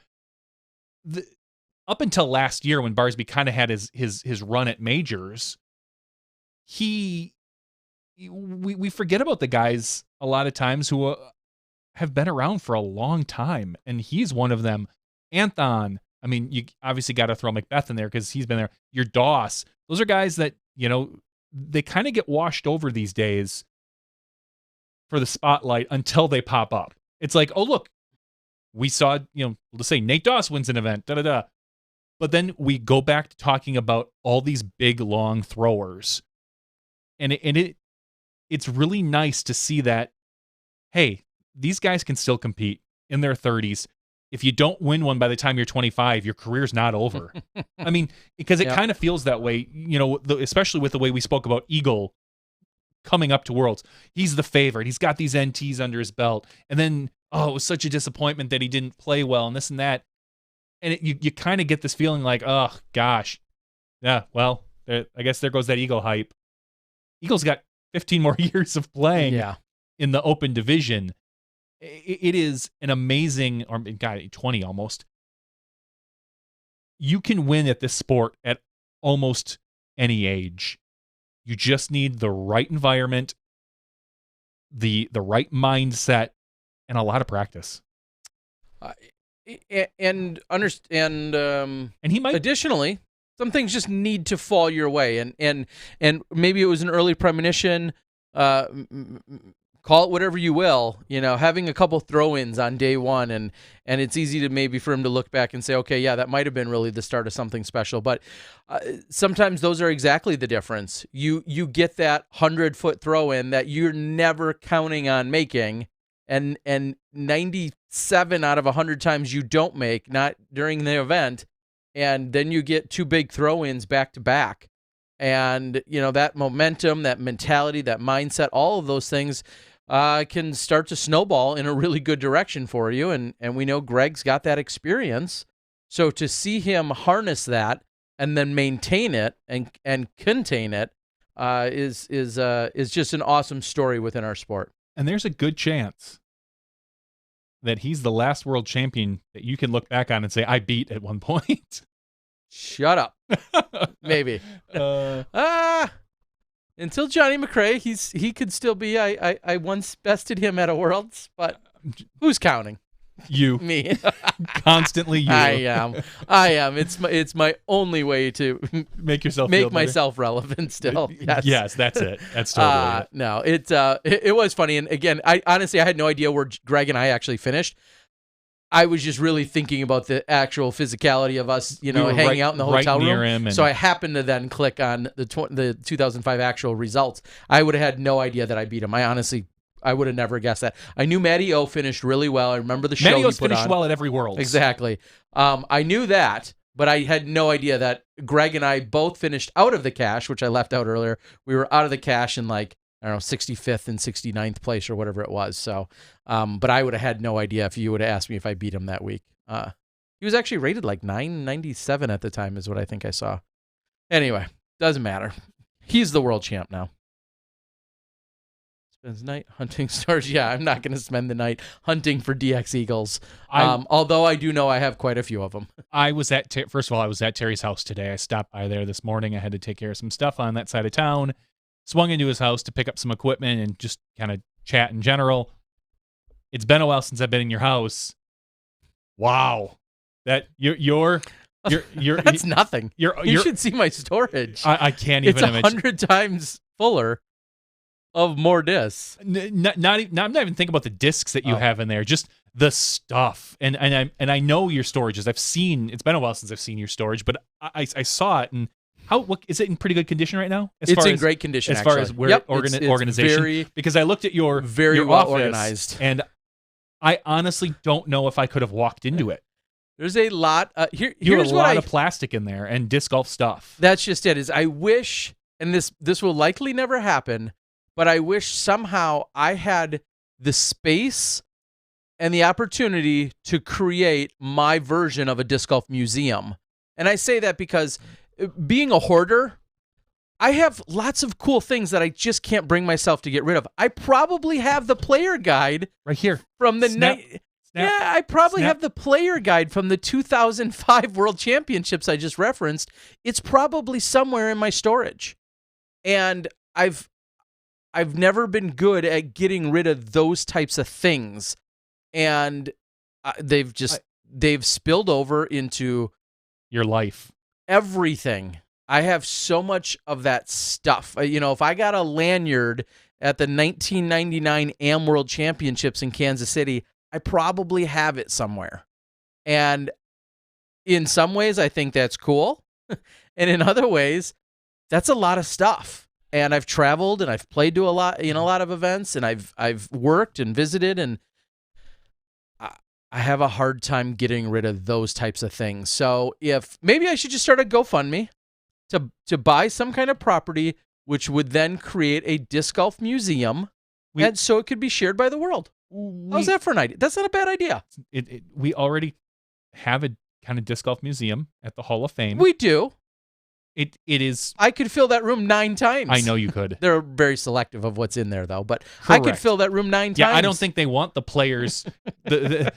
S2: Up until last year, when Barsby kind of had his run at majors, we forget about the guys a lot of times who have been around for a long time, and he's one of them. Anthon, I mean, you obviously got to throw Macbeth in there because he's been there. Your Doss, those are guys that, they kind of get washed over these days for the spotlight until they pop up. It's like, oh, look, we saw, let's say Nate Doss wins an event, da-da-da. But then we go back to talking about all these big, long throwers. And it's really nice to see that, hey, these guys can still compete in their 30s. If you don't win one by the time you're 25, your career's not over. I mean, because it kind of feels that way, especially with the way we spoke about Eagle coming up to Worlds. He's the favorite. He's got these NTs under his belt. And then, it was such a disappointment that he didn't play well and this and that. And you kind of get this feeling like, oh, gosh. Yeah, well, I guess there goes that Eagle hype. Eagle's got 15 more years of playing in the open division. It is an amazing, or God, 20 almost. You can win at this sport at almost any age. You just need the right environment, the right mindset, and a lot of practice.
S1: And
S2: he might.
S1: Additionally, some things just need to fall your way, and maybe it was an early premonition. Call it whatever you will, having a couple throw-ins on day one, and it's easy to maybe for him to look back and say, okay, yeah, that might have been really the start of something special. But sometimes those are exactly the difference. You get that 100-foot throw-in that you're never counting on making, and 97 out of 100 times you don't make, not during the event, and then you get 2 big throw-ins back to back. And, that momentum, that mentality, that mindset, all of those things can start to snowball in a really good direction for you. And we know Gregg's got that experience. So to see him harness that and then maintain it and contain it is just an awesome story within our sport.
S2: And there's a good chance that he's the last world champion that you can look back on and say, I beat at one point.
S1: Shut up. Maybe. Until Johnny McRae, he could still be. I once bested him at a Worlds, but who's counting?
S2: You.
S1: Me.
S2: Constantly you.
S1: I am. It's my only way to
S2: make
S1: myself relevant still. Yes.
S2: Yes, that's it. That's totally it.
S1: No, it was funny. And again, I honestly had no idea where Greg and I actually finished. I was just really thinking about the actual physicality of us, hanging out in the hotel room. So I happened to then click on the 2005 actual results. I would have had no idea that I beat him. I would have never guessed that. I knew Matty O finished really well. I remember the show he put on.
S2: Matty O's finished well at every Worlds.
S1: Exactly. I knew that, but I had no idea that Greg and I both finished out of the cash, which I left out earlier. We were out of the cash in 65th and 69th place or whatever it was. So, but I would have had no idea if you would have asked me if I beat him that week. He was actually rated 997 at the time is what I think I saw. Anyway, doesn't matter. He's the world champ now. Spends night hunting stars. Yeah, I'm not going to spend the night hunting for DX Eagles. Although I do know I have quite a few of them.
S2: First of all, I was at Terry's house today. I stopped by there this morning. I had to take care of some stuff on that side of town. Swung into his house to pick up some equipment and just kind of chat in general. It's been a while since I've been in your house. Wow. That you're
S1: That's nothing. You should see my storage.
S2: I can't even imagine.
S1: It's 100 times fuller of more discs.
S2: I'm not even thinking about the discs that you have in there, just the stuff. And I know your storages. It's been a while since I've seen your storage, but I saw it. And what is it in pretty good condition right now?
S1: It's in great condition.
S2: As far as organization, because I looked at your
S1: well
S2: office,
S1: organized,
S2: and I honestly don't know if I could have walked into it.
S1: There's a lot.
S2: You have a lot of plastic in there and disc golf stuff.
S1: That's just it. Is I wish, and this will likely never happen, but I wish somehow I had the space and the opportunity to create my version of a disc golf museum. And I say that because being a hoarder, I have lots of cool things that I just can't bring myself to get rid of. I probably have the player guide
S2: right here
S1: from the night. Yeah, I probably have the player guide from the 2005 World Championships I just referenced. It's probably somewhere in my storage. And I've never been good at getting rid of those types of things. And they've spilled over into
S2: your life.
S1: Everything. I have so much of that stuff. If I got a lanyard at the 1999 AM World Championships in Kansas City, I probably have it somewhere. And in some ways, I think that's cool. And in other ways, that's a lot of stuff. And I've traveled and I've played to a lot of events, and I've worked and visited, and I have a hard time getting rid of those types of things. So maybe I should just start a GoFundMe to buy some kind of property, which would then create a disc golf museum, and so it could be shared by the world. How's that for an idea? That's not a bad idea.
S2: We already have a kind of disc golf museum at the Hall of Fame.
S1: We do.
S2: It is.
S1: I could fill that room 9 times.
S2: I know you could.
S1: They're very selective of what's in there, though. But
S2: correct.
S1: I could fill that room 9 times.
S2: Yeah, I don't think they want the players the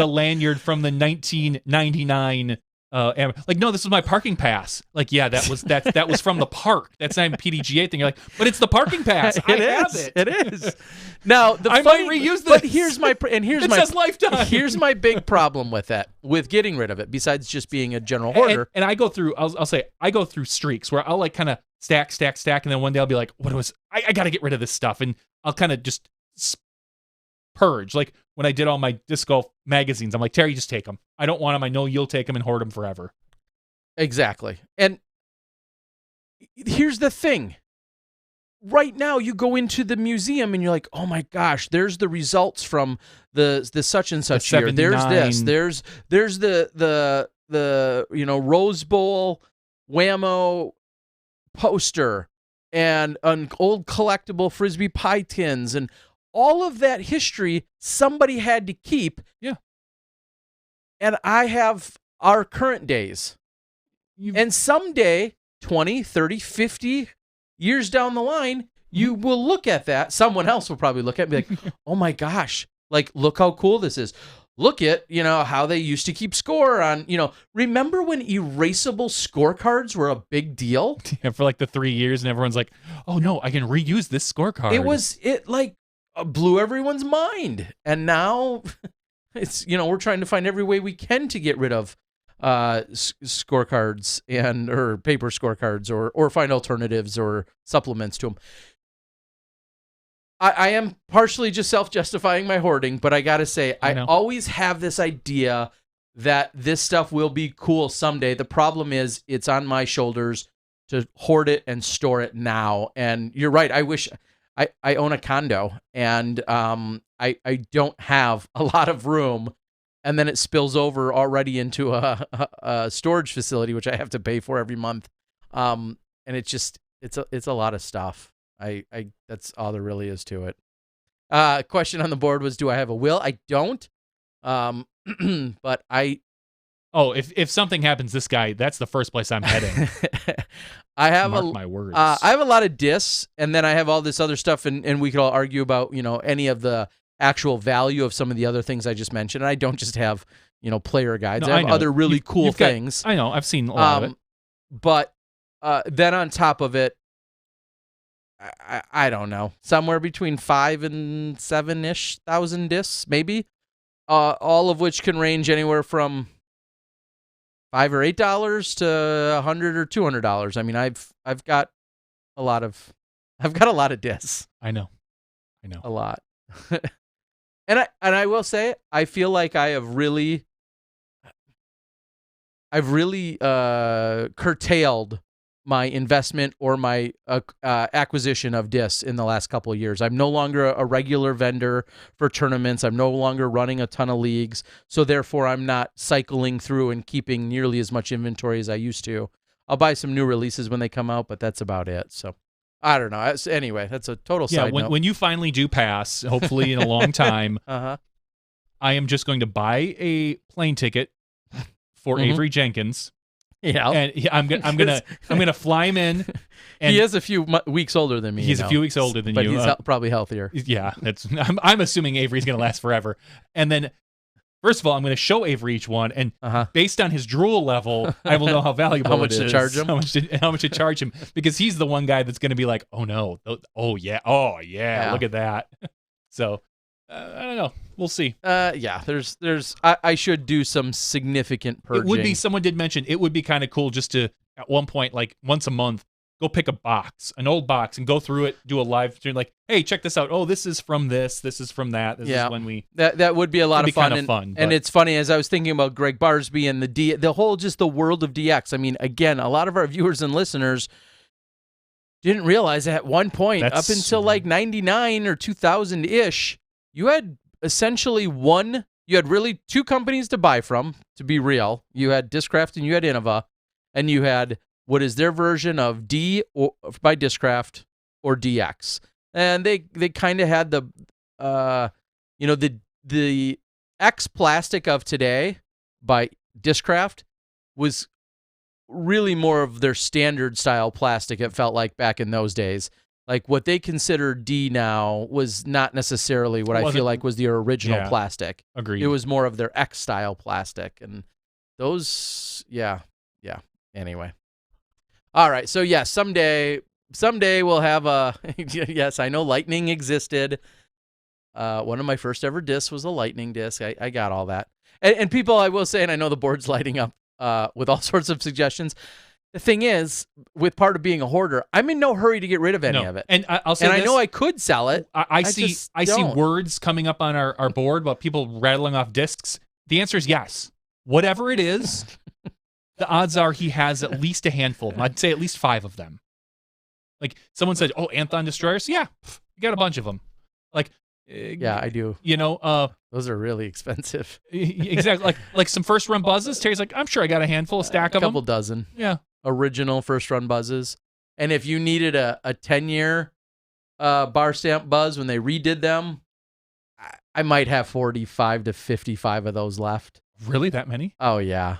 S2: lanyard from the 1999. No, this was my parking pass. That was from the park. That's not even PDGA thing. You're like, but it's the parking pass. I have it.
S1: It is. Now
S2: I might reuse this.
S1: But here's my
S2: says lifetime.
S1: Here's my big problem with that, with getting rid of it. Besides just being a general hoarder,
S2: and I go through. I'll say I go through streaks where I'll kind of stack, and then one day I'll be like, I got to get rid of this stuff, and I'll kind of just purge. Like when I did all my disc golf magazines, I'm like, Terry, just take them. I don't want them. I know you'll take them and hoard them forever.
S1: Exactly. And here's the thing. right now you go into the museum and you're like, oh my gosh, there's the results from the such and such year. There's this. There's the Rose Bowl Whammo poster and an old collectible Frisbee pie tins and all of that history somebody had to keep.
S2: Yeah.
S1: And I have our current days. And someday, 20, 30, 50 years down the line, you will look at that. Someone else will probably look at it and be like, oh my gosh, like, look how cool this is. Look at, how they used to keep score on, remember when erasable scorecards were a big deal?
S2: Yeah, for like the 3 years, and everyone's like, oh no, I can reuse this scorecard.
S1: It blew everyone's mind. And now it's, we're trying to find every way we can to get rid of scorecards or paper scorecards or find alternatives or supplements to them. I am partially just self-justifying my hoarding, but I got to say, I always have this idea that this stuff will be cool someday. The problem is it's on my shoulders to hoard it and store it now. And you're right. I wish I own a condo and I don't have a lot of room, and then it spills over already into a storage facility, which I have to pay for every month. And it's a lot of stuff. That's all there really is to it. Question on the board was, do I have a will? I don't. But
S2: if something happens, this guy, that's the first place I'm heading.
S1: I have
S2: Mark my words.
S1: I have a lot of discs, and then I have all this other stuff, and we could all argue about, any of the actual value of some of the other things I just mentioned. And I don't just have, player guides. I have other really cool things.
S2: I know. I've seen a lot of it.
S1: But then on top of it, I don't know, somewhere between 5,000 and 7,000 discs, maybe, all of which can range anywhere from $5 or $8 to $100 or $200. I mean, I've got a lot of discs.
S2: I know,
S1: a lot. and I will say, I feel like I've really curtailed my investment or my acquisition of discs in the last couple of years. I'm no longer a regular vendor for tournaments. I'm no longer running a ton of leagues. So therefore, I'm not cycling through and keeping nearly as much inventory as I used to. I'll buy some new releases when they come out, but that's about it. So I don't know. Anyway, that's a total side note.
S2: When you finally do pass, hopefully in a long time, I am just going to buy a plane ticket for Avery Jenkins.
S1: Yeah,
S2: and I'm gonna fly him in. And
S1: he is a few weeks older than me.
S2: He's a few weeks older than
S1: but
S2: you,
S1: he's probably healthier.
S2: Yeah, I'm assuming Avery's gonna last forever. And then, first of all, I'm gonna show Avery each one, and based on his drool level, I will know how valuable
S1: it is.
S2: To charge him, how much to charge him, because he's the one guy that's gonna be like, oh no, oh yeah, look at that. So I don't know. We'll see.
S1: I should do some significant purging.
S2: It would be, someone did mention, it would be kind of cool just to, at one point, like once a month, go pick an old box, and go through it, do a live stream, like, hey, check this out. Oh, this is from this is from that. This is when we...
S1: That would be a lot of fun.
S2: Kind of fun.
S1: And it's funny, as I was thinking about Greg Barsby and the whole, just the world of DX. I mean, again, a lot of our viewers and listeners didn't realize at one point, up until like 99 or 2000-ish, you had essentially you had really two companies to buy from, to be real. You had Discraft and you had Innova, and you had what is their version of D by Discraft or DX. And they kind of had the X plastic of today by Discraft was really more of their standard style plastic, it felt like back in those days. Like what they consider D now was not necessarily what I feel like was the original plastic.
S2: Agreed.
S1: It was more of their X style plastic, and those, yeah. Anyway, all right. So yeah, someday we'll have a. Yes, I know Lightning existed. One of my first ever discs was a Lightning disc. I got all that, and people, I will say, and I know the board's lighting up with all sorts of suggestions. The thing is, with part of being a hoarder, I'm in no hurry to get rid of any of it.
S2: And I'll say,
S1: and I know I could sell it.
S2: I see words coming up on our board about people rattling off discs. The answer is yes. Whatever it is, the odds are he has at least a handful. I'd say at least 5 of them. Like someone said, "Oh, Anthon destroyers." Yeah, you got a bunch of them. Like,
S1: Yeah, I do.
S2: You know,
S1: those are really expensive.
S2: exactly. Like some first run buzzes. Terry's like, I'm sure I got a handful, a stack of them.
S1: A couple dozen.
S2: Yeah.
S1: Original first run buzzes. And if you needed a 10-year bar stamp buzz when they redid them, I might have 45 to 55 of those left.
S2: Really, that many?
S1: Oh yeah.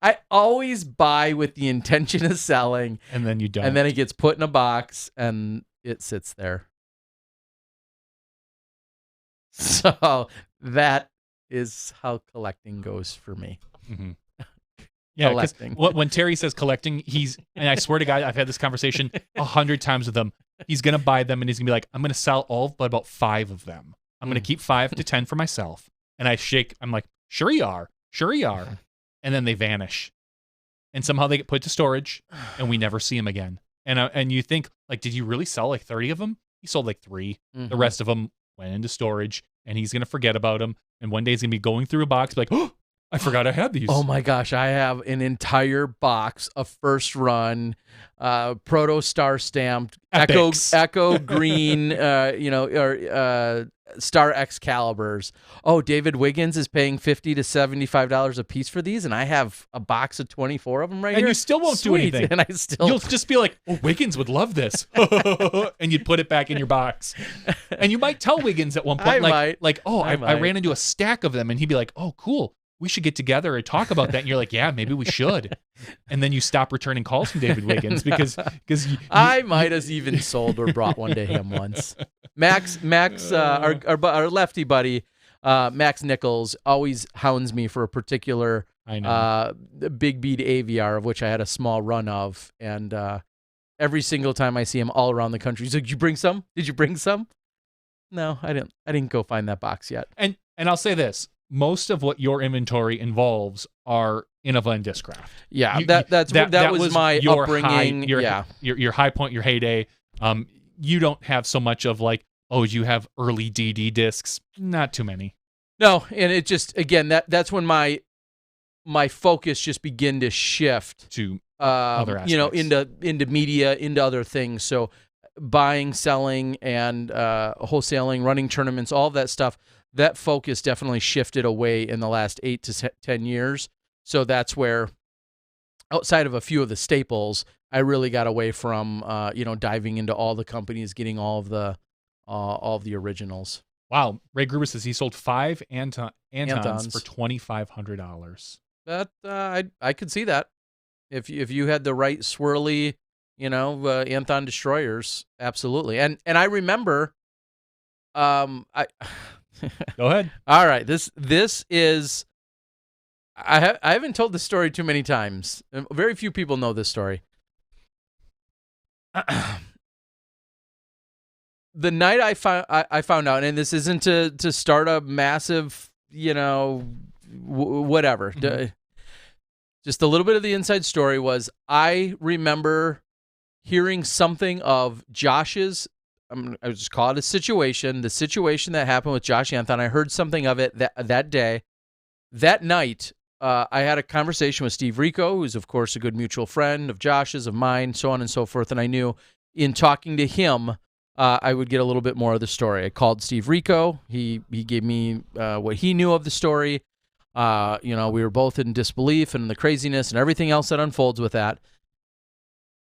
S1: I always buy with the intention of selling,
S2: and then you don't.
S1: And then it gets put in a box and it sits there. So that is how collecting goes for me.
S2: Mm-hmm. Yeah,
S1: collecting.
S2: When Terry says collecting, and I swear to God, I've had this conversation 100 times with him. He's going to buy them and he's going to be like, I'm going to sell all but about 5 of them. I'm going to keep 5 to 10 for myself. And I'm like, sure you are. And then they vanish. And somehow they get put to storage and we never see them again. And you think, like, did you really sell like 30 of them? He sold like 3. Mm-hmm. The rest of them went into storage and he's going to forget about them. And one day he's going to be going through a box like, oh, I forgot I had these.
S1: Oh my gosh, I have an entire box of first run, proto star stamped, Echo green, or Star Excaliburs. Oh, David Wiggins is paying $50 to $75 a piece for these, and I have a box of 24 of them right here.
S2: And you still won't do anything.
S1: And
S2: you'll just be like, oh, Wiggins would love this. And you'd put it back in your box. And you might tell Wiggins at one point, I ran into a stack of them, and he'd be like, oh, cool. We should get together and talk about that. And you're like, yeah, maybe we should. And then you stop returning calls from David Wiggins because
S1: I might have even sold or brought one to him once. Max, our lefty buddy, Max Nichols, always hounds me for a particular big bead AVR, of which I had a small run of. And every single time I see him all around the country, he's like, Did you bring some? No, I didn't go find that box yet.
S2: And I'll say this. Most of what your inventory involves are Innova and Discraft.
S1: Yeah, that was my
S2: your
S1: upbringing.
S2: Your high point, your heyday. You don't have so much of like, oh, you have early DD discs. Not too many.
S1: No, and it just, again, that's when my focus just began to shift
S2: to other aspects.
S1: into media, into other things. So buying, selling, and wholesaling, running tournaments, all of that stuff. That focus definitely shifted away in the last 8 to 10 years. So that's where, outside of a few of the staples, I really got away from, diving into all the companies, getting all of the originals.
S2: Wow. Ray Gruber says he sold 5 Antons for $2,500.
S1: That I could see that. If you had the right swirly, Anthon destroyers, absolutely. And I remember,
S2: Go ahead.
S1: All right. This is I haven't told this story too many times. Very few people know this story. The night I found out, and this isn't to start a massive, whatever. Mm-hmm. Just a little bit of the inside story was I remember hearing something of Josh's. I would just call it the situation that happened with Josh Anthon. I heard something of it that day. That night, I had a conversation with Steve Rico, who's, of course, a good mutual friend of Josh's, of mine, so on and so forth. And I knew in talking to him, I would get a little bit more of the story. I called Steve Rico. He gave me what he knew of the story. We were both in disbelief and the craziness and everything else that unfolds with that.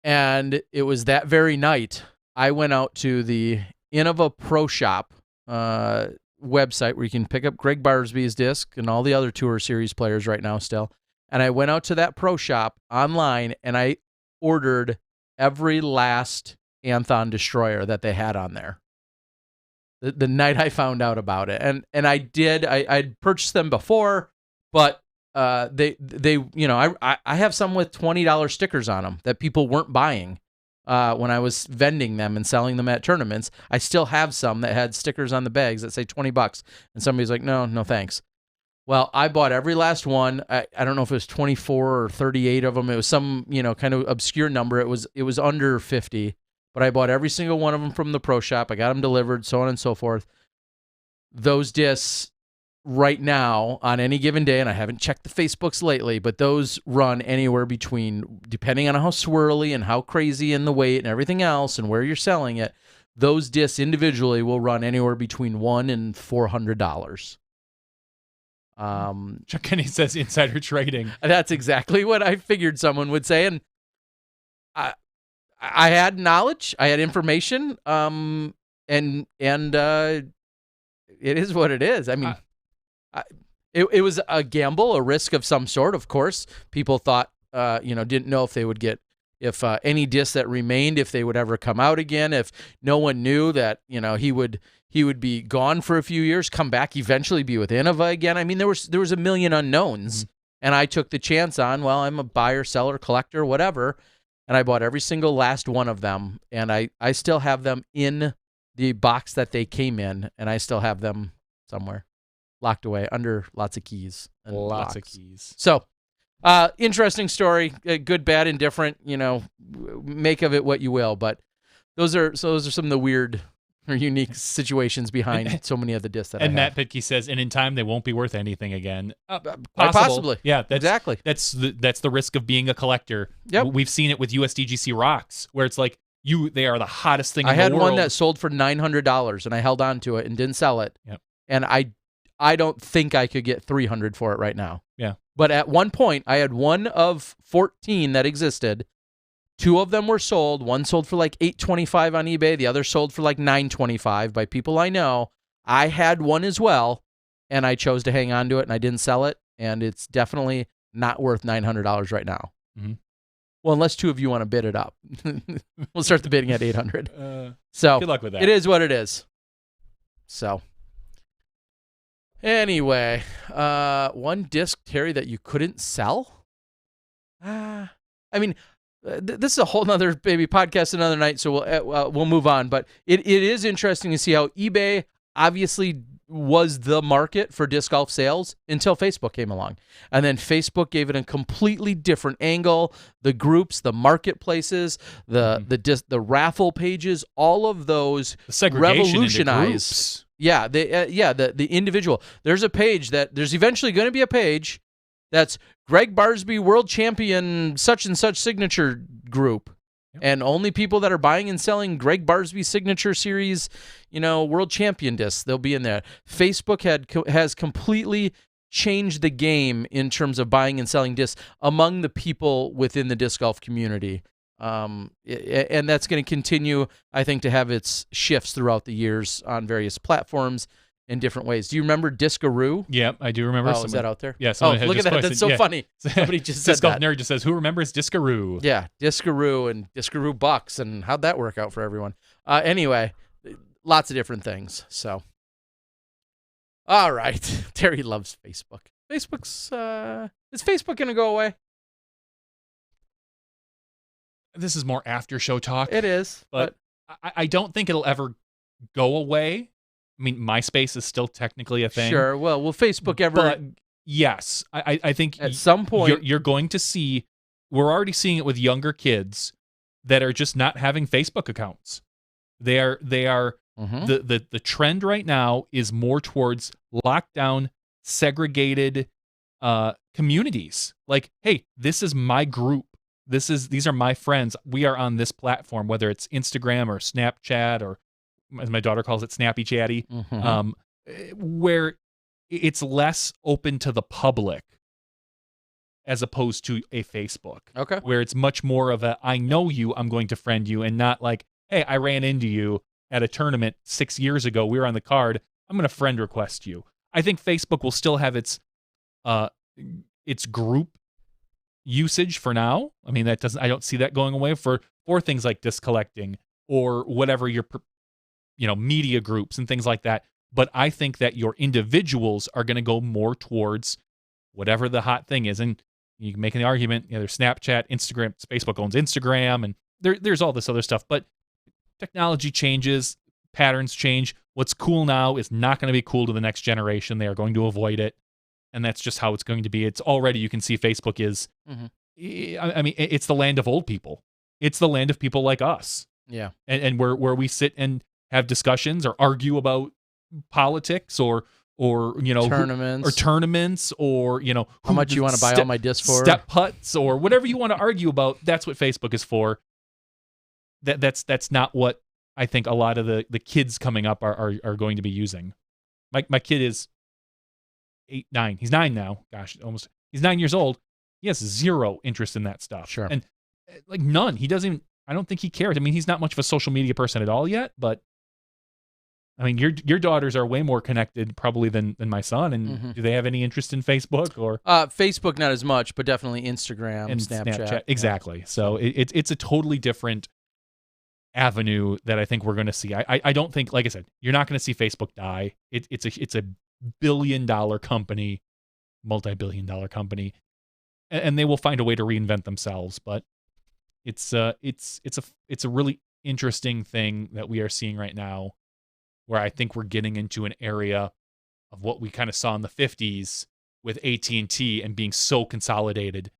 S1: And it was that very night I went out to the Innova Pro Shop website where you can pick up Greg Barsby's disc and all the other Tour Series players right now still. And I went out to that Pro Shop online and I ordered every last Anthon destroyer that they had on there. The night I found out about it. And I did. I'd purchased them before, but I have some with $20 stickers on them that people weren't buying. When I was vending them and selling them at tournaments, I still have some that had stickers on the bags that say $20. And somebody's like, no, thanks. Well, I bought every last one. I don't know if it was 24 or 38 of them. It was some, kind of obscure number. It was under 50, but I bought every single one of them from the Pro Shop. I got them delivered, so on and so forth. Those discs right now on any given day, and I haven't checked the Facebooks lately, but those run anywhere between, depending on how swirly and how crazy and the weight and everything else and where you're selling it, those discs individually will run anywhere between $100 and $400.
S2: Chuck Kenny says insider trading.
S1: That's exactly what I figured someone would say, and I had knowledge, I had information, and it is what it is. I mean, it was a gamble, a risk of some sort. Of course, people thought, didn't know if they would get, if any discs that remained, if they would ever come out again. If no one knew that, he would be gone for a few years, come back, eventually be with Innova again. I mean, there was a million unknowns, and I took the chance on, well, I'm a buyer, seller, collector, whatever, and I bought every single last one of them, and I still have them in the box that they came in, and I still have them somewhere locked away under lots of keys. And
S2: Lots
S1: locks.
S2: of keys.
S1: So, interesting story, good, bad, indifferent, make of it what you will, but those are some of the weird or unique situations behind so many of the discs that I have.
S2: And Matt Pitke says, and in time they won't be worth anything again.
S1: Quite possibly.
S2: Yeah,
S1: Exactly.
S2: That's the risk of being a collector.
S1: Yep.
S2: We've seen it with USDGC rocks, where it's like they are the hottest thing
S1: I
S2: in the
S1: had
S2: world.
S1: one that sold for $900, and I held on to it and didn't sell it.
S2: Yep.
S1: And I don't think I could get $300 for it right now.
S2: Yeah.
S1: But at one point, I had one of 14 that existed. 2 of them were sold. One sold for like $825 on eBay. The other sold for like $925 by people I know. I had one as well, and I chose to hang on to it, and I didn't sell it. And it's definitely not worth $900 right now.
S2: Mm-hmm.
S1: Well, unless 2 of you want to bid it up. We'll start the bidding at $800. So
S2: good luck with that.
S1: It is what it is. So anyway, one disc, Terry, that you couldn't sell? I mean, this is a whole nother maybe podcast another night, so we'll move on. But it is interesting to see how eBay obviously was the market for disc golf sales until Facebook came along. And then Facebook gave it a completely different angle. The groups, the marketplaces, the raffle pages, all of those
S2: The segregation
S1: revolutionized. Yeah, the individual. There's a page there's eventually going to be a page that's Greg Barsby World Champion such and such signature group. Yep. And only people that are buying and selling Greg Barsby Signature Series, World Champion discs, they'll be in there. Facebook has completely changed the game in terms of buying and selling discs among the people within the disc golf community. And that's going to continue, I think, to have its shifts throughout the years on various platforms in different ways. Do you remember Discaroo?
S2: Yep, I do remember.
S1: Oh, is that out there?
S2: Yeah.
S1: Look at that. That's so funny. Somebody just said
S2: Disc Golf
S1: that.
S2: Nerd just says, who remembers Discaroo?
S1: Yeah, Discaroo and Discaroo Bucks, and how'd that work out for everyone? Anyway, lots of different things. So, all right. Terry loves Facebook. Is Facebook going to go away?
S2: This is more after show talk.
S1: It is.
S2: But I don't think it'll ever go away. I mean, MySpace is still technically a thing.
S1: Sure. Well, will Facebook ever?
S2: But yes, I think
S1: at some point
S2: you're going to see. We're already seeing it with younger kids that are just not having Facebook accounts. They are.
S1: Mm-hmm.
S2: The trend right now is more towards lockdown, segregated communities. Like, hey, this is my group. These are my friends. We are on this platform, whether it's Instagram or Snapchat or, as my daughter calls it, Snappy Chatty,
S1: Mm-hmm.
S2: where it's less open to the public as opposed to a Facebook.
S1: Okay.
S2: Where it's much more of a, I know you, I'm going to friend you, and not like, hey, I ran into you at a tournament 6 years ago. We were on the card. I'm going to friend request you. I think Facebook will still have its group usage for now. I mean, I don't see that going away for things like disc collecting or whatever your media groups and things like that. But I think that your individuals are going to go more towards whatever the hot thing is. And you can make an argument, there's Snapchat, Instagram, Facebook owns Instagram, and there's all this other stuff. But technology changes, patterns change. What's cool now is not going to be cool to the next generation. They are going to avoid it. And that's just how it's going to be. It's already, you can see Facebook is, I mean, it's the land of old people. It's the land of people like us.
S1: Yeah.
S2: And where we sit and have discussions or argue about politics or or tournaments, or
S1: how much you want to buy all my discs for,
S2: step putts, or whatever you want to argue about. That's what Facebook is for. That's not what I think a lot of the kids coming up are going to be using. My kid is 9. He's 9 now. Gosh, almost. He's 9 years old. He has zero interest in that stuff.
S1: Sure.
S2: And like none. He doesn't even, I don't think he cares. I mean, he's not much of a social media person at all yet, but I mean, your daughters are way more connected probably than my son. And do they have any interest in Facebook or?
S1: Facebook, not as much, but definitely Instagram and Snapchat.
S2: Exactly. Yeah. So it's a totally different avenue that I think we're going to see. I don't think, like I said, you're not going to see Facebook die. It's a billion-dollar company, multi-billion-dollar company, and they will find a way to reinvent themselves. But it's a really interesting thing that we are seeing right now, where I think we're getting into an area of what we kind of saw in the 50s with AT&T and being so consolidated.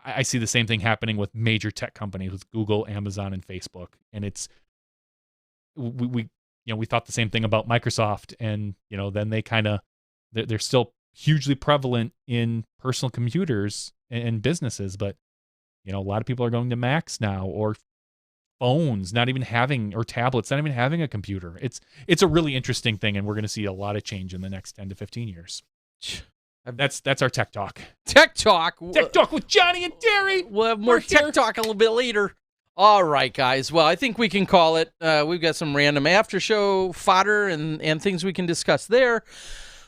S2: I see the same thing happening with major tech companies, with Google, Amazon, and Facebook. And it's we thought the same thing about Microsoft, and then they're still hugely prevalent in personal computers and businesses, but a lot of people are going to Macs now, or phones, not even having, or tablets, not even having a computer. It's a really interesting thing, and we're going to see a lot of change in the next 10 to 15 years. That's our tech talk.
S1: Tech talk.
S2: Tech talk with Johnny and Terry.
S1: We'll have more tech talk a little bit later. All right, guys. Well, I think we can call it. We've got some random after show fodder and things we can discuss there.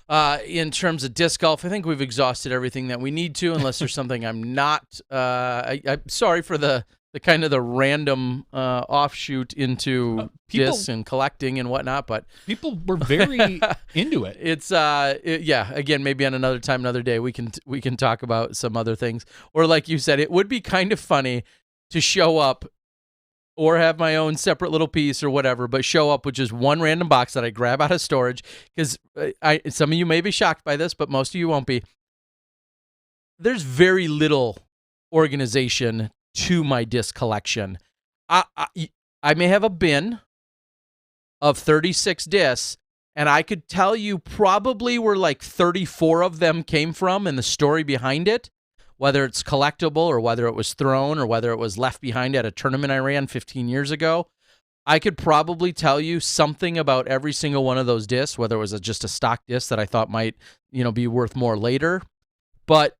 S1: In terms of disc golf, I think we've exhausted everything that we need to, unless there's something I'm not. I'm sorry for the kind of the random offshoot into discs and collecting and whatnot, but
S2: people were very into it.
S1: It's again, maybe on another time, another day, we can talk about some other things. Or like you said, it would be kind of funny to show up or have my own separate little piece or whatever, but show up with just one random box that I grab out of storage, because some of you may be shocked by this, but most of you won't be. There's very little organization to my disc collection. I may have a bin of 36 discs, and I could tell you probably where like 34 of them came from and the story behind it, whether it's collectible or whether it was thrown or whether it was left behind at a tournament I ran 15 years ago. I could probably tell you something about every single one of those discs, whether it was just a stock disc that I thought might, be worth more later. But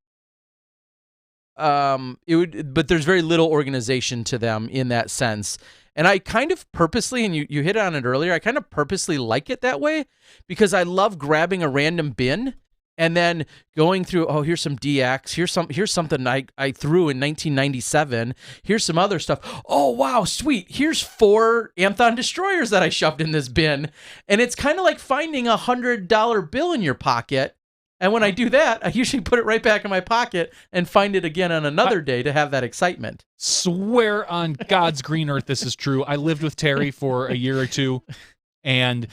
S1: but there's very little organization to them in that sense. And I kind of purposely, and you hit on it earlier, I kind of purposely like it that way, because I love grabbing a random bin and then going through, oh, here's some DX, here's something I threw in 1997, here's some other stuff. Oh, wow, sweet. Here's 4 Anthon Destroyers that I shoved in this bin. And it's kind of like finding a $100 bill in your pocket. And when I do that, I usually put it right back in my pocket and find it again on another day to have that excitement.
S2: Swear on God's green earth this is true. I lived with Terry for a year or two, and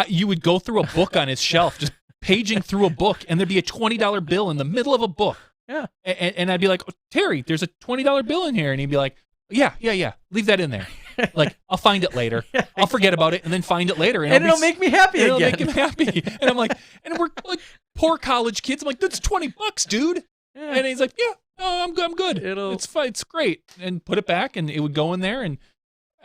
S2: you would go through a book on his shelf, just paging through a book, and there'd be a $20 bill in the middle of a book.
S1: Yeah.
S2: And I'd be like, oh, Terry, there's a $20 bill in here. And he'd be like, yeah, leave that in there. Like, I'll find it later. I'll forget about it and then find it later. And
S1: it'll make me happy again.
S2: It'll make him happy. And I'm like, and we're like poor college kids. I'm like, that's $20, dude. Yeah. And he's like, yeah, I'm good. It's fine. It's great. And put it back, and it would go in there, and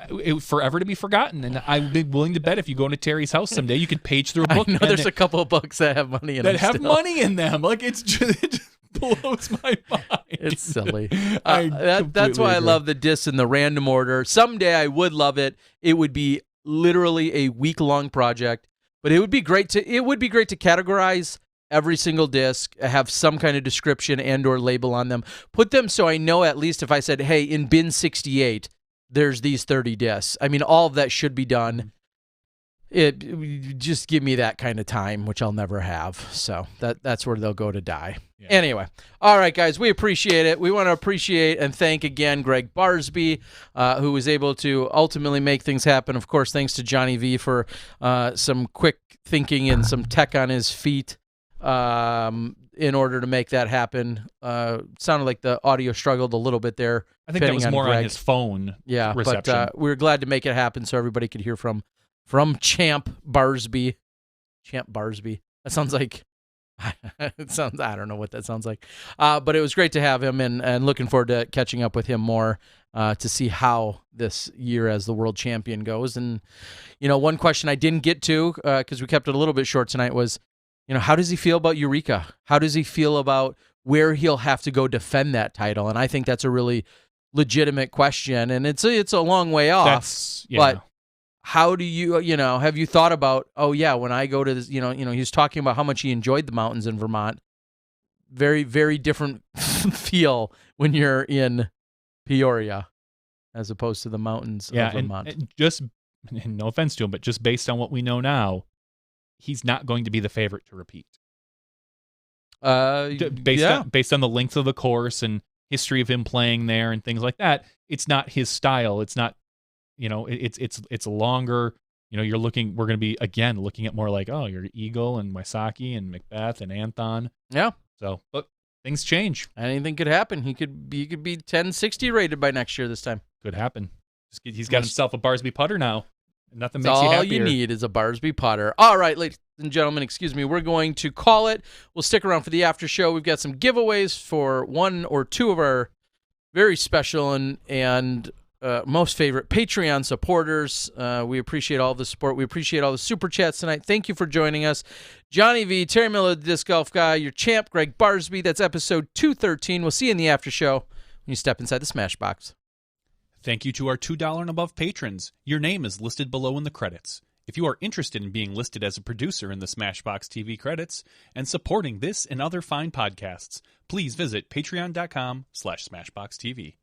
S2: it would forever to be forgotten. And I'd be willing to bet if you go into Terry's house someday, you could page through a book.
S1: I know there's a couple of books that have money in them.
S2: That have money in them. Like, it just blows my mind.
S1: It's silly. That's why I love the discs in the random order. Someday I would love it. It would be literally a week-long project, but it would be great to categorize every single disc, have some kind of description and or label on them. Put them so I know, at least if I said, hey, in bin 68, there's these 30 discs. I mean, all of that should be done. It just give me that kind of time, which I'll never have. So that's where they'll go to die. Yeah. Anyway, all right, guys, we appreciate it. We want to appreciate and thank again Greg Barsby, who was able to ultimately make things happen. Of course, thanks to Johnny V for some quick thinking and some tech on his feet in order to make that happen. Sounded like the audio struggled a little bit there.
S2: I think that was more on his phone.
S1: Yeah, reception. But we were glad to make it happen so everybody could hear from Champ Barsby. Champ Barsby. That sounds like I don't know what that sounds like. But it was great to have him, and looking forward to catching up with him more to see how this year as the world champion goes. And, one question I didn't get to because we kept it a little bit short tonight was, how does he feel about Eureka? How does he feel about where he'll have to go defend that title? And I think that's a really legitimate question, and it's a long way off. But how do you, have you thought about, when I go to this, he's talking about how much he enjoyed the mountains in Vermont. Very, very different feel when you're in Peoria as opposed to the mountains of Vermont.
S2: And just, no offense to him, but just based on what we know now, he's not going to be the favorite to repeat. Based on the length of the course and history of him playing there and things like that, it's not his style. It's not, it's longer. We're going to be again looking at more like, you're Eagle and Wysocki and Macbeth and Anthon.
S1: Yeah.
S2: So, but things change.
S1: Anything could happen. He could be 1060 rated by next year this time.
S2: Could happen. He's got himself a Barsby putter now. Nothing makes you happier.
S1: All you need is a Barsby putter. All right, ladies and gentlemen, we're going to call it. We'll stick around for the after show. We've got some giveaways for one or two of our very special and most favorite Patreon supporters. We appreciate all the support. We appreciate all the super chats tonight. Thank you for joining us. Johnny V, Terry Miller, the Disc Golf Guy, your champ, Greg Barsby. That's episode 213. We'll see you in the after show when you step inside the Smashbox.
S2: Thank you to our $2 and above patrons. Your name is listed below in the credits. If you are interested in being listed as a producer in the SmashBoxxTV credits and supporting this and other fine podcasts, please visit patreon.com/SmashBoxxTV.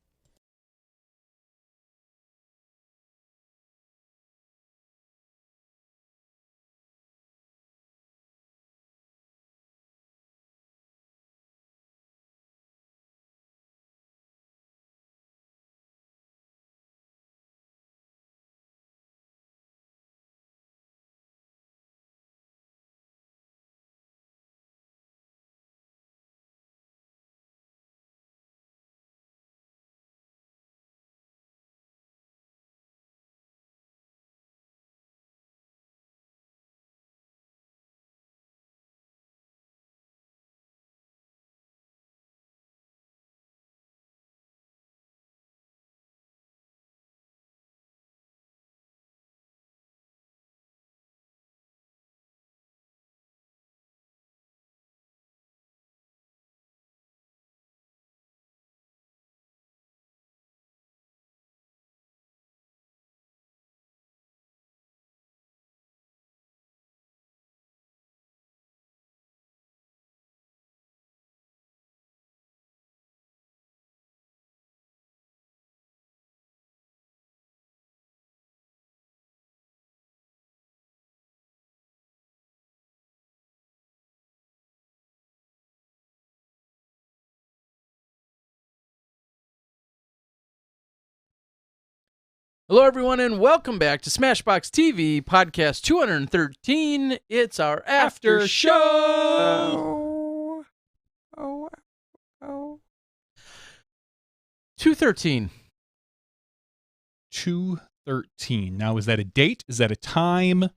S1: Hello, everyone, and welcome back to SmashBoxxTV podcast 213. It's our after show. 213.
S2: 213. Now, is that a date? Is that a time?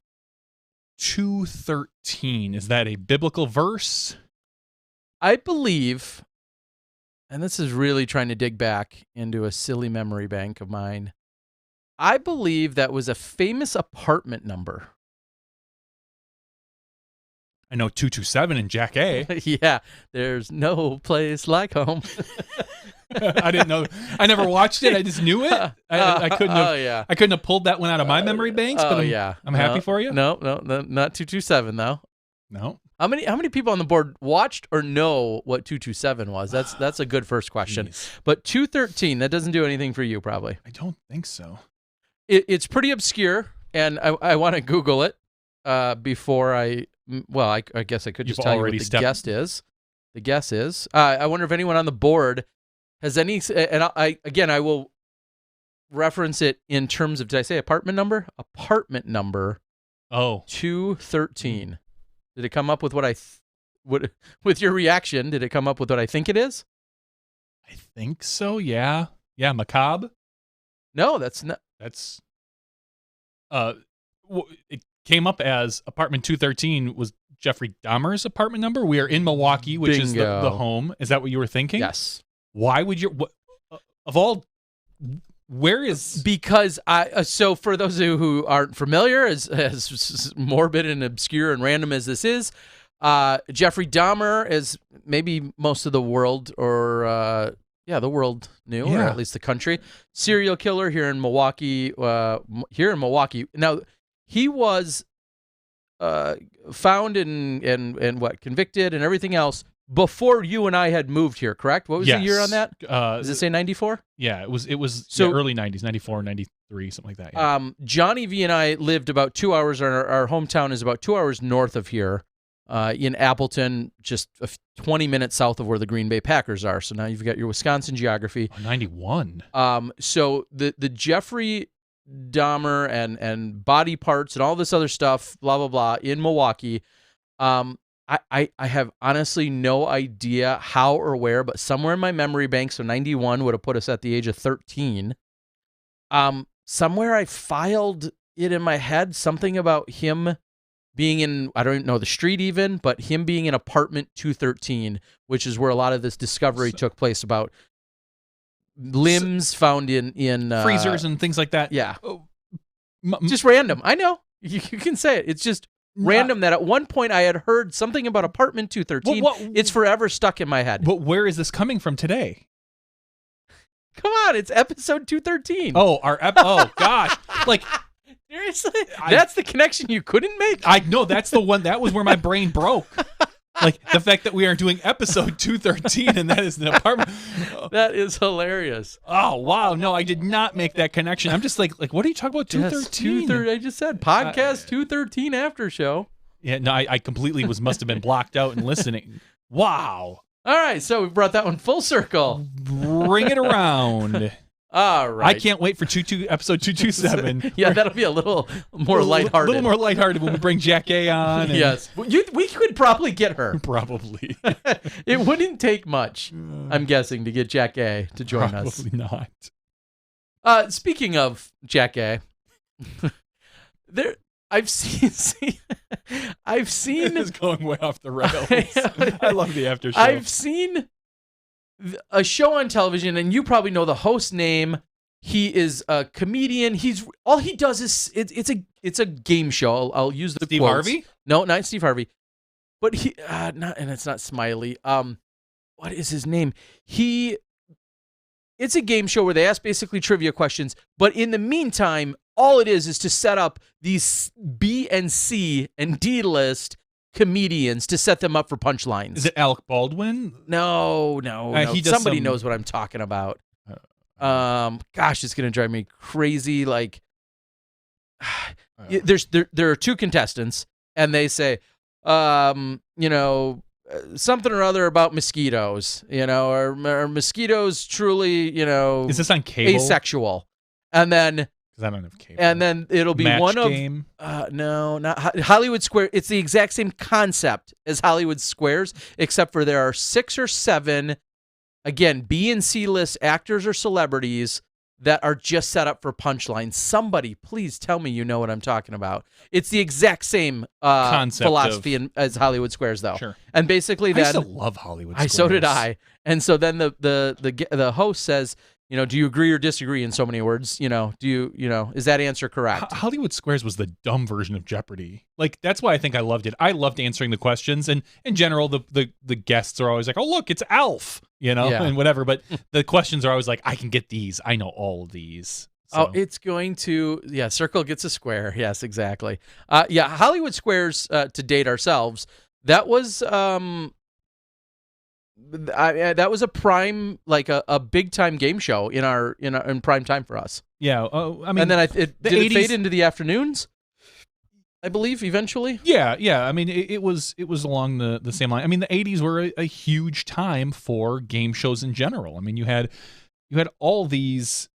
S2: 213. Is that a biblical verse?
S1: I believe, and this is really trying to dig back into a silly memory bank of mine, I believe that was a famous apartment number.
S2: I know 227 in Jack A.
S1: Yeah, there's no place like home.
S2: I didn't know. I never watched it. I just knew it. I couldn't have. I couldn't have pulled that one out of my memory banks. But I'm happy for you.
S1: No, not 227 though.
S2: No.
S1: How many people on the board watched or know what 227 was? That's a good first question.
S2: Jeez.
S1: But 213, that doesn't do anything for you, probably.
S2: I don't think so.
S1: It's pretty obscure, and I want to Google it before I guess I could just tell you what the guess is. The guess is, I wonder if anyone on the board has any, and I will reference it in terms of, did I say apartment number? Apartment number.
S2: Oh.
S1: 213. Did it come up with with your reaction, did it come up with what I think it is?
S2: I think so, yeah. Yeah, macabre?
S1: No, that's not.
S2: That's came up as apartment 213 was Jeffrey Dahmer's apartment number. We are in Milwaukee, which is the home. Is that what you were thinking?
S1: Yes.
S2: Why would you? Of all, where is?
S1: Because so for those of you who aren't familiar, as morbid and obscure and random as this is, Jeffrey Dahmer, as maybe most of the world or the world knew, or at least the country, serial killer here in Milwaukee. Now, he was found and convicted and everything else before you and I had moved here, correct? What was the year on that? Does it say 94?
S2: Yeah, it was so, early 90s, 94, 93, something like that. Yeah.
S1: Johnny V and I lived about 2 hours, our hometown is about 2 hours north of here, in Appleton, just 20 minutes south of where the Green Bay Packers are. So now you've got your Wisconsin geography.
S2: 91.
S1: So the Jeffrey Dahmer and body parts and all this other stuff, blah, blah, blah, in Milwaukee. I have honestly no idea how or where, but somewhere in my memory bank, so 91 would have put us at the age of 13. Somewhere I filed it in my head, something about him being in, I don't know the street even, but him being in apartment 213, which is where a lot of this discovery took place, about limbs found in
S2: freezers and things like that.
S1: Yeah. Just random. I know. You can say it. It's just random that at one point I had heard something about apartment 213. It's forever stuck in my head.
S2: But where is this coming from today?
S1: Come on, it's episode 213.
S2: Oh, oh gosh. Like,
S1: seriously? That's the connection you couldn't make?
S2: I know, that's the one. That was where my brain broke. Like, the fact that we are doing episode 213 and that is an apartment.
S1: That is hilarious.
S2: Oh, wow. No, I did not make that connection. I'm just like what are you talking about, 213?
S1: Yes, I just said podcast 213 after show.
S2: Yeah, no, I completely must have been blocked out and listening. Wow.
S1: All right, so we brought that one full circle.
S2: Bring it around.
S1: All right.
S2: I can't wait for episode 227.
S1: Yeah, that'll be a little more lighthearted.
S2: A little more lighthearted when we bring Jack A on.
S1: Yes. We could probably get her.
S2: Probably.
S1: It wouldn't take much, I'm guessing, to get Jack A to join us.
S2: Probably not.
S1: Speaking of Jack A, I've seen
S2: This is going way off the rails. I love the after show.
S1: I've seen a show on television, and you probably know the host name. He is a comedian. All he does is it's a game show. I'll use the
S2: Steve
S1: quotes.
S2: Harvey?
S1: No, not Steve Harvey. But he and it's not Smiley. What is his name? It's a game show where they ask basically trivia questions, but in the meantime, all it is to set up these B and C and D list comedians to set them up for punchlines.
S2: Is it Alec Baldwin?
S1: No. Somebody knows what I'm talking about. Gosh, it's gonna drive me crazy. Like, there are two contestants, and they say, something or other about mosquitoes, or mosquitoes truly,
S2: Is this on cable?
S1: Asexual, and then.
S2: I don't have cable.
S1: And then it'll be
S2: Match
S1: one of
S2: Game?
S1: No, not Hollywood Square. It's the exact same concept as Hollywood Squares, except for there are 6 or 7, again, B and C list actors or celebrities that are just set up for punchlines. Somebody, please tell me you know what I'm talking about. It's the exact same
S2: concept
S1: philosophy as Hollywood Squares, though.
S2: Sure.
S1: And basically, then
S2: I used to love Hollywood Squares.
S1: So did I. And so then the host says, do you agree or disagree, in so many words? Is that answer correct?
S2: Hollywood Squares was the dumb version of Jeopardy. Like, that's why I think I loved it. I loved answering the questions, and in general, the guests are always like, "Oh, look, it's Alf," and whatever. But the questions are always like, "I can get these. I know all of these." So.
S1: Oh, it's going to circle gets a square. Yes, exactly. Hollywood Squares, to date ourselves, that was that was a prime, like a big time game show in prime time for us.
S2: Yeah, I mean,
S1: and then it fade into the afternoons, I believe, eventually.
S2: Yeah. I mean, it was along the same line. I mean, the 80s were a huge time for game shows in general. I mean, you had all these.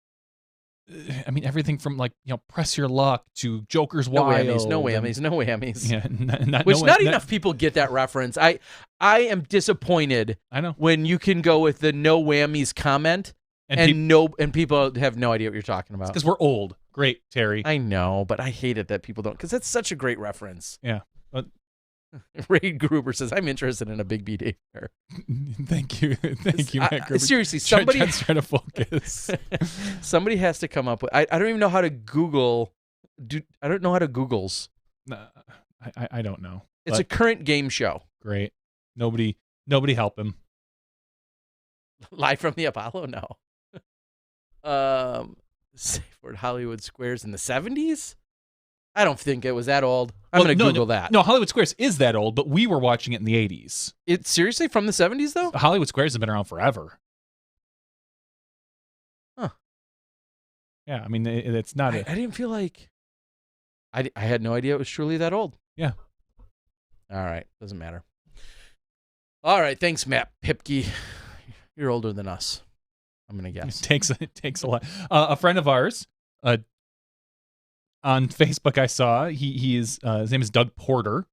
S2: I mean, everything from Press Your Luck to Joker's Wild.
S1: No whammies.
S2: Yeah,
S1: not enough people get that reference. I am disappointed.
S2: I know
S1: when you can go with the no whammies comment And people have no idea what you're talking about.
S2: Because we're old. Great, Terry.
S1: I know, but I hate it that people don't, because that's such a great reference.
S2: Yeah. But
S1: Ray Gruber says, I'm interested in a Big B Day fair.
S2: Thank you. Thank you, Matt Gruber.
S1: Seriously, somebody...
S2: Try to focus.
S1: Somebody has to come up with... I don't even know how to Google... I don't know how to Googles.
S2: I don't know.
S1: It's a current game show.
S2: Great. Nobody help him.
S1: Live from the Apollo? No. Safe word Hollywood Squares in the 70s? I don't think it was that old. I'm going to Google that.
S2: No, Hollywood Squares is that old, but we were watching it in the 80s.
S1: It's seriously from the 70s, though?
S2: Hollywood Squares has been around forever.
S1: Huh.
S2: Yeah, I mean, it's not...
S1: I didn't feel like... I had no idea it was truly that old.
S2: Yeah.
S1: All right. Doesn't matter. All right. Thanks, Matt Pipke. You're older than us, I'm going to guess.
S2: It takes a lot. A friend of ours on Facebook I saw, his name is Doug Porter.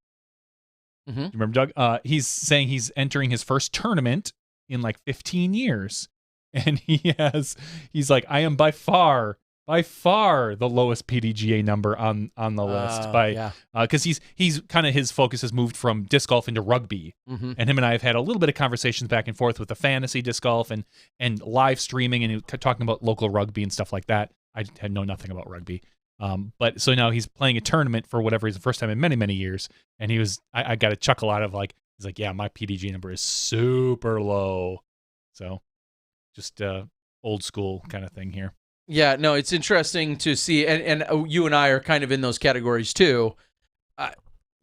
S1: Mm-hmm.
S2: Do you remember Doug? He's saying he's entering his first tournament in like 15 years. And he's like, I am by far the lowest PDGA number on the list because he's kind of, his focus has moved from disc golf into rugby.
S1: Mm-hmm.
S2: And him and I have had a little bit of conversations back and forth with the fantasy disc golf and live streaming and talking about local rugby and stuff like that. I had know nothing about rugby. But so now he's playing a tournament for whatever is the first time in many, many years. And I got a chuckle out of he's like, yeah, my PDGA number is super low. So just old school kind of thing here.
S1: Yeah, no, it's interesting to see, and you and I are kind of in those categories too.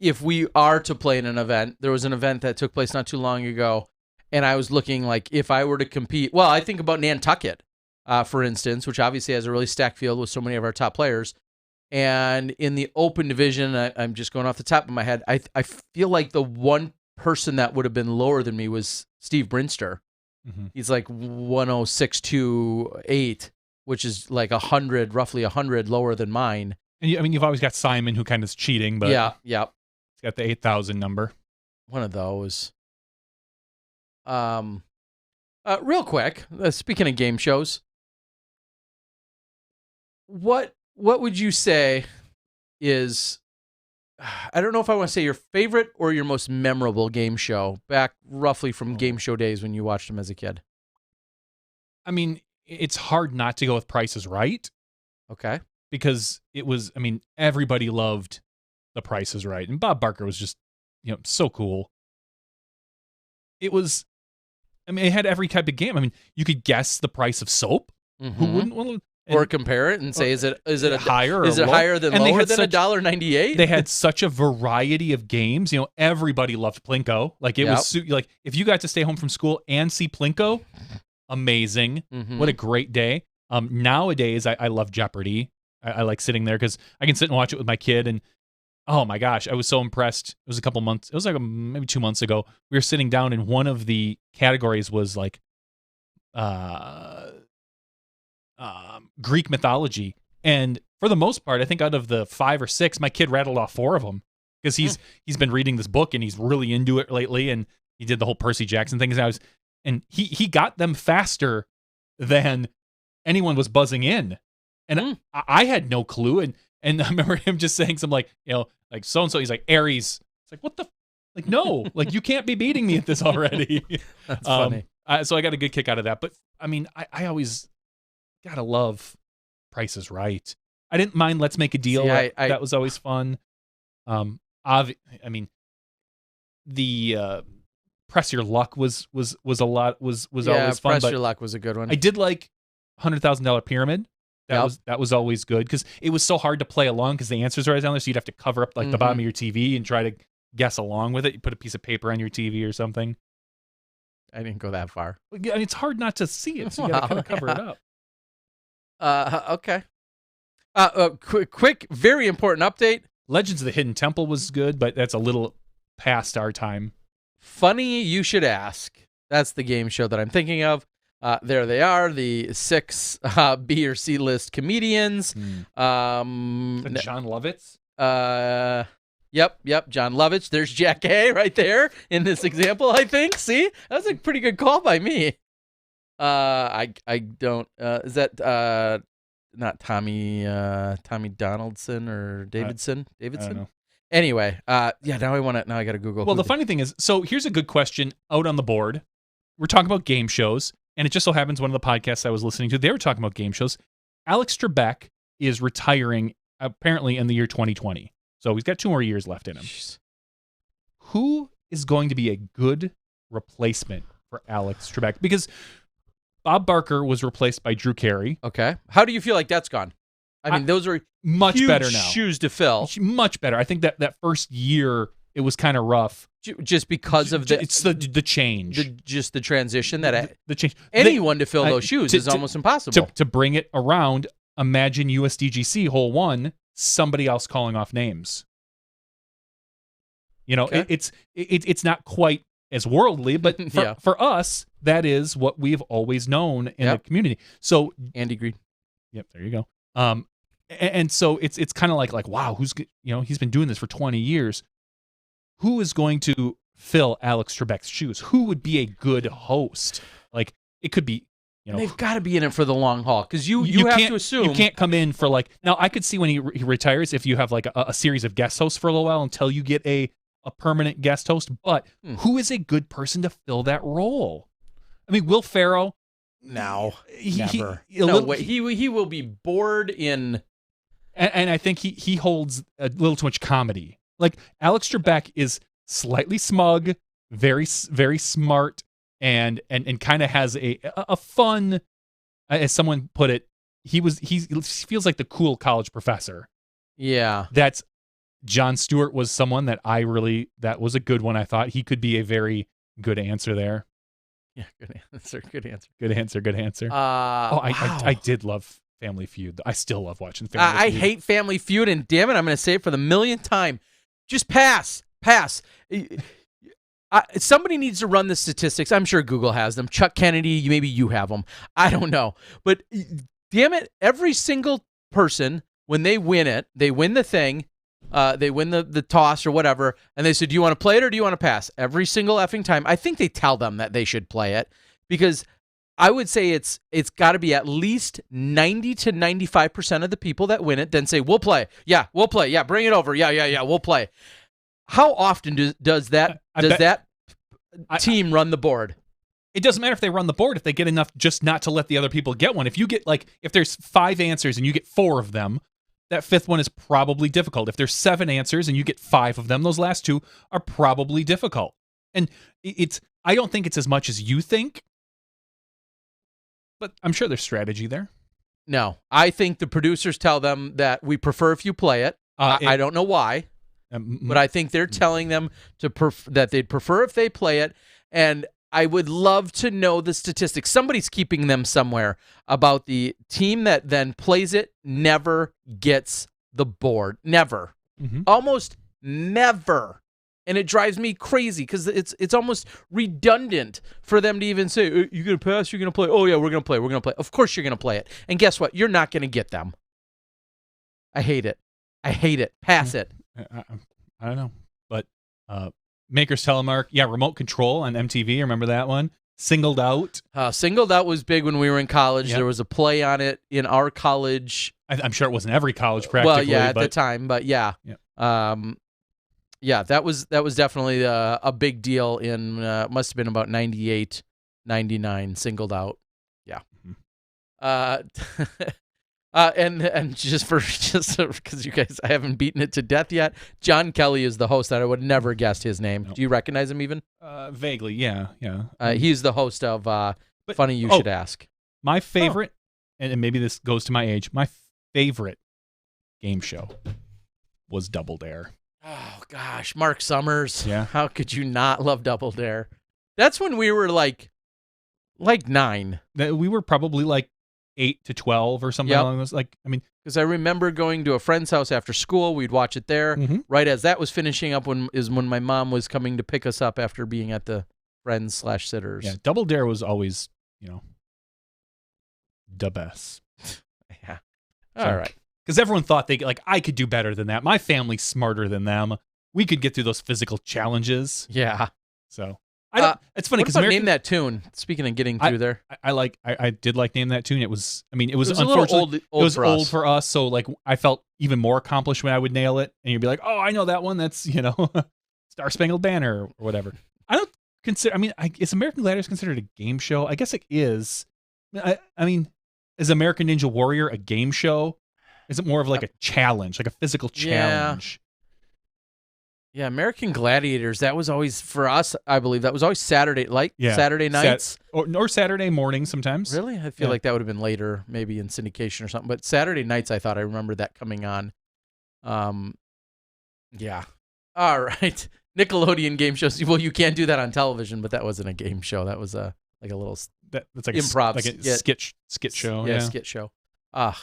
S1: If we are to play in an event, there was an event that took place not too long ago, and I was looking like if I were to compete, well, I think about Nantucket, for instance, which obviously has a really stacked field with so many of our top players. And in the open division, I'm just going off the top of my head, I feel like the one person that would have been lower than me was Steve Brinster.
S2: Mm-hmm.
S1: He's like 106.28. Which is like roughly 100 lower than mine.
S2: And you've always got Simon, who kind of is cheating, but
S1: yeah,
S2: he's got the 8,000 number.
S1: One of those. Real quick, speaking of game shows, what would you say is, I don't know if I want to say your favorite or your most memorable game show back roughly from game show days when you watched them as a kid?
S2: I mean, it's hard not to go with Price is Right.
S1: Okay.
S2: Because it was, everybody loved The Price is Right. And Bob Barker was just, so cool. It was, it had every type of game. You could guess the price of soap.
S1: Mm-hmm.
S2: Who wouldn't want to?
S1: Or compare it and say, is it
S2: higher or
S1: is it
S2: low?
S1: higher than
S2: and
S1: lower than $1.98?
S2: They had such a variety of games. Everybody loved Plinko. Like it was like if you got to stay home from school and see Plinko, amazing.
S1: Mm-hmm.
S2: What a great day. Nowadays, I love Jeopardy. I like sitting there because I can sit and watch it with my kid. And oh my gosh, I was so impressed. It was a couple months. It was like maybe 2 months ago. We were sitting down and one of the categories was like Greek mythology. And for the most part, I think out of the 5 or 6, my kid rattled off 4 of them because he's been reading this book and he's really into it lately. And he did the whole Percy Jackson thing. And he got them faster than anyone was buzzing in. And I had no clue. And I remember him just saying something like, like so-and-so, he's like, Aries. It's like, what the, like, no, like you can't be beating me at this already.
S1: That's funny.
S2: So I got a good kick out of that. But I always gotta love Price is Right. I didn't mind Let's Make a Deal.
S1: See,
S2: that was always fun. The Press Your Luck was always fun.
S1: Press
S2: but
S1: Your Luck was a good one.
S2: I did like $100,000 Pyramid. That was always good because it was so hard to play along because the answers are right down there, so you'd have to cover up like the bottom of your TV and try to guess along with it. You put a piece of paper on your TV or something.
S1: I didn't go that far.
S2: It's hard not to see it, so you gotta kind of cover it up.
S1: Okay. Quick, very important update.
S2: Legends of the Hidden Temple was good, but that's a little past our time.
S1: Funny you should ask. That's the game show that I'm thinking of. There they are, the 6 B or C list comedians.
S2: John Lovitz?
S1: Yep, John Lovitz. There's Jack A right there in this example, I think. See? That was a pretty good call by me. I don't. Is that not Tommy Donaldson or Davidson?
S2: I don't know.
S1: Anyway, yeah. Now I got to Google.
S2: Well, the funny thing is, so here's a good question out on the board. We're talking about game shows, and it just so happens one of the podcasts I was listening to, they were talking about game shows. Alex Trebek is retiring apparently in the year 2020. So he's got 2 more years left in him.
S1: Jeez.
S2: Who is going to be a good replacement for Alex Trebek? Because Bob Barker was replaced by Drew Carey.
S1: Okay. How do you feel like that's gone? I mean, those are
S2: much
S1: huge
S2: better now.
S1: Shoes to fill.
S2: Much better. I think that first year it was kind of rough.
S1: Just because of the
S2: change,
S1: the transition that
S2: the change.
S1: Anyone to fill those shoes is almost impossible.
S2: To bring it around, imagine USDGC hole 1, somebody else calling off names. You know,
S1: Okay.
S2: it's not quite as worldly, but
S1: Yeah.
S2: for us, that is what we've always known in the community. So
S1: Andy Green.
S2: Yep, there you go. And so it's kind of like wow, he's been doing this for 20 years. Who is going to fill Alex Trebek's shoes? Who would be a good host? Like, it could be,
S1: They've got to be in it for the long haul because you have to assume
S2: you can't come in for now. I could see when he retires if you have like a series of guest hosts for a little while until you get a permanent guest host. But who is a good person to fill that role? I mean, Will Ferrell.
S1: No,
S2: never.
S1: He will be bored in.
S2: And I think he holds a little too much comedy. Like, Alex Trebek is slightly smug, very, very smart, and kind of has a fun, as someone put it, he feels like the cool college professor.
S1: Yeah.
S2: That's Jon Stewart was someone that that was a good one. I thought he could be a very good answer there.
S1: Yeah, good answer.
S2: Good answer.
S1: Wow.
S2: I did love Family Feud. I still love watching Family Feud.
S1: I hate Family Feud, and damn it, I'm going to say it for the millionth time. Just pass. Somebody needs to run the statistics. I'm sure Google has them. Chuck Kennedy, maybe you have them. I don't know. But damn it, every single person, when they win it, they win the thing, they win the toss or whatever, and they say, do you want to play it or do you want to pass? Every single effing time. I think they tell them that they should play it because I would say it's got to be at least 90 to 95% of the people that win it then say, we'll play. Yeah, we'll play. Yeah, bring it over. Yeah, we'll play. How often does that team run the board?
S2: It doesn't matter if they run the board if they get enough just not to let the other people get one. If you get if there's 5 answers and you get 4 of them, that 5th one is probably difficult. If there's 7 answers and you get 5 of them, those last 2 are probably difficult. And I don't think it's as much as you think. But I'm sure there's strategy there.
S1: No, I think the producers tell them that we prefer if you play it. I don't know why, but I think they're telling them that they'd prefer if they play it. And I would love to know the statistics. Somebody's keeping them somewhere about the team that then plays it never gets the board. Never.
S2: Mm-hmm.
S1: Almost never. And it drives me crazy because it's almost redundant for them to even say, you're going to pass, you're going to play. Oh, yeah, we're going to play. Of course you're going to play it. And guess what? You're not going to get them. I hate it. Pass it.
S2: I don't know. But Maker's Telemark, remote control on MTV. Remember that one? Singled Out.
S1: Singled Out was big when we were in college.
S2: Yep.
S1: There was a play on it in our college.
S2: I'm sure it wasn't every college practically.
S1: Well, yeah, at the time, but yeah. Yeah, that was definitely a big deal in must have been about 98, 99, Singled Out. Yeah.
S2: Mm-hmm.
S1: And just because you guys, I haven't beaten it to death yet. John Kelly is the host. That I would never guessed his name.
S2: Nope.
S1: Do you recognize him even?
S2: Vaguely, yeah.
S1: He's the host of Funny You Should Ask.
S2: My favorite, and maybe this goes to my age, my favorite game show was Double Dare.
S1: Oh, gosh. Mark Summers.
S2: Yeah.
S1: How could you not love Double Dare? That's when we were like 9.
S2: We were probably 8 to 12 or something along those.
S1: Because I remember going to a friend's house after school. We'd watch it there.
S2: Mm-hmm.
S1: Right as that was finishing up when my mom was coming to pick us up after being at the friends/sitters.
S2: Yeah, Double Dare was always, the best.
S1: Yeah. All right.
S2: Because everyone thought I could do better than that. My family's smarter than them. We could get through those physical challenges.
S1: Yeah.
S2: So It's funny
S1: What
S2: because
S1: about Name That Tune? Speaking of getting through there,
S2: I did like Name That Tune. It was a
S1: little
S2: unfortunately
S1: old
S2: it was
S1: for
S2: old
S1: us.
S2: for us. So like I felt even more accomplished when I would nail it, and you'd be like, oh, I know that one. That's Star Spangled Banner or whatever. I don't consider. I mean, is American Gladiators considered a game show? I guess it is. I mean, is American Ninja Warrior a game show? Is it more of like a challenge, like a physical challenge?
S1: Yeah, American Gladiators, that was always, for us, I believe, that was always Saturday nights.
S2: Or Saturday morning sometimes.
S1: Really? I feel like that would have been later, maybe in syndication or something. But Saturday nights, I thought I remember that coming on. Yeah. All right. Nickelodeon game shows. Well, you can't do that on television, but that wasn't a game show. That was like a little
S2: that's like
S1: improv,
S2: like a skit show.
S1: Yeah, skit show. What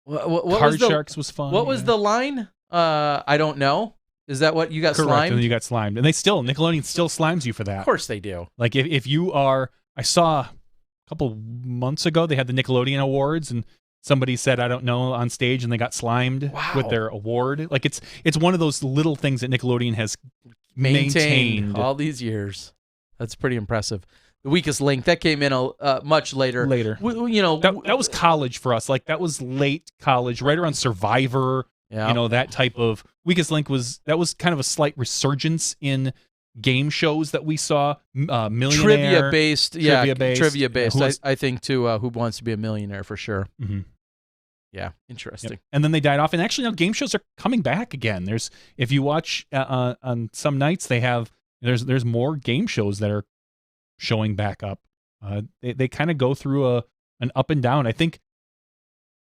S2: Card Sharks was fun.
S1: What was the line? I don't know. Is that what you got?
S2: Correct,
S1: slimed?
S2: and then you got slimed, and Nickelodeon still slimes you for that.
S1: Of course they do.
S2: Like if you are, I saw a couple months ago they had the Nickelodeon Awards, and somebody said I don't know on stage, and they got slimed with their award. Like it's one of those little things that Nickelodeon has maintained
S1: all these years. That's pretty impressive. The Weakest Link that came in much later.
S2: That was college for us. Like that was late college, right around Survivor. Yeah. That type of Weakest Link was kind of a slight resurgence in game shows that we saw. Millionaire.
S1: Trivia based. I think too. Who Wants to Be a Millionaire for sure.
S2: Mm-hmm.
S1: Yeah, interesting.
S2: Yep. And then they died off. And actually, now game shows are coming back again. If you watch on some nights, there's more game shows that are showing back up. They kind of go through an up and down. I think.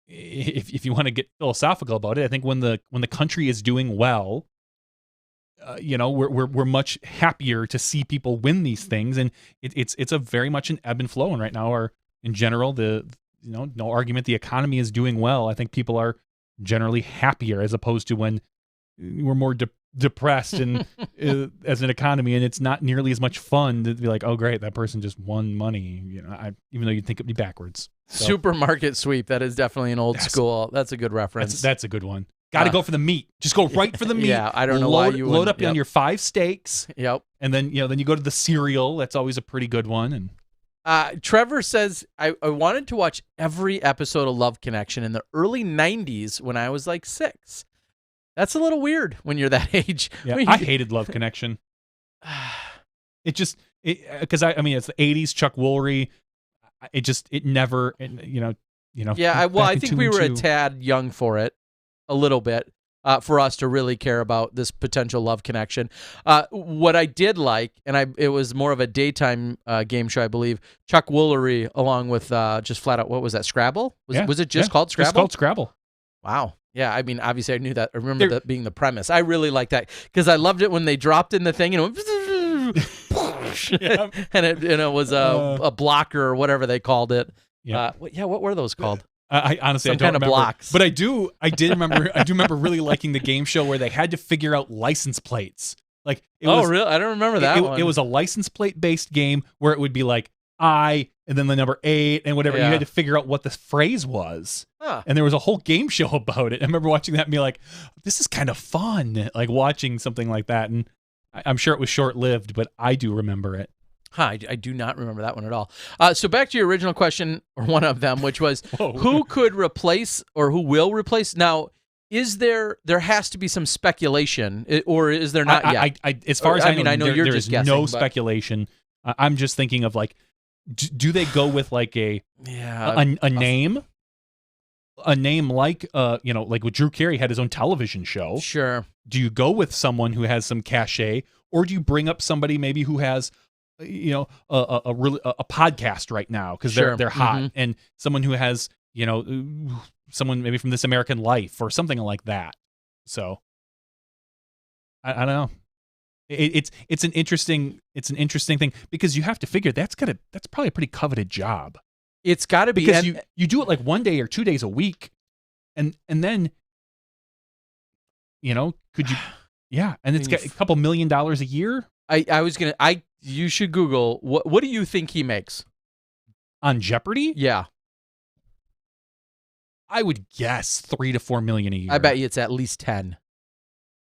S2: If you want to get philosophical about it, I think when the country is doing well, we're much happier to see people win these things, and it's a very much an ebb and flow. And right now, in general, no argument, the economy is doing well. I think people are generally happier as opposed to when we're more depressed and as an economy, and it's not nearly as much fun to be like, oh great, that person just won money. Even though you'd think it'd be backwards. So,
S1: Supermarket Sweep. That is definitely an old school. That's a good reference.
S2: That's a good one. Got to go for the meat. Just go right for the meat.
S1: Yeah, I don't know why you
S2: load up on your 5 steaks.
S1: Yep.
S2: And then then you go to the cereal. That's always a pretty good one. And
S1: Trevor says I wanted to watch every episode of Love Connection in the early '90s when I was like 6. That's a little weird when you're that age.
S2: Yeah, I hated Love Connection. Because it's the '80s, Chuck Woolery. It never.
S1: Yeah, I think we were a tad young for it, a little bit, for us to really care about this potential love connection. What I did like, and it was more of a daytime game show, I believe. Chuck Woolery, along with just flat out, what was that? Scrabble? Was it just called Scrabble?
S2: Just called Scrabble.
S1: Wow. Yeah, I mean, obviously I knew that. I remember that being the premise. I really liked that because I loved it when they dropped in the thing and it went and it was a blocker or whatever they called it. Yeah. What were those called?
S2: I honestly I don't remember.
S1: Blocks.
S2: But I do remember. I do remember really liking the game show where they had to figure out license plates. Like
S1: really? I don't remember that one.
S2: It was a license plate based game where it would be like I and then the number 8 and whatever. You had to figure out what the phrase was. Huh. And there was a whole game show about it. I remember watching that and be like, this is kind of fun, like watching something like that. And I'm sure it was short-lived, but I do remember it.
S1: I do not remember that one at all. So back to your original question, or one of them, which was who could replace or who will replace? Now, there has to be some speculation, or is there not yet?
S2: As far as I know,
S1: I know you're just guessing.
S2: No speculation. I'm just thinking of like, do they go with like a name? A name like like what Drew Carey had his own television show.
S1: Sure.
S2: Do you go with someone who has some cachet, or do you bring up somebody maybe who has a podcast right now because they're hot, and someone who has someone maybe from This American Life or something like that. So I don't know. It's an interesting thing because you have to figure that's probably a pretty coveted job.
S1: It's got to be
S2: because you do it like 1 day or 2 days a week, and then could you and it's got a couple $1 million a year.
S1: You should Google what do you think he makes
S2: on Jeopardy?
S1: Yeah,
S2: I would guess $3 to $4 million a year.
S1: I bet you it's at least 10.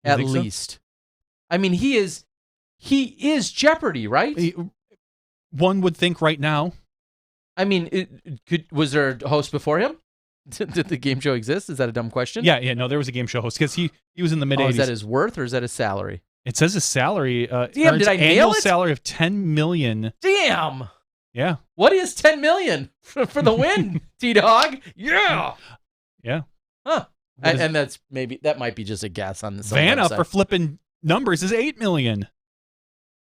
S1: At least. So? I mean, he is He is Jeopardy, right?
S2: One would think right now.
S1: I mean, was there a host before him? Did the game show exist? Is that a dumb question?
S2: Yeah, no, there was a game show host because he was in the mid-'80s.
S1: Is that his worth or is that his salary?
S2: It says his salary.
S1: Damn, did I nail
S2: annual
S1: it?
S2: salary of $10 million.
S1: Damn.
S2: Yeah.
S1: What is $10 million for the win, T-Dog? Yeah.
S2: Yeah.
S1: Huh. And that might be just a guess on this.
S2: Vanna for flipping numbers is $8 million.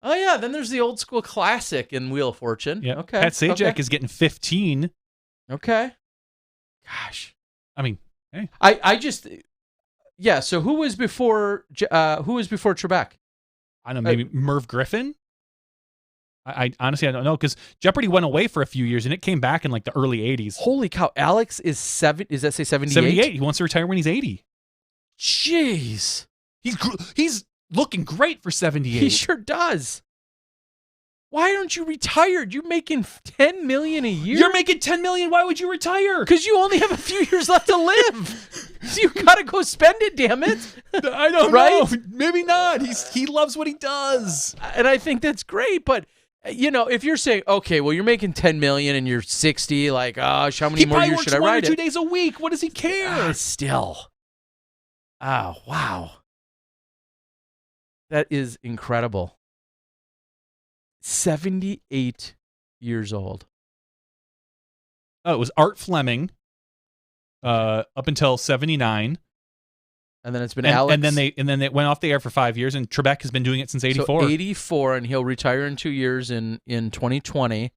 S1: Oh yeah, then there's the old school classic in Wheel of Fortune.
S2: Yeah.
S1: Okay.
S2: Pat Sajak is getting 15.
S1: Okay. Gosh.
S2: I mean, hey.
S1: I just so who was before Trebek?
S2: I don't know, maybe Merv Griffin? I honestly, I don't know, because Jeopardy went away for a few years and it came back in like the early 80s.
S1: Holy cow, Alex is does that say 78?
S2: 78. He wants to retire when he's 80.
S1: Jeez.
S2: He's looking great for 78.
S1: He sure does. Why aren't you retired? You're making $10 million a year.
S2: You're making $10 million. Why would you retire?
S1: Because you only have a few years left to live. So you gotta go spend it. Damn it!
S2: I don't know. Maybe not. He loves what he does,
S1: and I think that's great. But if you're saying, okay, well, you're making $10 million and you're 60, like, gosh, how many more years should I ride it?
S2: He probably works 1 or 2 days a week. What does he care?
S1: Still. Oh, wow. That is incredible. 78 years old.
S2: Oh, it was Art Fleming up until 79.
S1: And then it's been Alex.
S2: And then they went off the air for 5 years, and Trebek has been doing it since 84.
S1: So 84, and he'll retire in 2 years in 2020.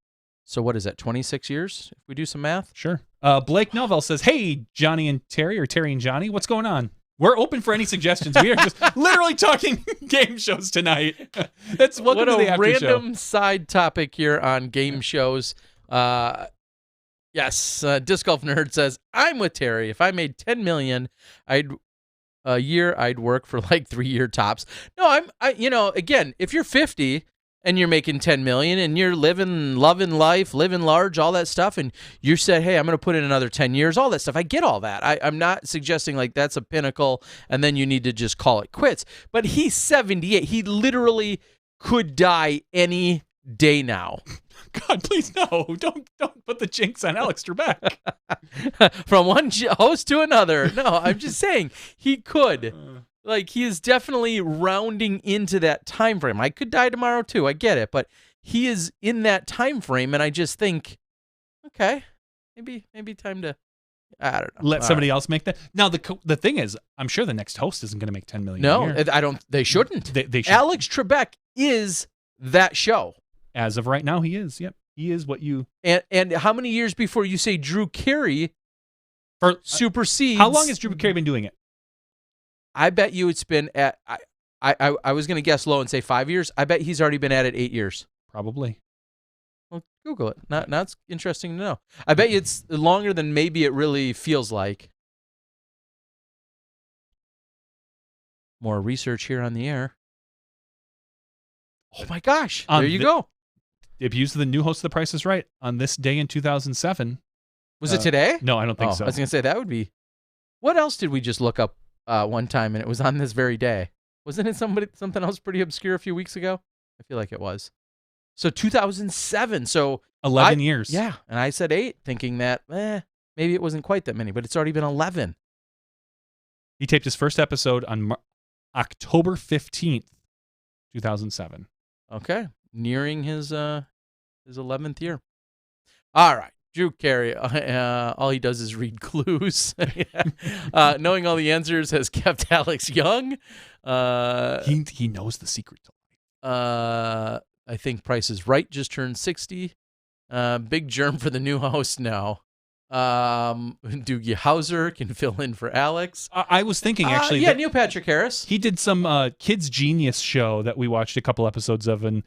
S1: So what is that, 26 years, if we do some math?
S2: Sure. Blake Novell says, hey, Johnny and Terry, or Terry and Johnny, what's going on? We're open for any suggestions. We are just literally talking game shows tonight. That's welcome to the after show.
S1: What a random side topic here on game shows. Yes, Disc Golf Nerd says, I'm with Terry. If I made $10 million a year, I'd work for like 3-year tops. No, again, if you're 50 and you're making $10 million and you're loving life, living large, all that stuff, and you said, hey, I'm going to put in another 10 years, all that stuff. I get all that. I'm not suggesting like that's a pinnacle and then you need to just call it quits. But he's 78. He literally could die any day now.
S2: God, please no! Don't put the jinx on Alex Trebek.
S1: From one host to another. No, I'm just saying he could. Like, he is definitely rounding into that time frame. I could die tomorrow too. I get it, but he is in that time frame, and I just think, okay, maybe time to, I don't know.
S2: Let somebody else make that. Now the thing is, I'm sure the next host isn't going to make $10 million.
S1: No,
S2: a year.
S1: I don't. They shouldn't.
S2: They should.
S1: Alex Trebek is that show.
S2: As of right now, he is. Yep, he is what you.
S1: And how many years before you say Drew Carey supersedes?
S2: How long has Drew Carey been doing it?
S1: I bet you it's been at. I was going to guess low and say 5 years. I bet he's already been at it 8 years.
S2: Probably.
S1: Well, Google it. Now it's interesting to know. I bet you it's longer than maybe it really feels like. More research here on the air. Oh my gosh! There you go.
S2: Debuts of the new host of The Price is Right on this day in 2007.
S1: Was it today?
S2: No, I don't think so.
S1: I was going to say that would be. What else did we just look up one time and it was on this very day? Wasn't it something else pretty obscure a few weeks ago? I feel like it was. So 2007. So
S2: 11 years.
S1: Yeah, and I said 8, thinking that maybe it wasn't quite that many, but it's already been 11.
S2: He taped his first episode on October 15th, 2007.
S1: Okay, nearing his 11th year. All right, Drew Carey. All he does is read clues. Knowing all the answers has kept Alex young.
S2: He knows the secret to life.
S1: I think Price is Right just turned 60. Big germ for the new host now. Doogie Howser can fill in for Alex.
S2: I was thinking actually.
S1: Neil Patrick Harris.
S2: He did some Kids Genius show that we watched a couple episodes of, and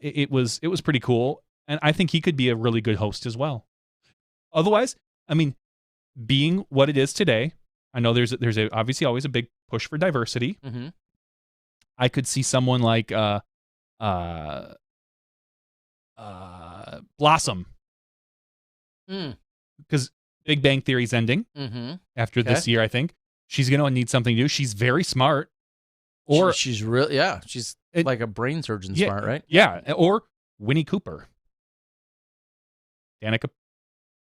S2: it was pretty cool. And I think he could be a really good host as well. Otherwise, I mean, being what it is today, I know there's obviously always a big push for diversity.
S1: Mm-hmm.
S2: I could see someone like Blossom. Because Big Bang Theory's ending after this year, I think. She's going to need something to do. She's very smart. Or
S1: she's really she's like a brain surgeon smart, right?
S2: Yeah, or Winnie Cooper. Danica,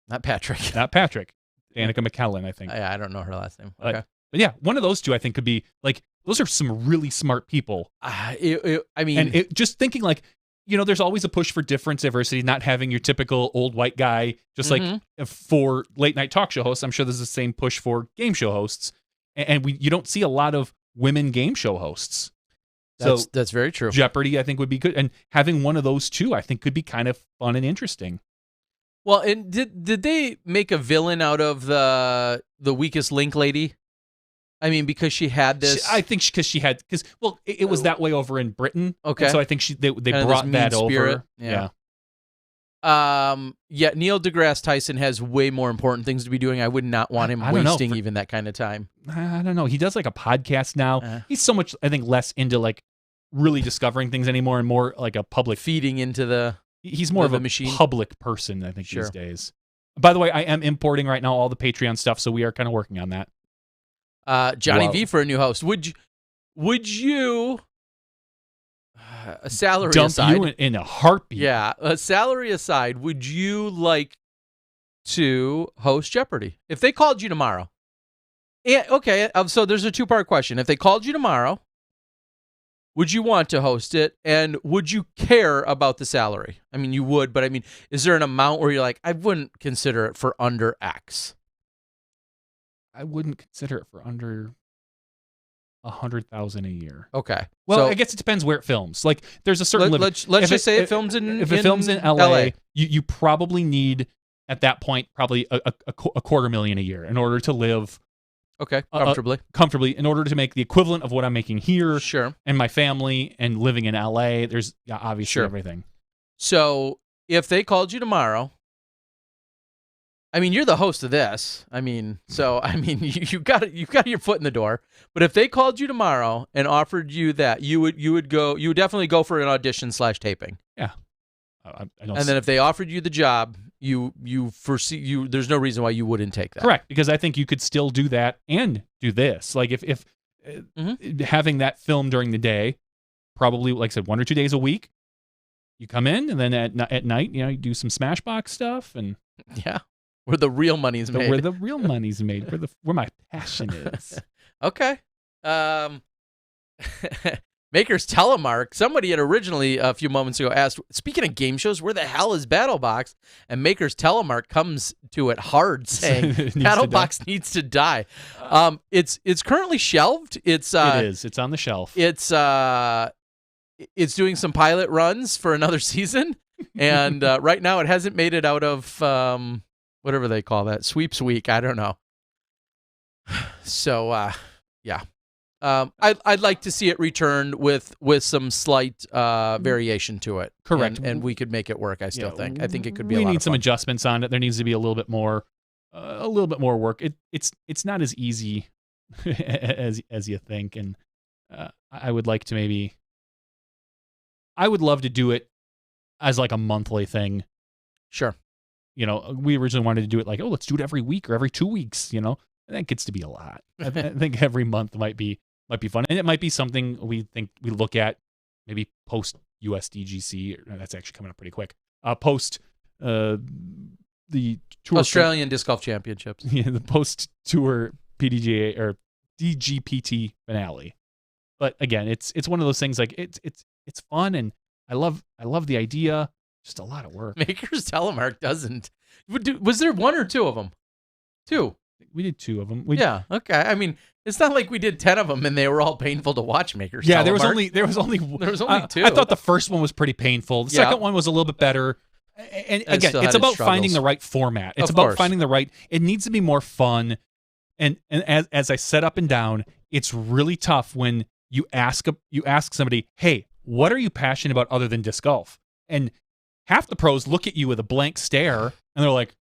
S1: Not Patrick.
S2: Danica McKellen, I think.
S1: I don't know her last name. Okay.
S2: But yeah, one of those two I think could be like, those are some really smart people.
S1: I mean,
S2: and just thinking like, there's always a push for difference, diversity, not having your typical old white guy, just like for late night talk show hosts. I'm sure there's the same push for game show hosts. And you don't see a lot of women game show hosts.
S1: That's very true.
S2: Jeopardy, I think, would be good. And having one of those two, I think, could be kind of fun and interesting.
S1: Well, and did they make a villain out of the weakest link lady? I mean, because she had this.
S2: I think because it was that way over in Britain.
S1: Okay,
S2: and so I think they brought that over.
S1: Yeah. Neil deGrasse Tyson has way more important things to be doing. I would not want him wasting even that kind of time.
S2: I don't know. He does like a podcast now. He's so much, I think, less into like really discovering things anymore and more like a public
S1: feeding into the.
S2: He's more of a
S1: machine.
S2: Public person, I think, these days. By the way, I am importing right now all the Patreon stuff, so we are kind of working on that.
S1: Johnny V for a new host. Would you a salary
S2: dump
S1: aside,
S2: you in a heartbeat?
S1: Yeah, a salary aside, would you like to host Jeopardy if they called you tomorrow? Yeah, okay. So there's a two-part question. If they called you tomorrow, would you want to host it, and would you care about the salary? I mean, you would, but I mean, is there an amount where you're like, I wouldn't consider it for under X?
S2: I wouldn't consider it for under $100,000 a year.
S1: Okay.
S2: Well,
S1: so,
S2: I guess it depends where it films. Like, there's a certain limit.
S1: Let's just say it films in.
S2: If it films in LA, you probably need at that point probably a $250,000 a year in order to live.
S1: Okay,
S2: comfortably in order to make the equivalent of what I'm making here.
S1: Sure.
S2: And my family and living in LA. There's obviously everything.
S1: So if they called you tomorrow. I mean, you're the host of this. I mean, you got your foot in the door. But if they called you tomorrow and offered you that, you would definitely go for an audition / taping.
S2: Yeah.
S1: And then if they offered you the job, you foresee there's no reason why you wouldn't take that.
S2: Correct, because I think you could still do that and do this. Like if having that film during the day, probably like I said, 1 or 2 days a week, you come in and then at night, you do some SmashBox stuff and
S1: where the real money's made.
S2: Where the real money's made. Where my passion is.
S1: Okay. Maker's Telemark. Somebody had originally a few moments ago asked, speaking of game shows, where the hell is BattleBox? And Maker's Telemark comes to it hard, saying BattleBox needs to die. It's currently shelved. It is.
S2: It's on the shelf.
S1: It's doing some pilot runs for another season, and right now it hasn't made it out of whatever they call that, sweeps week. I don't know. So yeah. I'd like to see it returned with some slight variation to it.
S2: Correct,
S1: and we could make it work. I still think. I think it could be.
S2: We
S1: a lot
S2: need
S1: of
S2: some
S1: fun.
S2: adjustments on it. There needs to be a little bit more work. It's not as easy as you think, and I would like to maybe. I would love to do it as like a monthly thing.
S1: Sure.
S2: We originally wanted to do it like, let's do it every week or every 2 weeks. And that gets to be a lot. I think every month might be fun, and it might be something we look at maybe post USDGC. That's actually coming up pretty quick. Post the tour
S1: Australian Disc Golf Championships.
S2: Yeah, the post tour PDGA or DGPT finale. But again, it's one of those things like it's fun, and I love the idea. Just a lot of work.
S1: Maker's Telemark doesn't. Was there one or two of them? Two.
S2: We did 2 of them.
S1: Yeah. Okay. I mean, it's not like we did 10 of them and they were all painful to watch. Maker's
S2: Telemark. There was only
S1: 2.
S2: I thought the first one was pretty painful. The second one was a little bit better. And again, it's about finding the right format. It's about finding the right. It needs to be more fun. And as I set up and down, it's really tough when you ask somebody, "Hey, what are you passionate about other than disc golf?" And half the pros look at you with a blank stare, and they're like,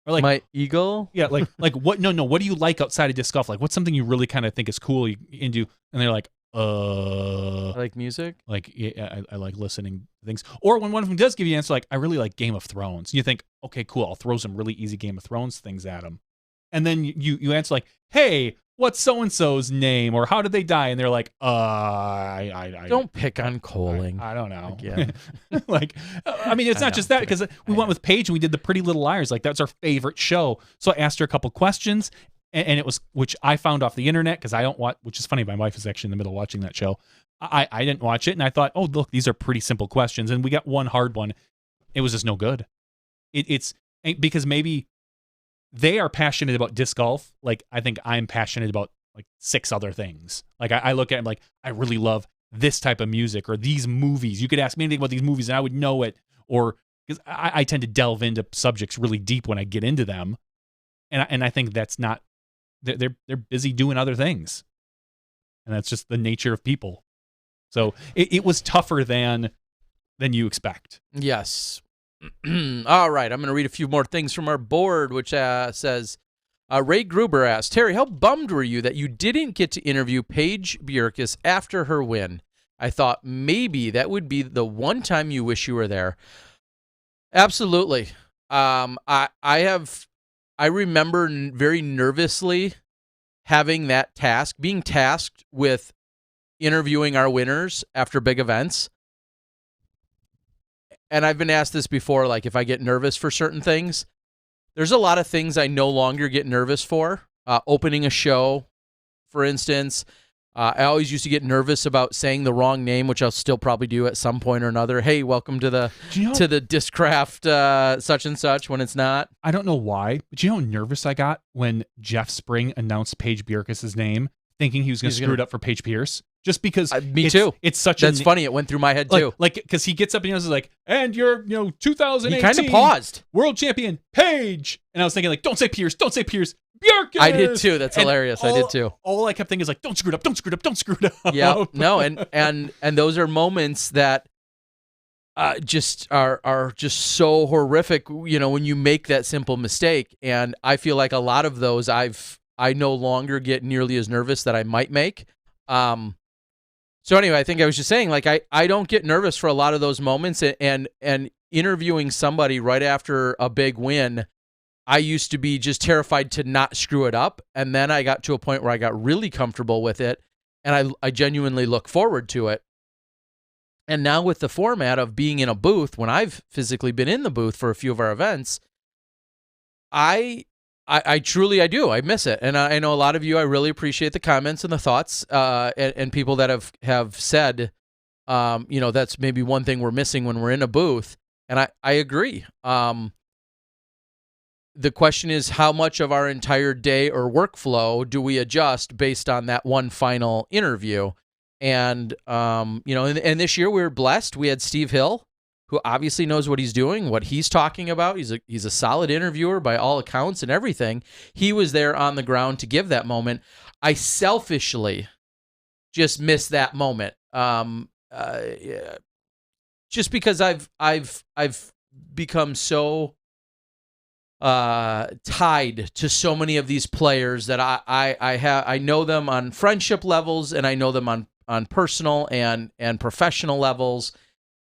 S2: Or like
S1: my eagle?
S2: Yeah, like what? No. What do you like outside of disc golf? Like, what's something you really kind of think is cool you into? And they're like,
S1: I like music.
S2: Like, yeah, I like listening to things. Or when one of them does give you an answer, like, I really like Game of Thrones. You think, okay, cool. I'll throw some really easy Game of Thrones things at them. And then you answer like, hey, what's so-and-so's name, or how did they die? And they're like, I
S1: don't pick on Coling.
S2: I don't know.
S1: Again.
S2: Like, I mean, it's not just that, because we went with Paige and we did the Pretty Little Liars. Like, that's our favorite show. So I asked her a couple questions, and it was, which I found off the internet, because I don't watch, which is funny, my wife is actually in the middle of watching that show. I didn't watch it, and I thought, oh, look, these are pretty simple questions, and we got one hard one. It was just no good. It's because maybe they are passionate about disc golf. Like, I think I'm passionate about like 6 other things. Like, I look at it like, I really love this type of music or these movies. You could ask me anything about these movies and I would know it. Or because I tend to delve into subjects really deep when I get into them. And I think that's not, they're busy doing other things. And that's just the nature of people. So it was tougher than you expect.
S1: Yes. All right, I'm going to read a few more things from our board, which says, Ray Gruber asked, Terry, how bummed were you that you didn't get to interview Paige Bjerkes after her win? I thought maybe that would be the one time you wish you were there. Absolutely. I remember very nervously having that task, being tasked with interviewing our winners after big events. And I've been asked this before, like if I get nervous for certain things. There's a lot of things I no longer get nervous for. Opening a show, for instance. I always used to get nervous about saying the wrong name, which I'll still probably do at some point or another. Hey, welcome to the Discraft such and such, when it's not.
S2: I don't know why, but you know how nervous I got when Jeff Spring announced Paige Bjerkes' name, thinking he was going to screw it up for Paige Pierce. Just because
S1: me too.
S2: It's such
S1: That's funny. It went through my head too.
S2: Like because he gets up and he was like, and you're 2018.
S1: He kind of paused.
S2: World champion Paige, and I was thinking like, don't say Pierce, Bjerkes.
S1: I did too. That's hilarious. I did too.
S2: All I kept thinking is like, don't screw it up.
S1: Yeah. No. And those are moments that just are just so horrific. You know, when you make that simple mistake, and I feel like a lot of those I no longer get nearly as nervous that I might make. So anyway, I think I was just saying, like, I don't get nervous for a lot of those moments, and interviewing somebody right after a big win, I used to be just terrified to not screw it up, and then I got to a point where I got really comfortable with it, and I genuinely look forward to it. And now with the format of being in a booth, when I've physically been in the booth for a few of our events, I truly do. I miss it. And I know a lot of you, I really appreciate the comments and the thoughts and people that have said, that's maybe one thing we're missing when we're in a booth. And I agree. The question is, how much of our entire day or workflow do we adjust based on that one final interview? And, and this year we were blessed. We had Steve Hill, who obviously knows what he's doing, what he's talking about. He's a solid interviewer by all accounts and everything. He was there on the ground to give that moment. I selfishly just missed that moment, just because I've become so tied to so many of these players that I know them on friendship levels, and I know them on personal and professional levels.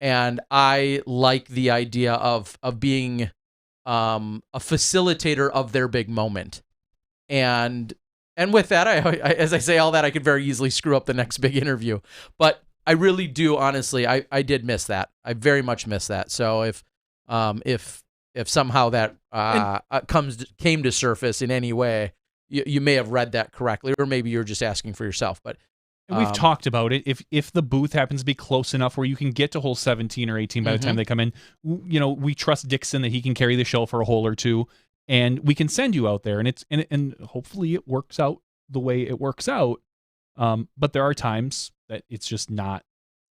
S1: And I like the idea of being a facilitator of their big moment. And with that, I as I say all that, I could very easily screw up the next big interview. But I really do, honestly, I did miss that. I very much miss that. So if somehow that came to surface in any way, you may have read that correctly, or maybe you're just asking for yourself. But
S2: and we've talked about it. If the booth happens to be close enough where you can get to hole 17 or 18 by the time they come in, we trust Dixon that he can carry the show for a hole or two, and we can send you out there, and hopefully it works out the way it works out. But there are times that it's just not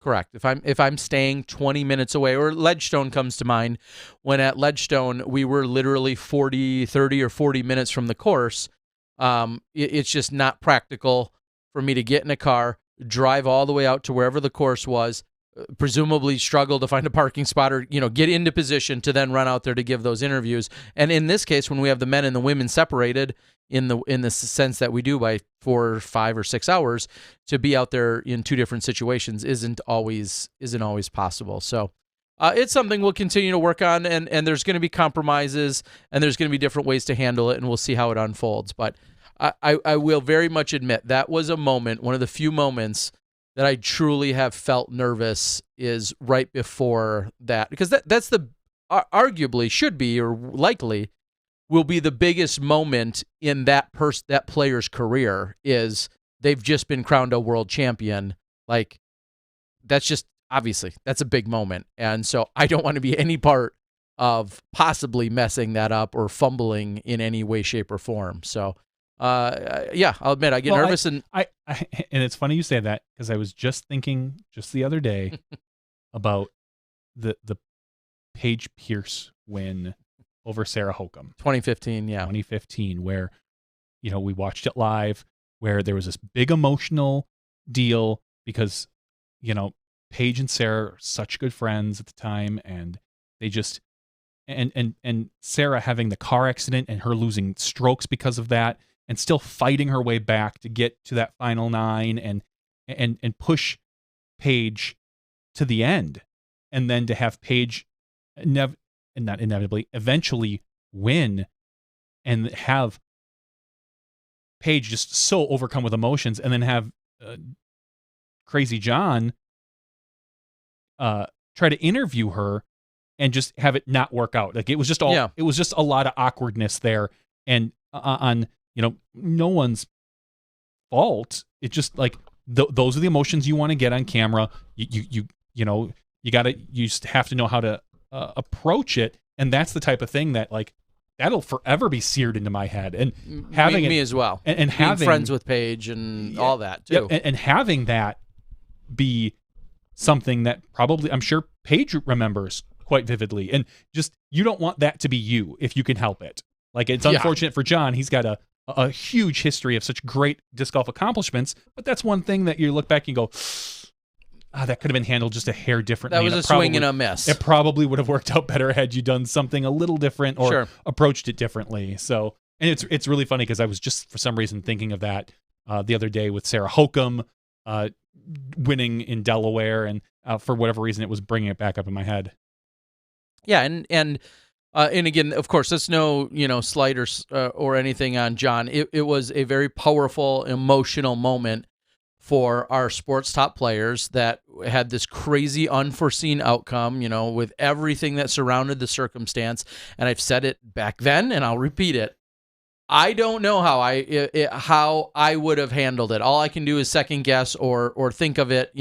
S1: correct. If I'm staying 20 minutes away, or Ledgestone comes to mind, when at Ledgestone we were literally 30 or 40 minutes from the course, it's just not practical for me to get in a car, drive all the way out to wherever the course was, presumably struggle to find a parking spot, or get into position to then run out there to give those interviews. And in this case, when we have the men and the women separated in the sense that we do by 4, 5, or 6 hours, to be out there in two different situations isn't always possible. So it's something we'll continue to work on, and there's going to be compromises, and there's going to be different ways to handle it, and we'll see how it unfolds. But I will very much admit that was a moment, one of the few moments that I truly have felt nervous is right before that, because that's the arguably should be or likely will be the biggest moment in that player's career is they've just been crowned a world champion. Like, that's just obviously that's a big moment, and so I don't want to be any part of possibly messing that up or fumbling in any way, shape, or form. So, yeah, I'll admit I get nervous, and
S2: it's funny you say that because I was just thinking just the other day about the Paige Pierce win over Sarah Hokom,
S1: 2015, yeah,
S2: 2015, where we watched it live, where there was this big emotional deal because Paige and Sarah are such good friends at the time, and they just and Sarah having the car accident and her losing strokes because of that, and still fighting her way back to get to that final 9 and push Paige to the end, and then to have Paige not inevitably eventually win, and have Paige just so overcome with emotions, and then have Crazy John try to interview her and just have it not work out. Like, it was just it was just a lot of awkwardness there, and on no one's fault. It's just like those are the emotions you want to get on camera. You just have to know how to approach it, and that's the type of thing that, like, that'll forever be seared into my head. And having
S1: me as well,
S2: and
S1: being
S2: having
S1: friends with Paige and all that too,
S2: and having that be something that probably I'm sure Paige remembers quite vividly, and just you don't want that to be you if you can help it. Like, it's unfortunate for John. He's got a huge history of such great disc golf accomplishments, but that's one thing that you look back and go, that could have been handled just a hair differently.
S1: That was a swing and a miss.
S2: It probably would have worked out better had you done something a little different or approached it differently. So, and it's really funny because I was just for some reason thinking of that the other day with Sarah Hokom winning in Delaware, and for whatever reason it was bringing it back up in my head.
S1: Yeah, and again, of course, that's no slight or anything on John. It was a very powerful, emotional moment for our sports top players that had this crazy unforeseen outcome, with everything that surrounded the circumstance. And I've said it back then, and I'll repeat it. I don't know how I would have handled it. All I can do is second guess or think of it,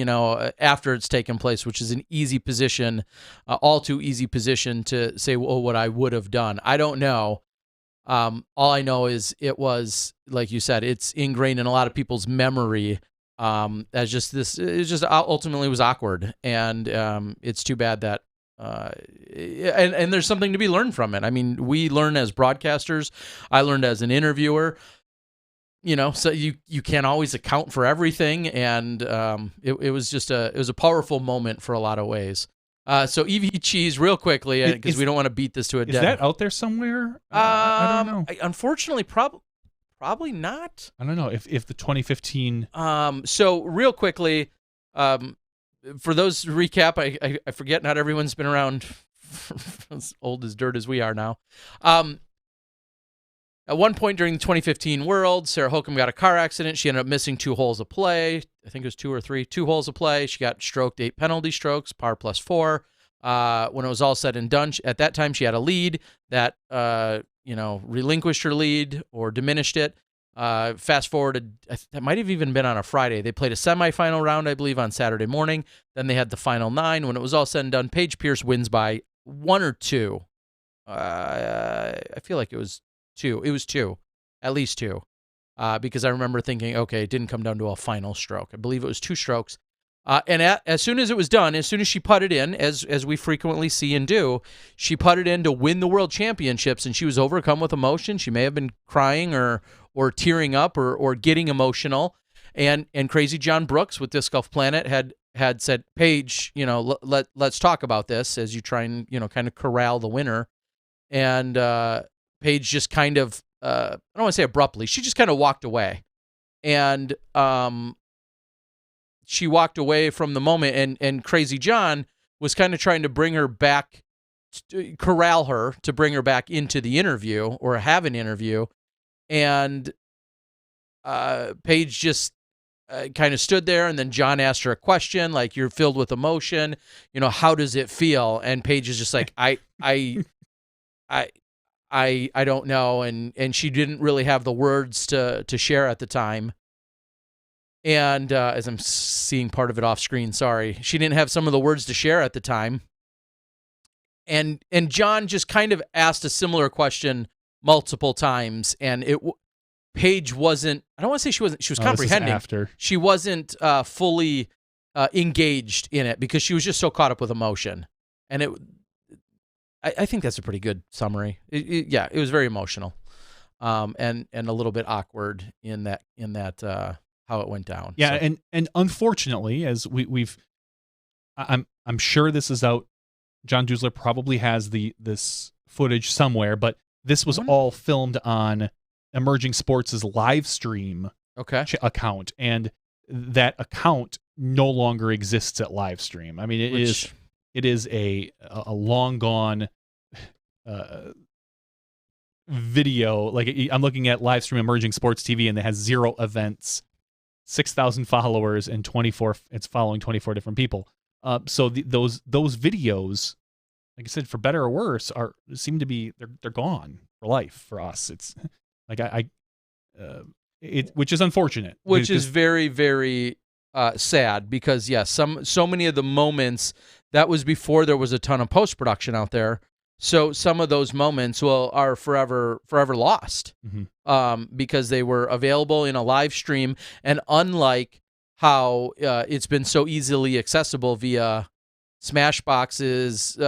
S1: after it's taken place, which is an easy position, all too easy position to say, well, what I would have done. I don't know. All I know is it was, like you said, it's ingrained in a lot of people's memory. As just this, it just ultimately was awkward, and it's too bad that. And there's something to be learned from it. I mean, we learn as broadcasters. I learned as an interviewer. So you can't always account for everything, and it was a powerful moment for a lot of ways. So EV Cheese, real quickly, because we don't want to beat this to a dead.
S2: Is that out there somewhere? I don't know.
S1: Unfortunately, probably not.
S2: I don't know if the 2015.
S1: So real quickly, for those recap, I forget not everyone's been around as old as dirt as we are now. At one point during the 2015 World, Sarah Hokom got a car accident. She ended up missing 2 holes of play. I think it was 2 or 3. 2 holes of play. She got stroked 8 penalty strokes, par plus 4. When it was all said and done, at that time she had a lead that relinquished her lead or diminished it. Fast forwarded, that might have even been on a Friday. They played a semifinal round, I believe, on Saturday morning. Then they had the final 9. When it was all said and done, Paige Pierce wins by 1 or 2. I feel like it was 2. It was 2, at least 2, because I remember thinking, okay, it didn't come down to a final stroke. I believe it was 2 strokes. As soon as it was done, as soon as she putted in, as we frequently see and do, she putted in to win the world championships, and she was overcome with emotion. She may have been crying or tearing up or getting emotional. And Crazy John Brooks with Disc Golf Planet had said, Paige, let's talk about this as you try and, kind of corral the winner. And Paige just kind of, I don't want to say abruptly, she just kind of walked away. And she walked away from the moment, and Crazy John was kind of trying to bring her back, corral her to bring her back into the interview or have an interview. And Paige just kind of stood there, and then John asked her a question, like, "You're filled with emotion. How does it feel?" And Paige is just like, I don't know, and she didn't really have the words to share at the time. And as I'm seeing part of it off screen, sorry, she didn't have some of the words to share at the time. And John just kind of asked a similar question multiple times, and Paige wasn't. I don't want to say she wasn't. She was comprehending.
S2: This is after.
S1: She wasn't fully engaged in it because she was just so caught up with emotion. And I think that's a pretty good summary. It was very emotional, and a little bit awkward in that how it went down.
S2: Yeah,
S1: so.
S2: and unfortunately, as I'm sure this is out. John Duzler probably has this footage somewhere, but this was all filmed on Emerging Sports' live stream account, and that account no longer exists at live stream. I mean, it is a long gone video. Like, I'm looking at live stream Emerging Sports TV, and it has 0 events, 6,000 followers, and 24. It's following 24 different people. So those videos, like I said, for better or worse, seem to be they're gone for life for us. It's like which is unfortunate.
S1: Which is very, very sad because so many of the moments that was before there was a ton of post production out there. So some of those moments are forever lost because they were available in a live stream, and unlike how it's been so easily accessible via SmashBoxx's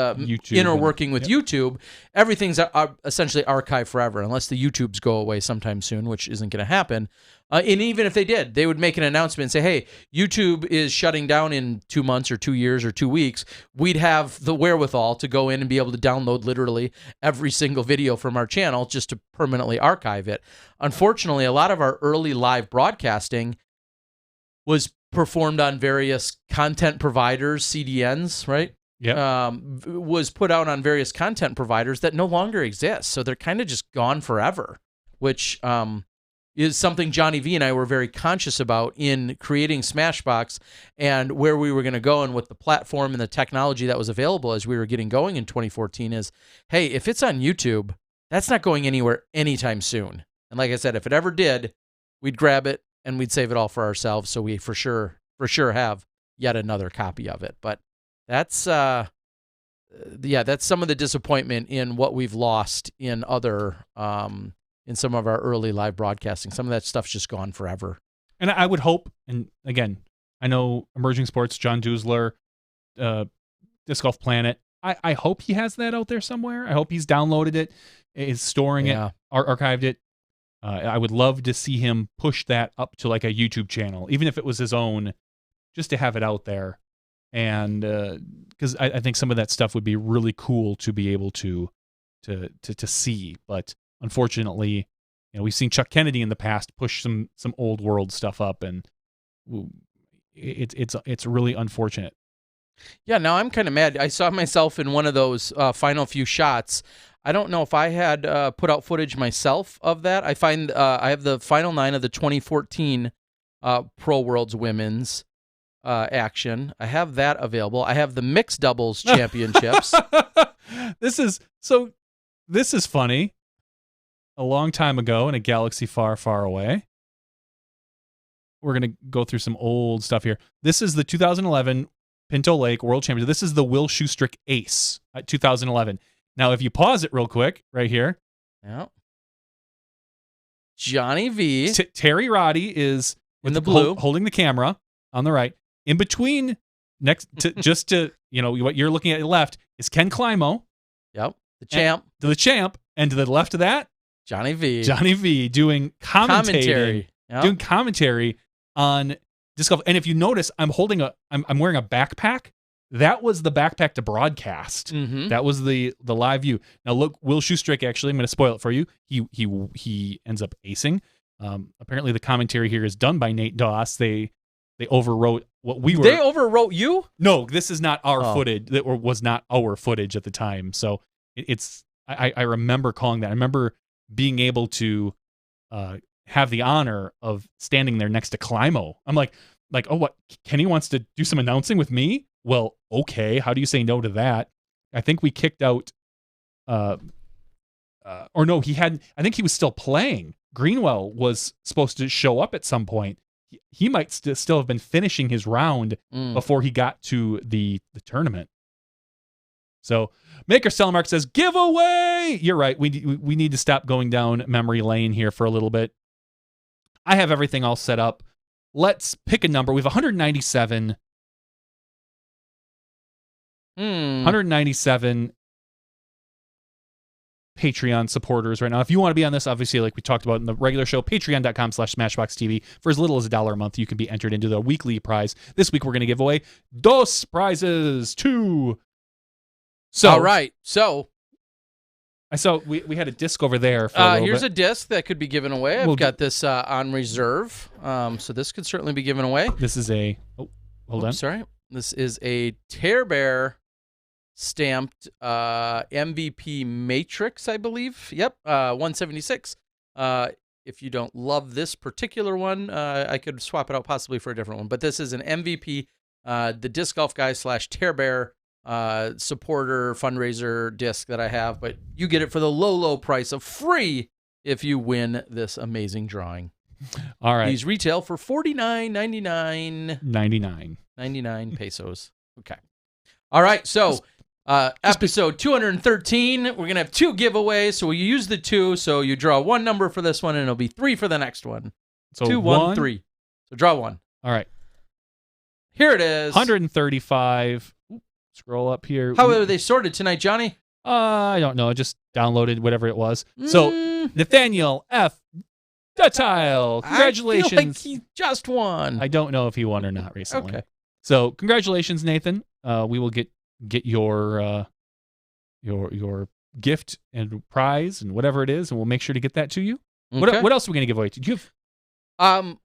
S1: inner working with YouTube, everything's essentially archived forever unless the YouTubes go away sometime soon, which isn't going to happen. And even if they did, they would make an announcement and say, hey, YouTube is shutting down in 2 months or 2 years or 2 weeks. We'd have the wherewithal to go in and be able to download literally every single video from our channel just to permanently archive it. Unfortunately, a lot of our early live broadcasting was performed on various content providers, CDNs, right?
S2: Yeah.
S1: Was put out on various content providers that no longer exist. So they're kind of just gone forever, which is something Johnny V and I were very conscious about in creating SmashBoxx and where we were going to go and with the platform and the technology that was available as we were getting going in 2014 is, hey, if it's on YouTube, that's not going anywhere anytime soon. And like I said, if it ever did, we'd grab it and we'd save it all for ourselves, so we for sure have yet another copy of it. But that's that's some of the disappointment in what we've lost in other in some of our early live broadcasting. Some of that stuff's just gone forever.
S2: And I would hope, and again, I know Emerging Sports, John Duzler, Disc Golf Planet, I hope he has that out there somewhere. I hope he's downloaded it, is storing it, archived it. I would love to see him push that up to like a YouTube channel, even if it was his own, just to have it out there. And because I think some of that stuff would be really cool to be able to see. But unfortunately, we've seen Chuck Kennedy in the past push some old world stuff up, and it's really unfortunate.
S1: Yeah, now I'm kind of mad. I saw myself in one of those final few shots. I don't know if I had put out footage myself of that. I find I have the final 9 of the 2014 Pro Worlds Women's action. I have that available. I have the mixed doubles championships.
S2: This is funny. A long time ago in a galaxy far, far away. We're going to go through some old stuff here. This is the 2011 Pinto Lake World Championship. This is the Will Schustrick Ace at 2011. Now, if you pause it real quick, right here.
S1: Yeah. Johnny V.
S2: Terry Roddy is
S1: in the blue,
S2: holding the camera on the right. In between, what you're looking at your left is Ken Climo.
S1: Yep. The champ.
S2: The champ. And to the left of that,
S1: Johnny V.
S2: doing commentary.
S1: Yep.
S2: Doing commentary on disc golf. And if you notice, I'm wearing a backpack. That was the backpack to broadcast.
S1: Mm-hmm.
S2: That was the live view. Now look, Will Schustrick, actually, I'm going to spoil it for you. He ends up acing. Apparently the commentary here is done by Nate Doss. They overwrote what we were.
S1: They overwrote you?
S2: No, this is not our footage. That was not our footage at the time. So I remember calling that. I remember being able to have the honor of standing there next to Climo. I'm like, oh, what? Kenny wants to do some announcing with me? Well, okay. How do you say no to that? I think we kicked out, or no, he hadn't. I think he was still playing. Greenwell was supposed to show up at some point. He might still have been finishing his round before he got to the tournament. So Maker Cellmark says, giveaway! You're right. We need to stop going down memory lane here for a little bit. I have everything all set up. Let's pick a number. We have 197. 197 Patreon supporters right now. If you want to be on this, obviously, like we talked about in the regular show, patreon.com/SmashBoxxTV. For as little as $1 a month, you can be entered into the weekly prize. This week, we're going to give away 2 prizes. 2. So,
S1: all right. So
S2: I saw we had a disc over there. For a
S1: here's
S2: bit.
S1: a disc that could be given away. I've got this on reserve. So this could certainly be given away.
S2: This is a, hold on.
S1: Sorry. This is a Tear Bear stamped MVP Matrix, I believe. Yep, 176. If you don't love this particular one, I could swap it out possibly for a different one. But this is an MVP, the Disc Golf Guy / Tear Bear supporter fundraiser disc that I have. But you get it for the low price of free if you win this amazing drawing.
S2: All right.
S1: These retail for $49.99. 99 pesos. Okay. All right. So episode 213, we're going to have 2 giveaways. So you use the 2. So you draw 1 number for this one, and it'll be 3 for the next one.
S2: So
S1: 2, 1, 3. So draw 1.
S2: All right.
S1: Here it is.
S2: 135. Scroll up here.
S1: How are they sorted tonight, Johnny?
S2: I don't know. I just downloaded whatever it was. So Nathaniel F. Duttile. Congratulations.
S1: I feel like he just won.
S2: I don't know if he won or not recently.
S1: Okay.
S2: So congratulations, Nathan. We will get your gift and prize and whatever it is, and we'll make sure to get that to you.
S1: Okay.
S2: What else are we going to give away? Did you have you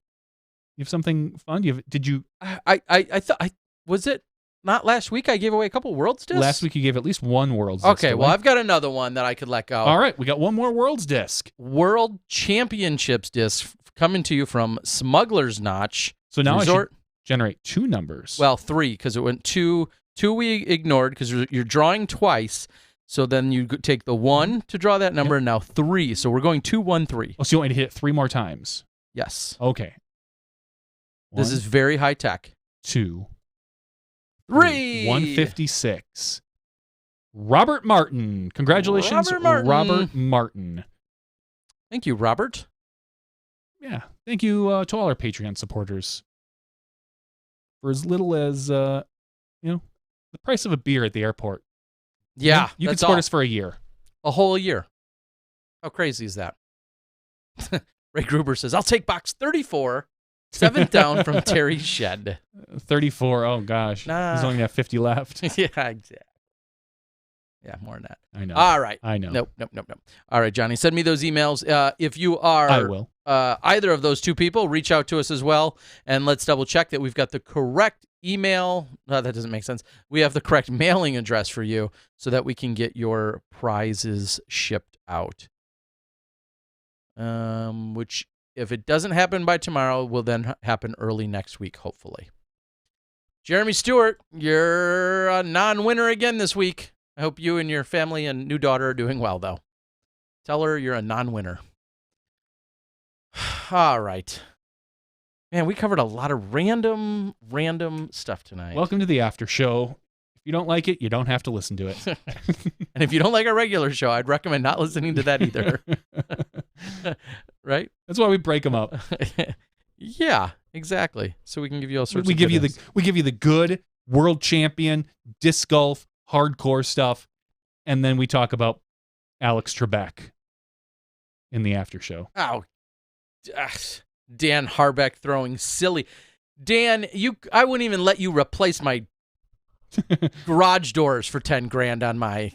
S2: have something fun? Did you?
S1: I thought was it not last week? I gave away a couple Worlds discs.
S2: Last week you gave at least 1 Worlds disc.
S1: Okay, well I've got another one that I could let go.
S2: All right, we got 1 more Worlds disc.
S1: World Championships disc coming to you from Smuggler's Notch.
S2: So now
S1: Resort.
S2: I should generate 2 numbers.
S1: Well, 3 because it went 2. 2 we ignored because you're drawing twice. So then you take the 1 to draw that number, and now 3. So we're going 2, 1, 3.
S2: Oh, so you want me to hit it 3 more times?
S1: Yes.
S2: Okay. 1,
S1: This is very high tech.
S2: 2,
S1: 3.
S2: 156. Robert Martin. Congratulations, Robert Martin.
S1: Thank you, Robert.
S2: Yeah. Thank you to all our Patreon supporters. For as little as, the price of a beer at the airport.
S1: Yeah.
S2: You can
S1: that's
S2: support
S1: all.
S2: us for a year.
S1: A whole year. How crazy is that? Ray Gruber says, I'll take box 34, 7th down from Terry Shed.
S2: 34. Oh, gosh.
S1: Nah.
S2: He's only got 50 left.
S1: Yeah, exactly. Yeah, more than that.
S2: I know.
S1: All right.
S2: I know.
S1: Nope. All right, Johnny, send me those emails. If you are
S2: I will.
S1: Either of those 2 people, reach out to us as well, and let's double check that we've got the correct email. That doesn't make sense. We have the correct mailing address for you so that we can get your prizes shipped out. Which, if it doesn't happen by tomorrow, will then happen early next week, hopefully. Jeremy Stewart, you're a non-winner again this week. I hope you and your family and new daughter are doing well, though. Tell her you're a non-winner. All right. Man, we covered a lot of random stuff tonight.
S2: Welcome to the after show. If you don't like it, you don't have to listen to it.
S1: And if you don't like our regular show, I'd recommend not listening to that either. Right?
S2: That's why we break them up.
S1: Yeah, exactly. So we can give you all sorts
S2: we
S1: of
S2: give
S1: goodness.
S2: we give you the good world champion disc golf hardcore stuff, and then we talk about Alex Trebek in the after show.
S1: Oh, Dan Harbeck throwing silly. Dan, I wouldn't even let you replace my garage doors for $10,000 on my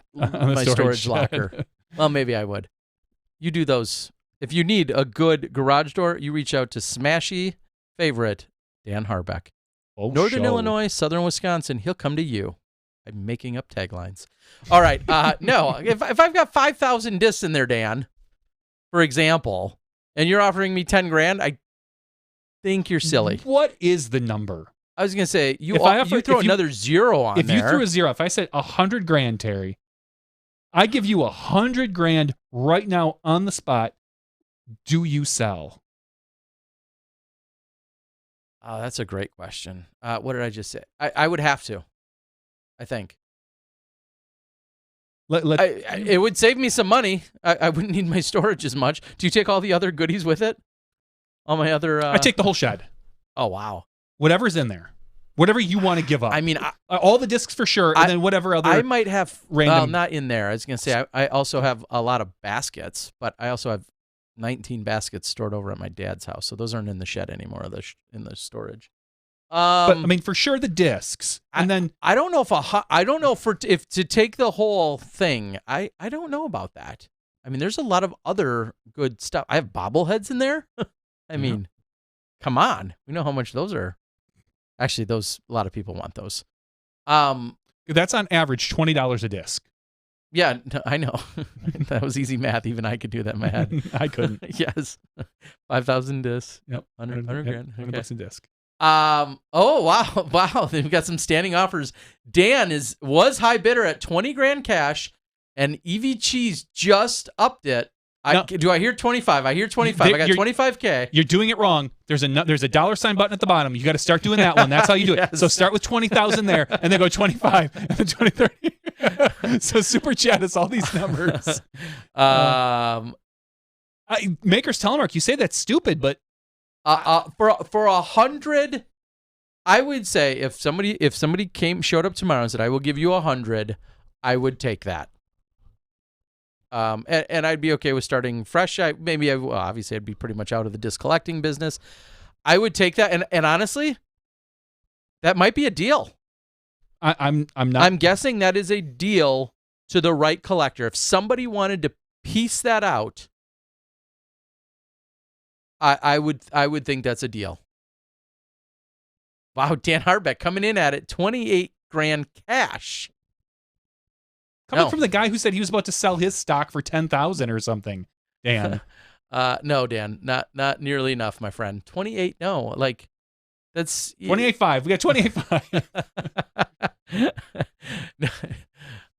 S1: storage
S2: shed.
S1: locker. Well, maybe I would. You do those. If you need a good garage door, you reach out to Smashy favorite Dan Harbeck.
S2: Oh,
S1: Northern
S2: show.
S1: Illinois, Southern Wisconsin, he'll come to you. I'm making up taglines. All right. No, if I've got 5,000 discs in there, Dan, for example, And you're offering me 10 grand? I think you're silly.
S2: What is the number?
S1: I was going to say, you throw another zero on
S2: if
S1: there.
S2: If you threw a zero, if I said 100 grand, Terry, I give you 100 grand right now on the spot. Do you sell?
S1: Oh, that's a great question. What did I just say? I would have to, I think. It would save me some money. I wouldn't need my storage as much. Do you take all the other goodies with it? All my other...
S2: I take the whole shed.
S1: Oh, wow.
S2: Whatever's in there. Whatever you want to give up.
S1: I mean...
S2: all the discs for sure, and then whatever other...
S1: I might have...
S2: random...
S1: Well, not in there. I was going to say, I also have a lot of baskets, but I also have 19 baskets stored over at my dad's house, so those aren't in the shed anymore, in the storage.
S2: But I mean, for sure the discs, and then
S1: I don't know if to take the whole thing. I don't know about that. I mean, there's a lot of other good stuff. I have bobbleheads in there. I mean, come on, we know how much those are. Actually, a lot of people want those.
S2: That's on average $20 a disc.
S1: Yeah, I know. That was easy math. Even I could do that in my head.
S2: I couldn't.
S1: Yes, 5,000 discs.
S2: Yep,
S1: 100 grand.
S2: $100
S1: Okay.
S2: a disc.
S1: Oh wow! They've got some standing offers. Dan was high bidder at 20 grand cash, and EV Cheese just upped it. Do I hear 25? I hear 25. I got 25K.
S2: You're doing it wrong. There's a $$ button at the bottom. You got to start doing that one. That's how you do
S1: Yes.
S2: it. So start with 20,000 there, and then go 25, and then 20, 30. So Super Chat is all these numbers. Maker's Telemark, you say that's stupid, but
S1: for 100, I would say if somebody showed up tomorrow and said I will give you 100, I would take that. And I'd be okay with starting fresh. Obviously I'd be pretty much out of the disc collecting business. I would take that, and honestly, that might be a deal.
S2: I'm not.
S1: I'm guessing that is a deal to the right collector. If somebody wanted to piece that out, I would think that's a deal. Wow, Dan Harbeck coming in at it, 28 grand cash.
S2: Coming from the guy who said he was about to sell his stock for 10,000 or something, Dan.
S1: No, Dan, not nearly enough, my friend. 28, no, like that's
S2: 28.5. We got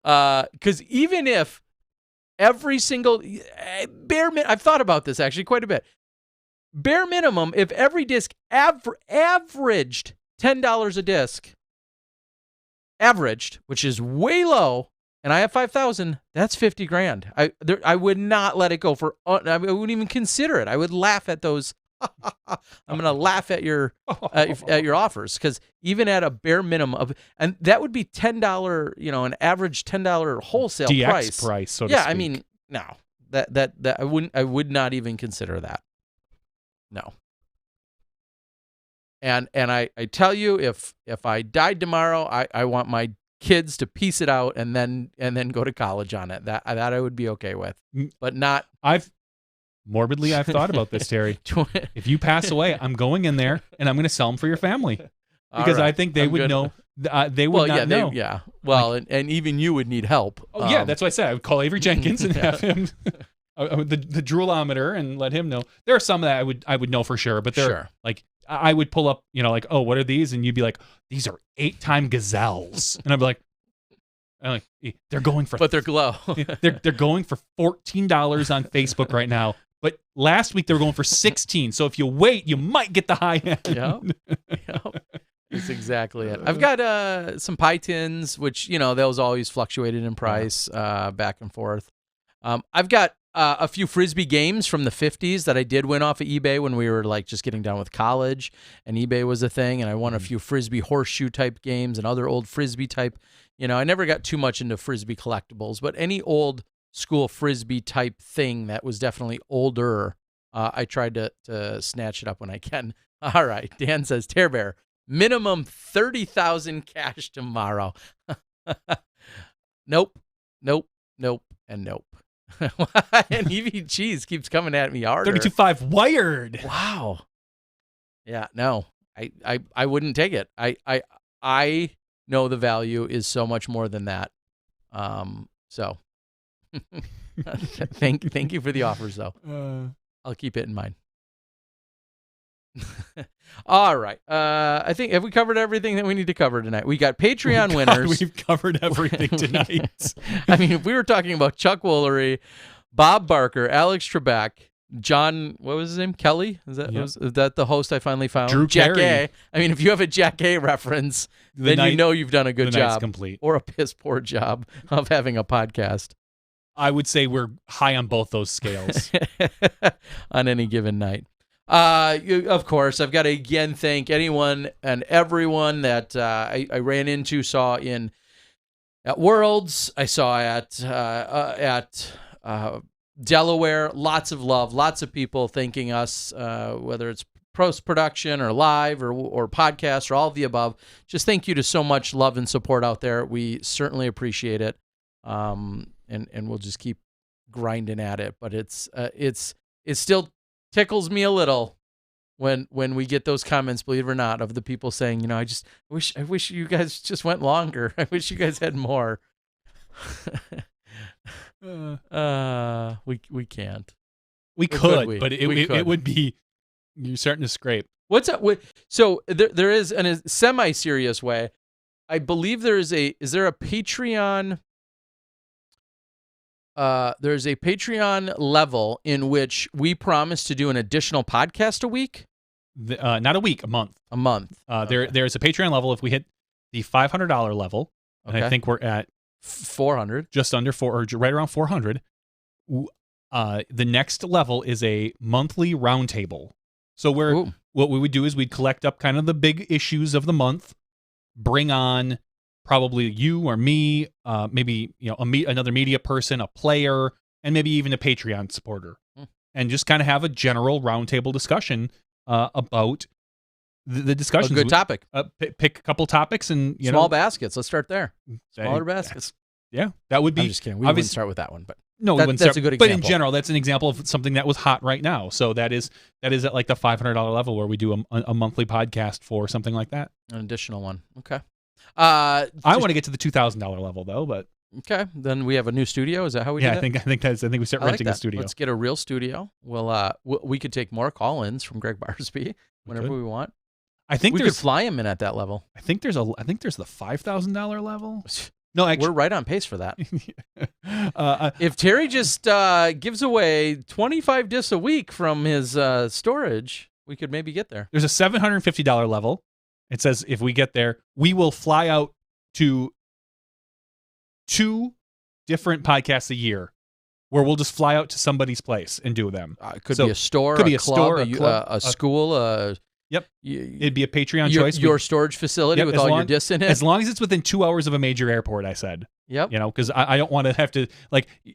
S2: 28.5.
S1: Because even if every single I've thought about this actually quite a bit. Bare minimum, if every disc averaged $10 a disc, which is way low. And I have 5,000. That's 50 grand. I would not let it go for. I wouldn't even consider it. I would laugh at those. I'm gonna laugh at your offers, because even at a bare minimum and that would be $10. An average $10 wholesale
S2: DX price. So to
S1: yeah,
S2: speak.
S1: I mean, no, that I wouldn't. I would not even consider that. No. And I tell you, if I died tomorrow, I want my kids to piece it out and then go to college on it. That I would be okay with, but not.
S2: I've thought about this, Terry. If you pass away, I'm going in there and I'm going to sell them for your family, because I think they would know. They would not know.
S1: Yeah. Well, and even you would need help.
S2: Oh yeah, that's what I said. I would call Avery Jenkins and have him the droolometer and let him know. There are some that I would know for sure, but they're like. I would pull up, like, oh, what are these? And you'd be like, these are 8-time gazelles. And I'd be like, they're going for,
S1: but they're glow.
S2: they're going for $14 on Facebook right now. But last week they were going for 16. So if you wait, you might get the high end.
S1: Yep. That's exactly it. I've got some pie tins, which those always fluctuated in price, back and forth. I've got a few Frisbee games from the 50s that I did win off of eBay when we were just getting done with college and eBay was a thing. And I won a few Frisbee horseshoe type games and other old Frisbee type. I never got too much into Frisbee collectibles, but any old school Frisbee type thing that was definitely older, I tried to snatch it up when I can. All right. Dan says, Tear Bear, minimum 30,000 cash tomorrow. Nope, and nope. And EV Cheese keeps coming at me harder.
S2: 32.5 wired.
S1: Wow. Yeah, no. I wouldn't take it. I know the value is so much more than that. So thank you for the offers though. I'll keep it in mind. All right. I think, have we covered everything that we need to cover tonight? We got Patreon winners.
S2: We've covered everything tonight.
S1: I mean, if we were talking about Chuck Woolery, Bob Barker, Alex Trebek, John, what was his name? Kelly? Is that the host I finally found?
S2: Drew
S1: Jack
S2: Carey.
S1: A. I mean, if you have a Jack A reference, then you know you've done a good
S2: the night's
S1: job.
S2: complete.
S1: Or a piss poor job of having a podcast.
S2: I would say we're high on both those scales.
S1: On any given night. Of course, I've got to again thank anyone and everyone that I ran into, saw at Worlds, I saw at Delaware. Lots of love, lots of people thanking us, whether it's post-production or live or podcast or all of the above. Just thank you to so much love and support out there. We certainly appreciate it, and we'll just keep grinding at it. But it still tickles me a little when we get those comments, believe it or not, of the people saying, I wish you guys just went longer. I wish you guys had more. We can't.
S2: We could, but it would be, you're starting to scrape.
S1: What's up? So there is, in a semi-serious way, I believe is there a Patreon? There's a Patreon level in which we promise to do an additional podcast a week.
S2: Not a week, a month.
S1: A month.
S2: There's a Patreon level if we hit the $500 level, and I think we're at
S1: 400,
S2: just under or right around 400. The next level is a monthly roundtable. So what we would do is we'd collect up kind of the big issues of the month, bring on probably you or me, maybe another media person, a player, and maybe even a Patreon supporter, and just kind of have a general roundtable discussion about the discussions.
S1: A good topic.
S2: Pick a couple topics and
S1: small baskets. Let's start there. Smaller baskets.
S2: Yeah, that would be.
S1: I'm just kidding. We wouldn't start with that one, but
S2: no,
S1: that's a good example.
S2: But in general, that's an example of something that was hot right now. So that is at like the $500 level where we do a monthly podcast for something like that.
S1: An additional one. Okay.
S2: I want to get to the $2,000 level though, but
S1: okay. Then we have a new studio. Is that how we do that?
S2: I think we start renting a studio.
S1: Let's get a real studio. We could take more call-ins from Greg Barsby whenever we want.
S2: I think
S1: we could fly him in at that level.
S2: I think there's the $5,000 level. No, actually,
S1: we're right on pace for that. If Terry just gives away 25 discs a week from his storage, we could maybe get there.
S2: There's a $750 level. It says if we get there, we will fly out to 2 different podcasts a year, where we'll just fly out to somebody's place and do them.
S1: It could be a store,
S2: could be
S1: a club, a school.
S2: Yep. It'd be a Patreon choice.
S1: Your storage facility with all your discs in it.
S2: As long as it's within 2 hours of a major airport, I said.
S1: Yep.
S2: Because I don't want to have to,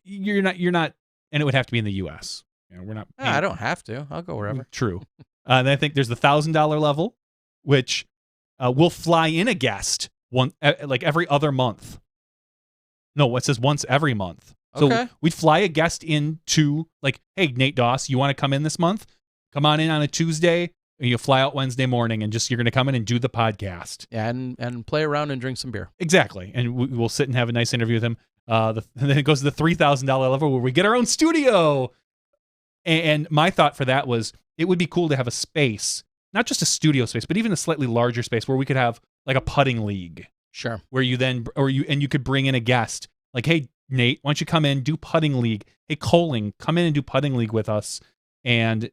S2: you're not, and it would have to be in the U.S. We're not.
S1: I don't have to. I'll go wherever.
S2: True. And I think there's the $1,000 level, which we'll fly in a guest every other month. No, it says once every month. So we'd fly a guest into hey, Nate Doss, you want to come in this month? Come on in on a Tuesday. You fly out Wednesday morning, and you're going to come in and do the podcast.
S1: Yeah, and play around and drink some beer.
S2: Exactly, and we'll sit and have a nice interview with him. And then it goes to the $3,000 level where we get our own studio. And my thought for that was it would be cool to have a space, not just a studio space, but even a slightly larger space where we could have a putting league.
S1: Sure.
S2: Where you could bring in a guest. Hey, Nate, why don't you come in, do putting league? Hey, Coling, come in and do putting league with us. And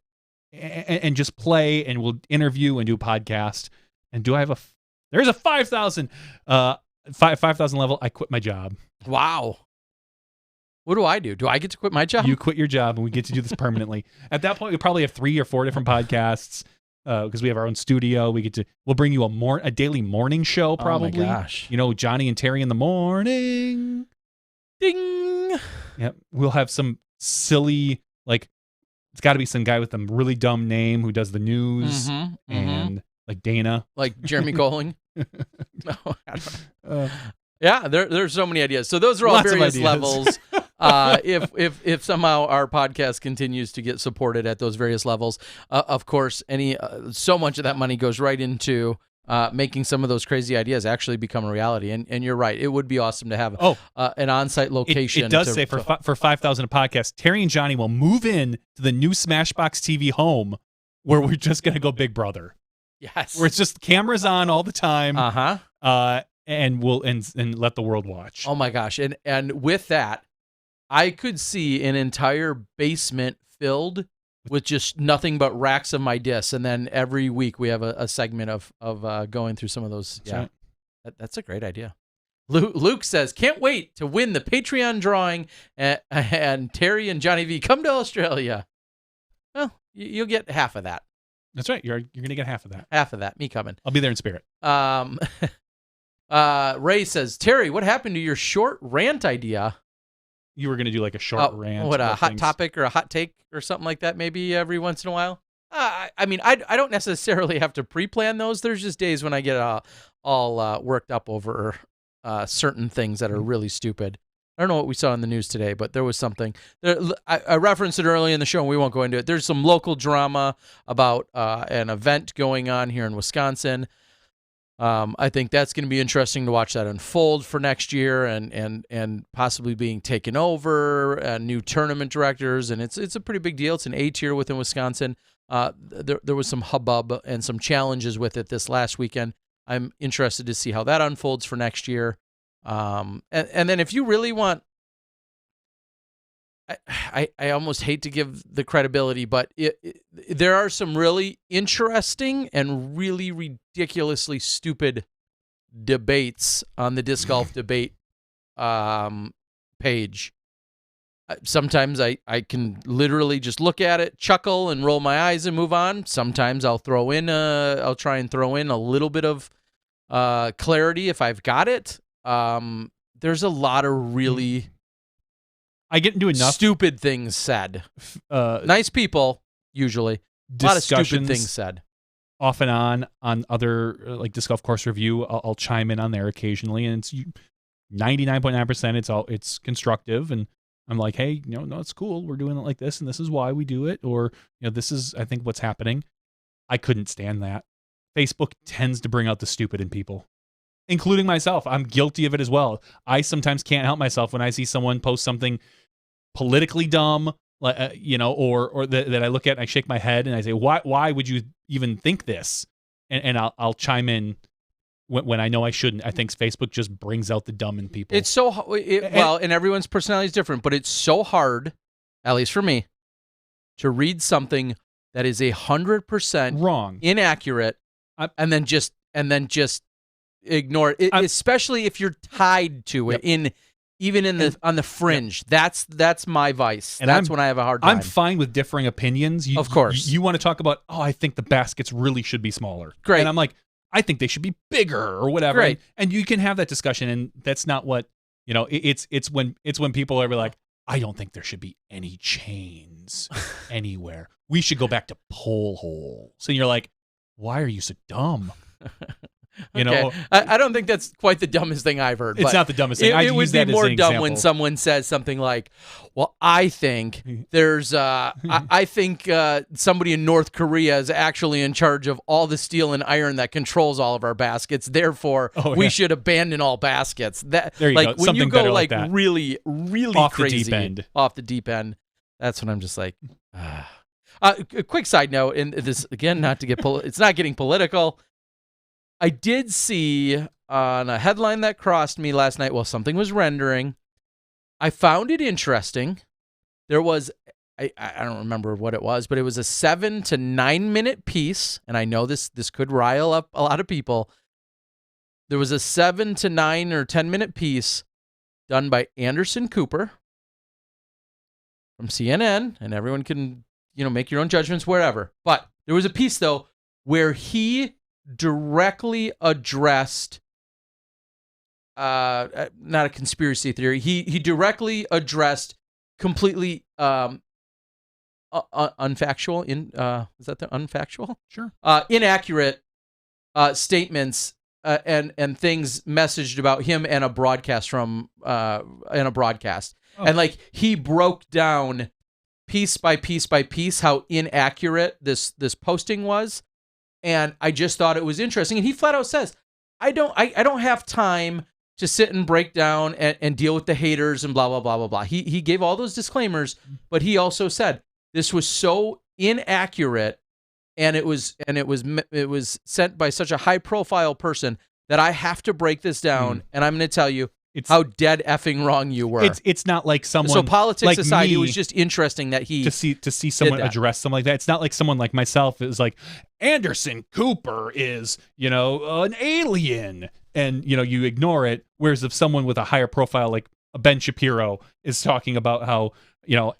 S2: just play, and we'll interview and do a podcast. And there's a 5,000 level. I quit my job.
S1: Wow. What do I do? Do I get to quit my job?
S2: You quit your job, and we get to do this permanently. At that point, we probably have 3 or 4 different podcasts because we have our own studio. We'll bring you a daily morning show probably.
S1: Oh my gosh.
S2: Johnny and Terry in the morning.
S1: Ding.
S2: Yep. We'll have some silly it's got to be some guy with a really dumb name who does the news and Dana. Like
S1: Jeremy Coling. No, I don't. Yeah, there's so many ideas. So those are all various levels. If somehow our podcast continues to get supported at those various levels, of course, so much of that money goes right into making some of those crazy ideas actually become a reality. And you're right, it would be awesome to have an on-site location.
S2: It does say for $5,000 a podcast, Terry and Johnny will move in to the new SmashBoxxTV home where we're just going to go Big Brother.
S1: Yes.
S2: Where it's just cameras on all the time. And we'll let the world watch.
S1: Oh my gosh. And with that, I could see an entire basement filled with just nothing but racks of my discs, and then every week we have a segment of going through some of those.
S2: That's right.
S1: That's a great idea. Luke says, can't wait to win the Patreon drawing, and Terry and Johnny V come to Australia. Well, you'll get half of that.
S2: That's right. You're going to get half of that.
S1: Half of that. Me coming.
S2: I'll be there in spirit.
S1: Ray says, Terry, what happened to your short rant idea?
S2: You were going to do like a short rant.
S1: What, a hot topic or a hot take or something like that maybe every once in a while? I mean, I don't necessarily have to pre-plan those. There's just days when I get all worked up over certain things that are really stupid. I don't know what we saw in the news today, but there was something. I referenced it early in the show, and we won't go into it. There's some local drama about an event going on here in Wisconsin. I think that's going to be interesting to watch that unfold for next year, and possibly being taken over, new tournament directors, and it's a pretty big deal. It's an A tier within Wisconsin. There was some hubbub and some challenges with it this last weekend. I'm interested to see how that unfolds for next year. And then if you really want, I almost hate to give the credibility, but there are some really interesting and really ridiculously stupid debates on the disc golf debate page. Sometimes I can literally just look at it, chuckle, and roll my eyes and move on. Sometimes I'll try and throw in a little bit of clarity if I've got it. There's a lot of really
S2: I get into enough
S1: stupid things said. Nice people, usually. A lot of stupid things said.
S2: Off and on other like disc golf course review, I'll chime in on there occasionally, and it's 99.9%. It's constructive, and I'm like, hey, no, it's cool. We're doing it like this, and this is why we do it, or this is I think what's happening. I couldn't stand that. Facebook tends to bring out the stupid in people, including myself. I'm guilty of it as well. I sometimes can't help myself when I see someone post something politically dumb, or that I look at and I shake my head and I say, why would you even think this? And I'll chime in when I know I shouldn't. I think Facebook just brings out the dumb in people.
S1: It's so and everyone's personality is different, but it's so hard, at least for me, to read something that is 100%
S2: wrong,
S1: inaccurate, and then just ignore it, especially if you're tied to it on the fringe. That's my vice. And that's when I have a hard time.
S2: I'm fine with differing opinions.
S1: Of course.
S2: You want to talk about, I think the baskets really should be smaller.
S1: Great.
S2: And I'm like, I think they should be bigger or whatever.
S1: Great.
S2: And you can have that discussion, and that's not what, it's when people are like, I don't think there should be any chains anywhere. We should go back to pole holes. And you're like, why are you so dumb?
S1: Okay. I don't think that's quite the dumbest thing I've heard.
S2: It's not the dumbest thing.
S1: It would be more dumb when someone says something like, well, I think there's I think somebody in North Korea is actually in charge of all the steel and iron that controls all of our baskets. Therefore, we should abandon all baskets. There you go. When you go like really, really
S2: off
S1: crazy
S2: the deep end.
S1: Off the deep end, that's when I'm just like, A quick side note, and this, again, not to get it's not getting political. I did see on a headline that crossed me last night while something was rendering. I found it interesting. There was, I don't remember what it was, but it was a 7 to 9 minute piece, and I know this could rile up a lot of people. There was a 7 to 9 or 10 minute piece done by Anderson Cooper from CNN, and everyone can, make your own judgments wherever. But there was a piece, though, where he directly addressed, not a conspiracy theory, he directly addressed completely unfactual, is that the unfactual?
S2: Sure.
S1: Inaccurate statements and things messaged about him and a broadcast from and like he broke down piece by piece by piece how inaccurate this posting was. And I just thought it was interesting. And he flat out says, I don't have time to sit and break down and deal with the haters and blah, blah, blah, blah, blah. He gave all those disclaimers, but he also said this was so inaccurate and it was sent by such a high profile person that I have to break this down. And I'm going to tell you how dead effing wrong you were.
S2: It's not like someone.
S1: So politics
S2: like
S1: aside,
S2: me,
S1: it was just interesting that he
S2: to see someone address something like that. It's not like someone like myself is like, Anderson Cooper is, an alien, and you ignore it. Whereas if someone with a higher profile like Ben Shapiro is talking about how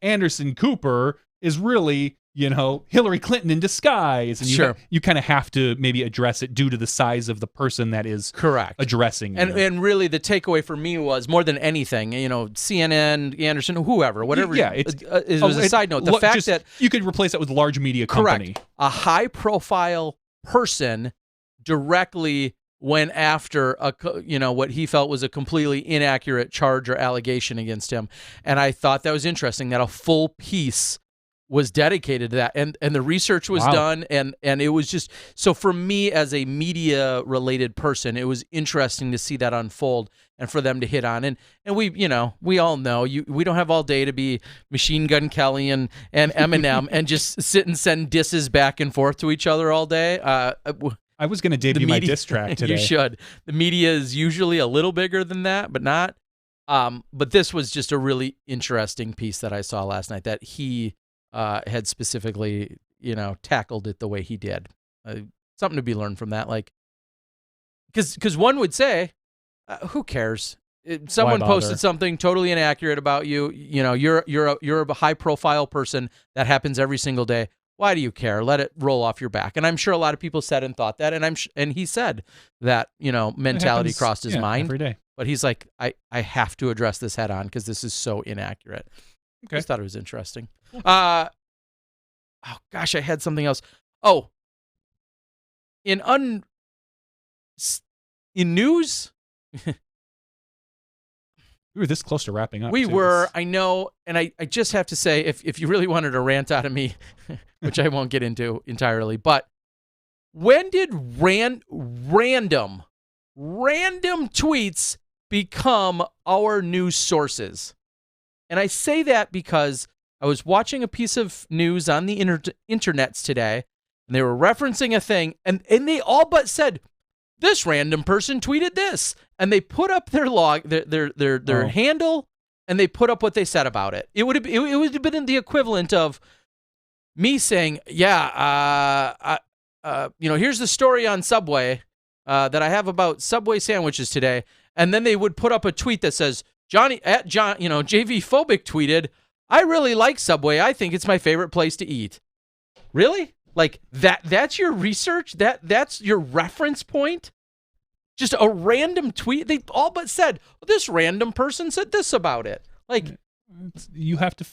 S2: Anderson Cooper is really Hillary Clinton in disguise, and you kind of have to maybe address it due to the size of the person that is
S1: correct
S2: addressing.
S1: And really, the takeaway for me was more than anything, CNN, Anderson, whoever, whatever. Yeah, it was a side note. The fact that
S2: you could replace that with large media company,
S1: a high-profile person directly went after what he felt was a completely inaccurate charge or allegation against him, and I thought that was interesting. That a full piece was dedicated to that, and the research was done, and it was just, so for me as a media related person, it was interesting to see that unfold and for them to hit on, and we all know we don't have all day to be Machine Gun Kelly and Eminem and just sit and send disses back and forth to each other all day.
S2: I was going to debut my diss track today.
S1: You should. The media is usually a little bigger than that, but not. But this was just a really interesting piece that I saw last night that he had specifically, tackled it the way he did. Something to be learned from that. Like, because one would say, who cares? Someone posted something totally inaccurate about you. You're a high profile person. That happens every single day. Why do you care? Let it roll off your back. And I'm sure a lot of people said and thought that. And he said that, mentality crossed his mind
S2: every day.
S1: But he's like, I have to address this head on because this is so inaccurate. Okay. I just thought it was interesting. Oh gosh, I had something else. Oh, in news,
S2: we were this close to wrapping up.
S1: We were, I know, and I just have to say, if you really wanted a rant out of me, which I won't get into entirely, but when did random tweets become our news sources? And I say that because I was watching a piece of news on the internets today, and they were referencing a thing, and they all but said, this random person tweeted this, and they put up their their handle, and they put up what they said about it. It would have been the equivalent of me saying, here's the story on Subway that I have about Subway sandwiches today, and then they would put up a tweet that says, JV Phobic tweeted, I really like Subway. I think it's my favorite place to eat. Really? Like that's your research? That's your reference point? Just a random tweet? They all but said, this random person said this about it. Like,
S2: you have to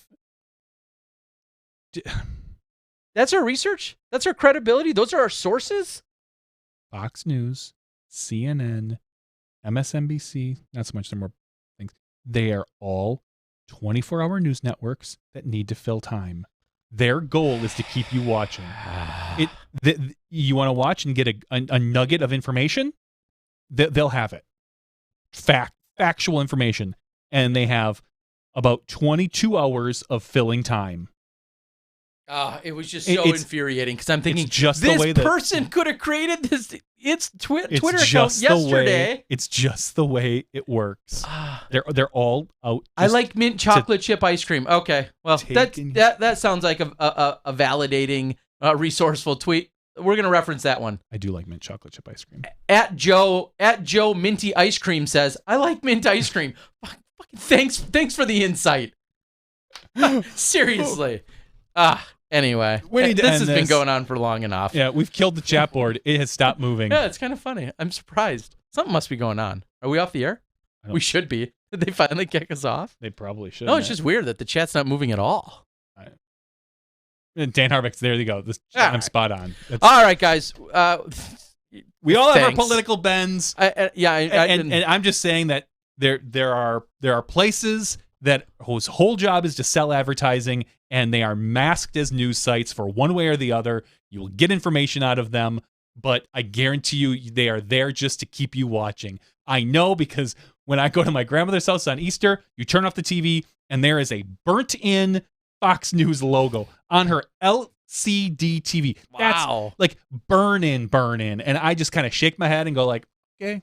S1: that's our research? That's our credibility? Those are our sources?
S2: Fox News, CNN, MSNBC, not so much, there are more things. They are all 24-hour news networks that need to fill time. Their goal is to keep you watching. You want to watch and get a nugget of information? They'll have it. Factual information. And they have about 22 hours of filling time.
S1: It was just so infuriating because I'm thinking,
S2: just
S1: this
S2: the way
S1: person could have created this Twitter account yesterday.
S2: It's just the way it works. They're all out.
S1: I like mint chocolate chip ice cream. Okay, well that sounds like a validating, resourceful tweet. We're gonna reference that one.
S2: I do like mint chocolate chip ice cream.
S1: At Joe Minty Ice Cream says, I like mint ice cream. Thanks for the insight. Seriously. Anyway, this has been going on for long enough.
S2: Yeah, we've killed the chat board. It has stopped moving.
S1: Yeah, it's kind of funny. I'm surprised. Something must be going on. Are we off the air? We should be. Did they finally kick us off?
S2: They probably should.
S1: No, it's just weird that the chat's not moving at all.
S2: Dan Harvick, there you go. I'm spot on.
S1: All right, guys.
S2: We all have our political bends.
S1: And
S2: I'm just saying that there are places that whose whole job is to sell advertising, and they are masked as news sites for one way or the other. You will get information out of them but I guarantee you they are there just to keep you watching. I know, because when I go to my grandmother's house on Easter, you turn off the TV and there is a burnt-in Fox News logo on her LCD TV.
S1: Wow.
S2: That's like burn in. And I just kind of shake my head and go like, okay.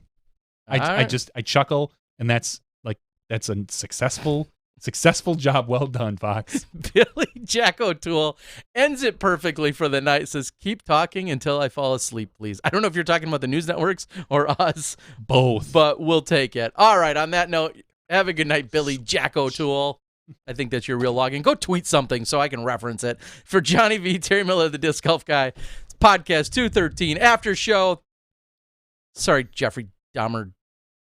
S2: I chuckle, and that's a successful job well done, Fox.
S1: Billy Jack O'Toole ends it perfectly for the night. Says, keep talking until I fall asleep, please. I don't know if you're talking about the news networks or us.
S2: Both.
S1: But we'll take it. All right, on that note, have a good night, Billy Jack O'Toole. I think that's your real login. Go tweet something so I can reference it. For Johnny V, Terry Miller, the Disc Golf Guy, it's Podcast 213 After Show. Sorry, Jeffrey Dahmer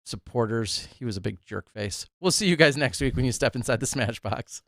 S1: supporters. He was a big jerk face. We'll see you guys next week when you step inside the Smashbox.